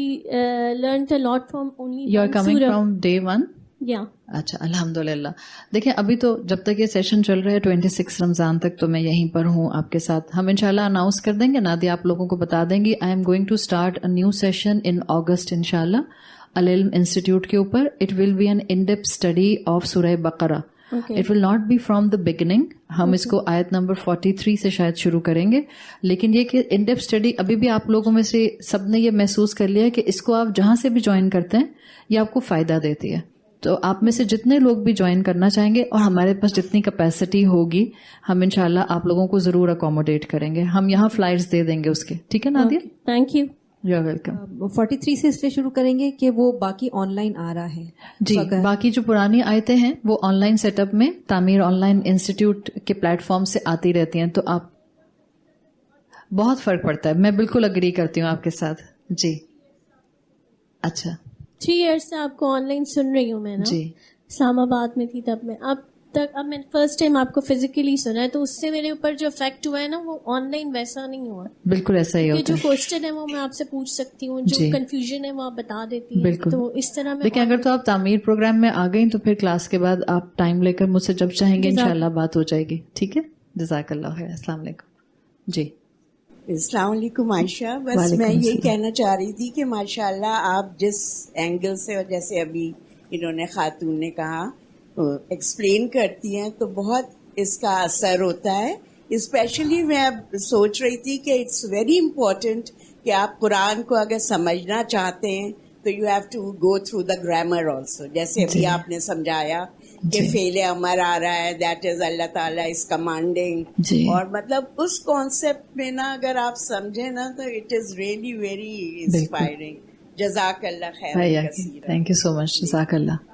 learned a lot from only You are coming surah. from day 1? Yeah. اچھا, الحمدللہ. دیکھیں ابھی تو جب تک یہ سیشن چل رہا ہے 26 رمضان تک تو میں یہیں پر ہوں آپ کے ساتھ. ہم انشاءاللہ اناؤنس کر دیں گے, نادیہ آپ لوگوں کو بتا دیں گی. I am going to start a new session in August انشاءاللہ العلم انسٹیٹیوٹ کے اوپر. It will be an in depth study of سورہ بقرہ. It will not be from the beginning. ہم اس کو آیت نمبر 43 سے شاید شروع کریں گے, لیکن یہ کہ ان ڈیپتھ اسٹڈی ابھی بھی آپ لوگوں میں سے سب نے یہ محسوس کر لیا ہے کہ اس کو آپ جہاں سے بھی جوائن کرتے ہیں یہ آپ کو فائدہ دیتی ہے. تو آپ میں سے جتنے لوگ بھی جوائن کرنا چاہیں گے اور ہمارے پاس جتنی کیپیسٹی ہوگی ہم انشاءاللہ آپ لوگوں کو ضرور اکوموڈیٹ کریں گے. ہم یہاں فلائرز دے دیں گے اس کے. ٹھیک ہے Nadia? Thank you. You are welcome. 43 سے اس لیے شروع کریں گے کہ وہ باقی آن لائن آ رہا ہے. جی, باقی جو پرانی آیتیں ہیں وہ آن لائن سیٹ اپ میں تعمیر آن لائن انسٹیٹیوٹ کے پلیٹ فارم سے آتی رہتی ہیں, تو آپ بہت فرق پڑتا ہے. میں بالکل اگری کرتی ہوں آپ کے ساتھ. جی اچھا 3 ایئرس سے آپ کو آن لائن سن رہی ہوں میں نا. جی اسلام آباد میں تھی تب میں. اب میں فرسٹ ٹائم آپ کو فزیکلی سنا ہے, تو اس سے میرے اوپر جو افیکٹ ہوا ہے نا وہ آن لائن ویسا نہیں ہوا. بالکل ایسا ہی ہوتا ہے. جو کوسچن ہے وہ میں آپ سے پوچھ سکتی ہوں, جو کنفیوژن ہے وہ آپ بتا دیتی ہیں. بالکل. تو اس طرح میں لیکن اگر تو آپ تعمیر پروگرام میں آ گئی تو پھر کلاس کے بعد آپ ٹائم لے کر مجھ سے جب چاہیں گے انشاءاللہ بات ہو جائے گی. ٹھیک ہے, جزاک اللہ خیر. السلام علیکم. جی السلام علیکم عائشہ. بس میں یہی کہنا چاہ رہی تھی کہ ماشاءاللہ آپ جس اینگل سے, اور جیسے ابھی انہوں نے خاتون نے کہا ایکسپلین کرتی ہیں تو بہت اس کا اثر ہوتا ہے. اسپیشلی میں اب سوچ رہی تھی کہ اٹس ویری امپورٹنٹ کہ آپ قرآن کو اگر سمجھنا چاہتے ہیں تو you have to go through the grammar also. جیسے ابھی آپ نے سمجھایا کہ فعل امر آ رہا ہے, دیٹ از اللہ تعالیٰ از کمانڈنگ, اور مطلب اس کانسیپٹ میں نا اگر آپ سمجھیں نا تو it is really very inspiring. جزاک اللہ خیر. تھینک یو سو مچ. جزاک اللہ.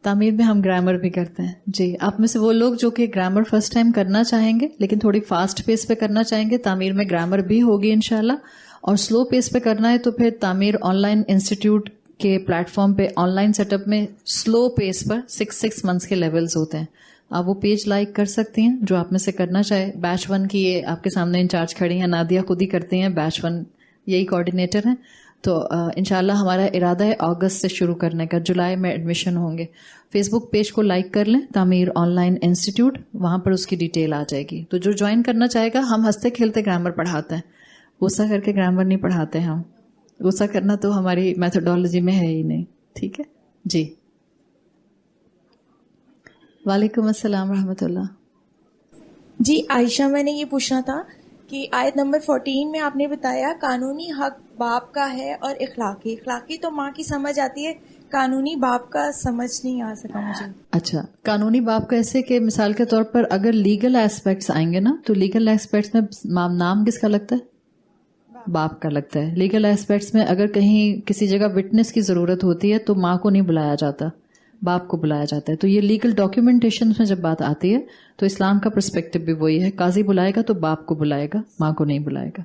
تعمیر میں ہم گرامر بھی کرتے ہیں. جی آپ میں سے وہ لوگ جو کہ گرامر فرسٹ ٹائم کرنا چاہیں گے لیکن تھوڑی فاسٹ پیس پہ کرنا چاہیں گے, تعمیر میں گرامر بھی ہوگی انشاءاللہ. اور سلو پیس پہ کرنا ہے تو پھر تعمیر آن لائن انسٹیٹیوٹ کے پلیٹ فارم پہ آن لائن سیٹ اپ میں سلو پیس پر 6 منتھس کے لیولز ہوتے ہیں. آپ وہ پیج لائک کر سکتی ہیں جو آپ میں سے کرنا چاہے. بیچ 1 کی یہ آپ کے سامنے انچارج کھڑی ہیں, نادیہ خود ہی کرتی ہیں. بیچ 1 یہی کوآرڈینیٹر ہیں. تو انشاءاللہ ہمارا ارادہ ہے اگست سے شروع کرنے کا. جولائی میں ایڈمیشن ہوں گے. فیس بک پیج کو لائک کر لیں, تعمیر آن لائن انسٹیٹیوٹ, وہاں پر اس کی ڈیٹیل آ جائے گی. تو جو جوائن کرنا چاہے گا, ہم ہنستے کھیلتے گرامر پڑھاتے ہیں, غصہ کر کے گرامر نہیں پڑھاتے. ہم غصہ کرنا تو ہماری میتھڈالوجی میں ہے ہی نہیں. ٹھیک ہے جی. وعلیکم السلام ورحمۃ اللہ. جی عائشہ, میں نے یہ پوچھنا تھا کہ آیت نمبر 14 میں آپ نے بتایا قانونی حق باپ کا ہے اور اخلاقی. اخلاقی تو ماں کی سمجھ آتی ہے, قانونی باپ کا سمجھ نہیں آ سکا مجھے. اچھا, قانونی باپ کا ایسے کہ مثال کے طور پر اگر لیگل ایسپیکٹس آئیں گے نا, تو لیگل ایسپیکٹس میں نام کس کا لگتا ہے؟ باپ کا لگتا ہے. لیگل ایسپیکٹس میں اگر کہیں کسی جگہ وٹنس کی ضرورت ہوتی ہے تو ماں کو نہیں بلایا جاتا, باپ کو بلایا جاتا ہے. تو یہ لیگل ڈاکیومنٹیشن میں جب بات آتی ہے تو اسلام کا پرسپیکٹو بھی وہی ہے, قاضی بلائے گا تو باپ کو بلائے گا, ماں کو نہیں بلائے گا.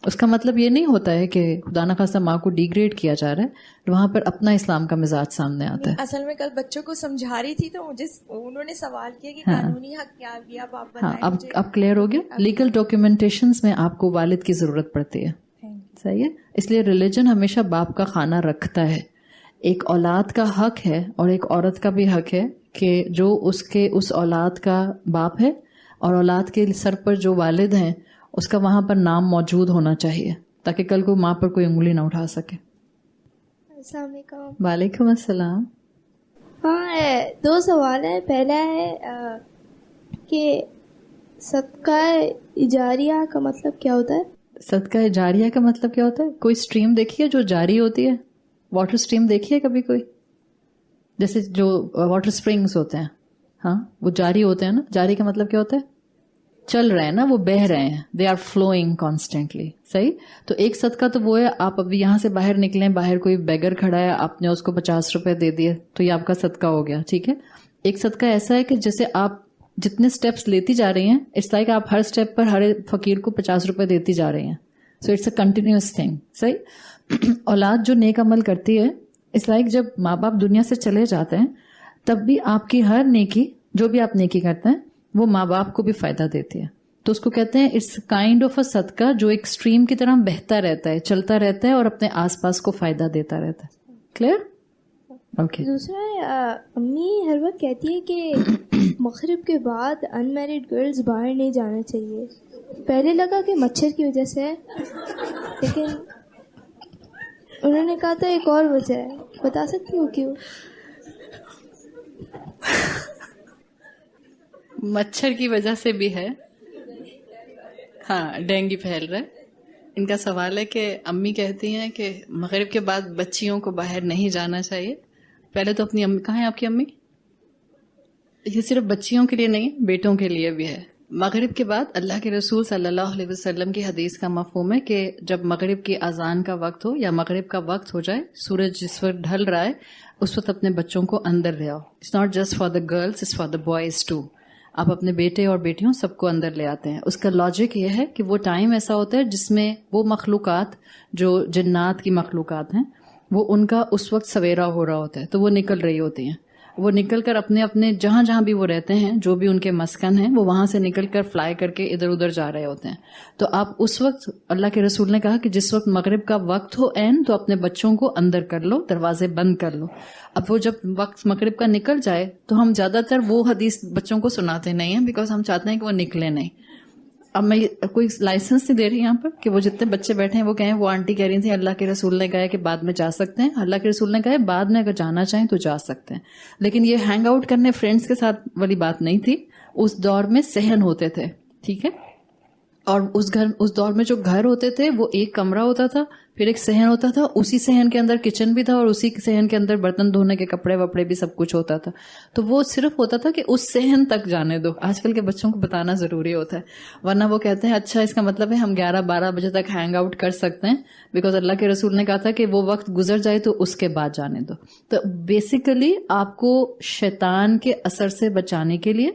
اس کا مطلب یہ نہیں ہوتا ہے کہ خدا نخواستہ ماں کو ڈیگریڈ کیا جا رہا ہے, وہاں پر اپنا اسلام کا مزاج سامنے آتا ہے. اصل میں کل بچوں کو سمجھا رہی تھی تو مجھے انہوں نے سوال کیا کہ قانونی حق کیا گیا, باپ بتائیں. ہاں, اب کلیئر ہو گیا. لیگل ڈاکیومنٹیشنز میں آپ کو والد کی ضرورت پڑتی ہے. صحیح ہے. اس لیے ریلیجن ہمیشہ باپ کا خانہ رکھتا ہے. ایک اولاد کا حق ہے اور ایک عورت کا بھی حق ہے کہ جو اس اولاد کا باپ ہے اور اولاد کے سر پر جو والد ہیں اس کا وہاں پر نام موجود ہونا چاہیے تاکہ کل کو ماں پر کوئی انگلی نہ اٹھا سکے. السلام علیکم. وعلیکم السلام. ہاں, 2 سوال ہیں. پہلا ہے کہ صدقہ جاریہ کا مطلب کیا ہوتا ہے؟ صدقہ جاریہ کا مطلب کیا ہوتا ہے؟ کوئی اسٹریم دیکھی ہے جو جاری ہوتی ہے؟ واٹر اسٹریم دیکھی ہے کبھی کوئی؟ جیسے جو واٹر اسپرنگز ہوتے ہیں, ہاں وہ جاری ہوتے ہیں نا. جاری کا مطلب کیا ہوتا ہے؟ چل رہے ہیں نا, وہ بہہ رہے ہیں, دے آر فلوئنگ کانسٹینٹلی. صحیح. تو ایک صدقہ تو وہ ہے, آپ ابھی یہاں سے باہر نکلیں, باہر کوئی بیگر کھڑا ہے, آپ نے اس کو 50 روپے دے دیے تو یہ آپ کا صدقہ ہو گیا. ٹھیک ہے. ایک صدقہ ایسا ہے کہ جیسے آپ جتنے سٹیپس لیتی جا رہی ہیں, اٹس لائک آپ ہر سٹیپ پر ہر فقیر کو 50 روپے دیتی جا رہی ہیں. So it's a continuous thing. صحیح. اولاد جو نیک عمل کرتی ہے, اٹس لائک جب ماں باپ دنیا سے چلے جاتے ہیں تب بھی آپ کی ہر نیکی, جو بھی آپ نیکی کرتے ہیں, وہ ماں باپ کو بھی فائدہ دیتی ہے. تو اس کو کہتے ہیں اٹس کائنڈ آف اے صدقہ جو ایک اسٹریم کی طرح بہتا رہتا ہے, چلتا رہتا ہے اور اپنے آس پاس کو فائدہ دیتا رہتا ہے. کلیئر؟ اوکے. دوسرا, امی ہر وقت کہتی ہے کہ مغرب کے بعد ان میرڈ گرلز باہر نہیں جانا چاہیے. پہلے لگا کہ مچھر کی وجہ سے ہے, لیکن انہوں نے کہا تھا ایک اور وجہ ہے. بتا سکتی ہو کیوں؟ مچھر کی وجہ سے بھی ہے. ہاں, ڈینگی پھیل رہا ہے. ان کا سوال ہے کہ امی کہتی ہیں کہ مغرب کے بعد بچیوں کو باہر نہیں جانا چاہیے. پہلے تو اپنی امی. کہاں ہے آپ کی امی؟ یہ صرف بچیوں کے لیے نہیں، بیٹوں کے لیے بھی ہے. مغرب کے بعد اللہ کے رسول صلی اللہ علیہ وسلم کی حدیث کا مفہوم ہے کہ جب مغرب کی اذان کا وقت ہو یا مغرب کا وقت ہو جائے، سورج جس وقت ڈھل رہا ہے اس وقت اپنے بچوں کو اندر لے آؤ. It's not just for the girls, it's for the boys too. آپ اپنے بیٹے اور بیٹیوں سب کو اندر لے آتے ہیں. اس کا لاجک یہ ہے کہ وہ ٹائم ایسا ہوتا ہے جس میں وہ مخلوقات جو جنات کی مخلوقات ہیں وہ ان کا اس وقت سویرا ہو رہا ہوتا ہے، تو وہ نکل رہی ہوتی ہیں. وہ نکل کر اپنے اپنے جہاں جہاں بھی وہ رہتے ہیں، جو بھی ان کے مسکن ہیں، وہ وہاں سے نکل کر فلائی کر کے ادھر ادھر جا رہے ہوتے ہیں. تو آپ اس وقت، اللہ کے رسول نے کہا کہ جس وقت مغرب کا وقت ہو عین، تو اپنے بچوں کو اندر کر لو، دروازے بند کر لو. اب وہ جب وقت مغرب کا نکل جائے تو ہم زیادہ تر وہ حدیث بچوں کو سناتے نہیں ہیں، بیکاز ہم چاہتے ہیں کہ وہ نکلے نہیں. اب میں کوئی لائسنس نہیں دے رہی یہاں پر کہ وہ جتنے بچے بیٹھے ہیں وہ کہیں وہ آنٹی کہہ رہی تھی اللہ کے رسول نے کہا کہ بعد میں جا سکتے ہیں. اللہ کے رسول نے کہا بعد میں اگر جانا چاہیں تو جا سکتے ہیں، لیکن یہ ہینگ آؤٹ کرنے فرینڈس کے ساتھ والی بات نہیں تھی. اس دور میں صحن ہوتے تھے، ٹھیک ہے، اور اس دور میں جو گھر ہوتے تھے وہ ایک کمرہ ہوتا تھا، پھر ایک صحن ہوتا تھا، اسی صحن کے اندر کچن بھی تھا اور اسی صحن کے اندر برتن دھونے کے کپڑے وپڑے بھی سب کچھ ہوتا تھا. تو وہ صرف ہوتا تھا کہ اس صحن تک جانے دو. آج کل کے بچوں کو بتانا ضروری ہوتا ہے، ورنہ وہ کہتے ہیں اچھا اس کا مطلب ہے ہم 11-12 بجے تک ہینگ آؤٹ کر سکتے ہیں، بیکاز اللہ کے رسول نے کہا تھا کہ وہ وقت گزر جائے تو اس کے بعد جانے دو. تو بیسیکلی آپ کو شیطان کے اثر سے بچانے کے لیے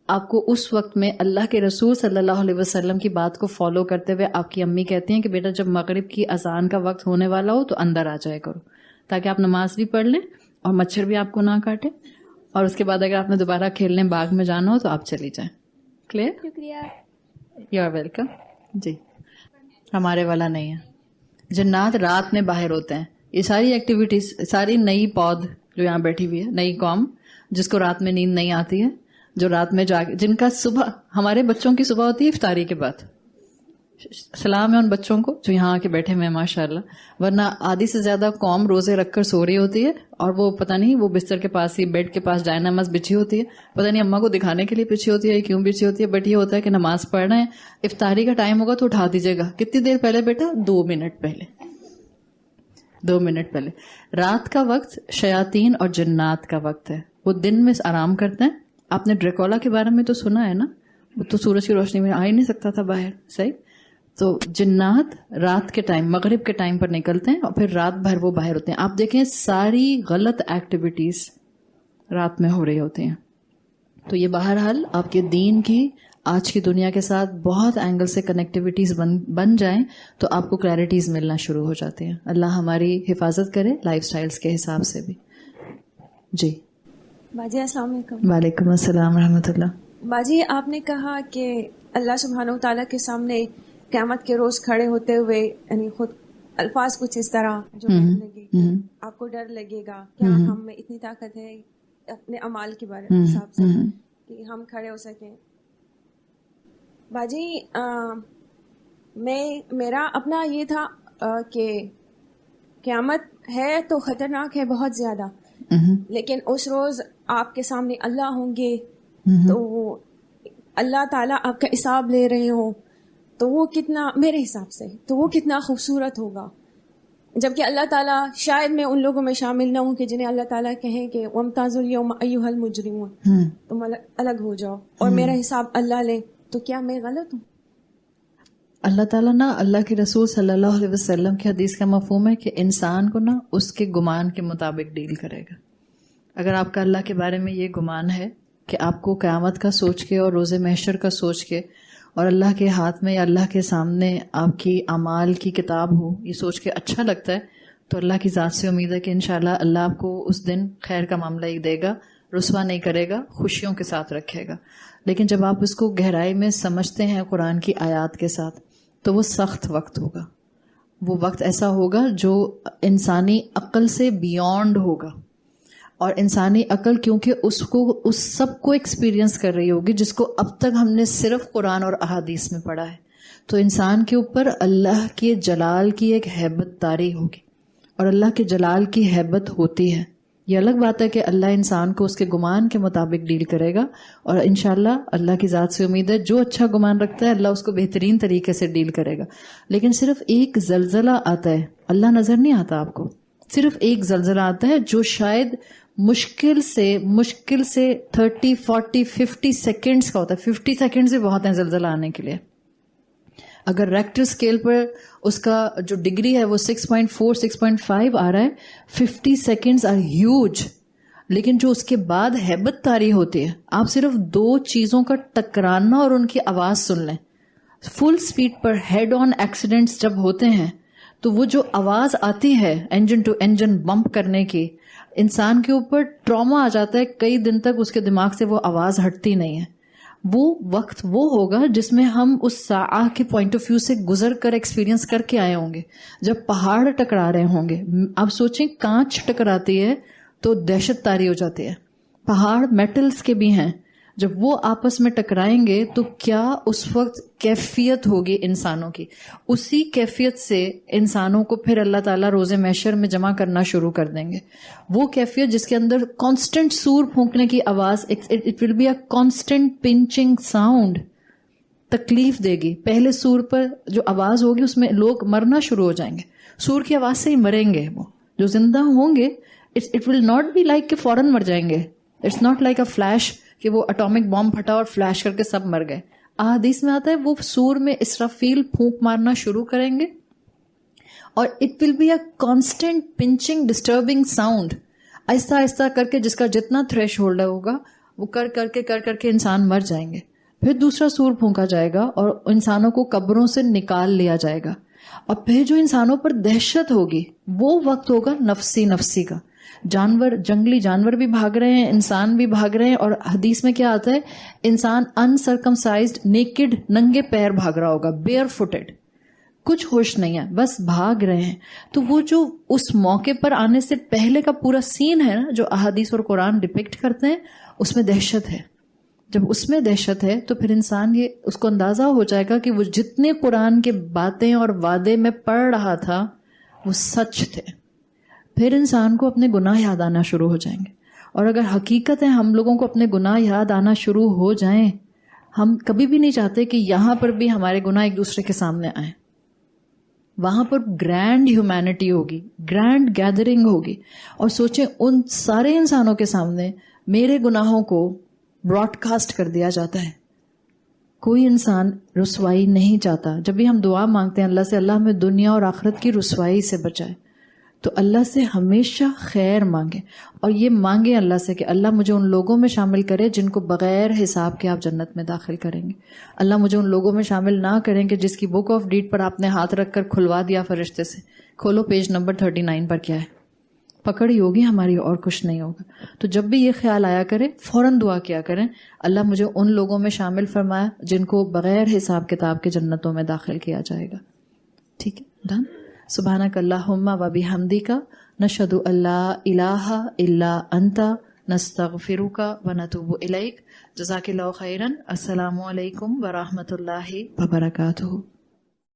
آپ کو اس وقت میں اللہ کے رسول صلی اللہ علیہ وسلم کی بات کو فالو کرتے ہوئے آپ کی امی کہتی ہیں کہ بیٹا جب مغرب کی اذان کا وقت ہونے والا ہو تو اندر آ جائے کرو، تاکہ آپ نماز بھی پڑھ لیں اور مچھر بھی آپ کو نہ کاٹے، اور اس کے بعد اگر آپ نے دوبارہ کھیلنے باغ میں جانا ہو تو آپ چلی جائیں. کلیئر؟ شکریہ. You are welcome. جی ہمارے والا نہیں ہے. جنات رات میں باہر ہوتے ہیں. یہ ساری ایکٹیویٹیز، ساری نئی پود جو یہاں بیٹھی ہوئی ہے، نئی قوم جس کو رات میں نیند نہیں آتی ہے، جو رات میں جن کا صبح، ہمارے بچوں کی صبح ہوتی ہے افطاری کے بعد. سلام ہے ان بچوں کو جو یہاں آ کے بیٹھے ہوئے ہیں ماشاءاللہ، ورنہ آدھی سے زیادہ قوم روزے رکھ کر سو رہی ہوتی ہے اور وہ پتہ نہیں وہ بستر کے پاس ہی بیڈ کے پاس جائے نماز بچھی ہوتی ہے، پتہ نہیں اماں کو دکھانے کے لیے بچھی ہوتی ہے کیوں بچھی ہوتی ہے، بٹ یہ ہوتا ہے کہ نماز پڑھ رہے ہیں، افطاری کا ٹائم ہوگا تو اٹھا دیجیے گا. کتنی دیر پہلے بیٹا؟ 2 منٹ پہلے. 2 منٹ پہلے. رات کا وقت شیاطین اور جنات کا وقت ہے، وہ دن میں آرام کرتے ہیں. آپ نے ڈریکولا کے بارے میں تو سنا ہے نا، وہ تو سورج کی روشنی میں آ ہی نہیں سکتا تھا باہر، صحیح. تو جنات رات کے ٹائم، مغرب کے ٹائم پر نکلتے ہیں اور پھر رات بھر وہ باہر ہوتے ہیں. آپ دیکھیں ساری غلط ایکٹیویٹیز رات میں ہو رہی ہوتی ہیں. تو یہ بہرحال آپ کے دین کی، آج کی دنیا کے ساتھ بہت اینگل سے کنیکٹیویٹیز بن جائیں تو آپ کو کلیئرٹیز ملنا شروع ہو جاتی ہیں. اللہ ہماری حفاظت کرے لائف سٹائلز کے حساب سے بھی. جی باجی السلام علیکم. وعلیکم السلام رحمۃ اللہ. باجی آپ نے کہا کہ اللہ سبحانہ و تعالیٰ کے سامنے قیامت کے روز کھڑے ہوتے ہوئے یعنی خود الفاظ کچھ اس طرح جو لگے کہ آپ کو ڈر لگے گا کیا ہم میں اتنی طاقت ہے اپنے اعمال کے بارے میں حساب سے کہ ہم کھڑے ہو سکیں. باجی میرا اپنا یہ تھا کہ قیامت ہے تو خطرناک ہے بہت زیادہ، لیکن اس روز آپ کے سامنے اللہ ہوں گے تو اللہ تعالیٰ آپ کا حساب لے رہے ہوں تو وہ کتنا، میرے حساب سے تو وہ کتنا خوبصورت ہوگا. جبکہ اللہ تعالیٰ، شاید میں ان لوگوں میں شامل نہ ہوں کہ جنہیں اللہ تعالیٰ کہیں کہ وَامْتَازُوا الْيَوْمَ أَيُّهَا الْمُجْرِمُونَ، تم الگ ہو جاؤ اور میرا حساب اللہ لے، تو کیا میں غلط ہوں؟ اللہ تعالیٰ نا، اللہ کے رسول صلی اللہ علیہ وسلم کی حدیث کا مفہوم ہے کہ انسان کو نا اس کے گمان کے مطابق ڈیل کرے گا. اگر آپ کا اللہ کے بارے میں یہ گمان ہے کہ آپ کو قیامت کا سوچ کے اور روز محشر کا سوچ کے اور اللہ کے ہاتھ میں یا اللہ کے سامنے آپ کی اعمال کی کتاب ہو، یہ سوچ کے اچھا لگتا ہے، تو اللہ کی ذات سے امید ہے کہ انشاءاللہ اللہ آپ کو اس دن خیر کا معاملہ ہی دے گا، رسوا نہیں کرے گا، خوشیوں کے ساتھ رکھے گا. لیکن جب آپ اس کو گہرائی میں سمجھتے ہیں قرآن کی آیات کے ساتھ تو وہ سخت وقت ہوگا، وہ وقت ایسا ہوگا جو انسانی عقل سے بیونڈ ہوگا. اور انسانی عقل کیونکہ اس سب کو ایکسپیرینس کر رہی ہوگی جس کو اب تک ہم نے صرف قرآن اور احادیث میں پڑھا ہے، تو انسان کے اوپر اللہ کے جلال کی ایک ہیبت طاری ہوگی. اور اللہ کے جلال کی ہیبت ہوتی ہے، یہ الگ بات ہے کہ اللہ انسان کو اس کے گمان کے مطابق ڈیل کرے گا، اور انشاءاللہ اللہ کی ذات سے امید ہے جو اچھا گمان رکھتا ہے اللہ اس کو بہترین طریقے سے ڈیل کرے گا. لیکن صرف ایک زلزلہ آتا ہے، اللہ نظر نہیں آتا آپ کو، صرف ایک زلزلہ آتا ہے جو شاید مشکل سے 30 40 50 سیکنڈز کا ہوتا ہے. 50 سیکنڈز بھی بہت ہیں زلزلہ آنے کے لیے. اگر ریکٹر اسکیل پر اس کا جو ڈگری ہے وہ 6.4 6.5 آ رہا ہے, 50 سیکنڈز آر ہیوج. لیکن جو اس کے بعد ہیبت طاری ہوتی ہے, آپ صرف 2 چیزوں کا ٹکرانا اور ان کی آواز سن لیں. فل سپیڈ پر ہیڈ آن ایکسیڈنٹس جب ہوتے ہیں تو وہ جو آواز آتی ہے انجن ٹو انجن بمپ کرنے کی, انسان کے اوپر ٹراما آ جاتا ہے. کئی دن تک اس کے دماغ سے وہ آواز ہٹتی نہیں ہے. وہ وقت وہ ہوگا جس میں ہم اس ساعہ کے پوائنٹ آف ویو سے گزر کر ایکسپیرینس کر کے آئے ہوں گے, جب پہاڑ ٹکرا رہے ہوں گے. آپ سوچیں کانچ ٹکراتی ہے تو دہشت طاری ہو جاتی ہے. پہاڑ میٹلز کے بھی ہیں, جب وہ آپس میں ٹکرائیں گے تو کیا اس وقت کیفیت ہوگی انسانوں کی. اسی کیفیت سے انسانوں کو پھر اللہ تعالیٰ روز محشر میں جمع کرنا شروع کر دیں گے. وہ کیفیت جس کے اندر کانسٹنٹ سور پھونکنے کی آواز, it will be a constant punching sound, تکلیف دے گی. پہلے سور پر جو آواز ہوگی اس میں لوگ مرنا شروع ہو جائیں گے. سور کی آواز سے ہی مریں گے. وہ جو زندہ ہوں گے it will not be like کہ فوراً مر جائیں گے. It's not like a flash کہ وہ اٹامک بام پھٹا اور فلیش کر کے سب مر گئے. احادیث میں آتا ہے وہ سور میں اسرافیل پھونک مارنا شروع کریں گے اور it will be a constant punching disturbing sound, آہستہ آہستہ کر کے جس کا جتنا تھریش ہولڈ ہوگا وہ کر کے انسان مر جائیں گے. پھر دوسرا سور پھونکا جائے گا اور انسانوں کو قبروں سے نکال لیا جائے گا. اور پھر جو انسانوں پر دہشت ہوگی وہ وقت ہوگا نفسی کا. جانور, جنگلی جانور بھی بھاگ رہے ہیں, انسان بھی بھاگ رہے ہیں. اور حدیث میں کیا آتا ہے, انسان انسرکمسائزڈ نیکڈ ننگے پیر بھاگ رہا ہوگا, بیئر فوٹڈ, کچھ ہوش نہیں ہے, بس بھاگ رہے ہیں. تو وہ جو اس موقع پر آنے سے پہلے کا پورا سین ہے نا جو احادیث اور قرآن ڈپکٹ کرتے ہیں, اس میں دہشت ہے. جب اس میں دہشت ہے تو پھر انسان یہ اس کو اندازہ ہو جائے گا کہ وہ جتنے قرآن کے باتیں اور وعدے میں پڑھ رہا تھا وہ سچ تھے. پھر انسان کو اپنے گناہ یاد آنا شروع ہو جائیں گے. اور اگر حقیقت ہے ہم لوگوں کو اپنے گناہ یاد آنا شروع ہو جائیں, ہم کبھی بھی نہیں چاہتے کہ یہاں پر بھی ہمارے گناہ ایک دوسرے کے سامنے آئیں. وہاں پر گرینڈ ہیومینٹی ہوگی, گرینڈ گیدرنگ ہوگی. اور سوچیں ان سارے انسانوں کے سامنے میرے گناہوں کو براڈ کاسٹ کر دیا جاتا ہے. کوئی انسان رسوائی نہیں چاہتا. جب بھی ہم دعا مانگتے ہیں اللہ سے, اللہ ہمیں دنیا اور آخرت کی رسوائی سے بچائے, تو اللہ سے ہمیشہ خیر مانگیں. اور یہ مانگیں اللہ سے کہ اللہ مجھے ان لوگوں میں شامل کرے جن کو بغیر حساب کے آپ جنت میں داخل کریں گے. اللہ مجھے ان لوگوں میں شامل نہ کریں کہ جس کی بک آف ڈیٹ پر آپ نے ہاتھ رکھ کر کھلوا دیا فرشتے سے, کھولو پیج نمبر 39 پر کیا ہے, پکڑی ہوگی ہماری اور کچھ نہیں ہوگا. تو جب بھی یہ خیال آیا کرے فوراً دعا کیا کریں, اللہ مجھے ان لوگوں میں شامل فرمایا جن کو بغیر حساب کتاب کے جنتوں میں داخل کیا جائے گا. ٹھیک ہے, ڈن. سبحانک اللہم و بحمدک نشہد ان لا الہ الا انت نستغفرک و نتوب الیک. جزاک اللہ خیرا. السلام علیکم ورحمۃ اللہ وبرکاتہ.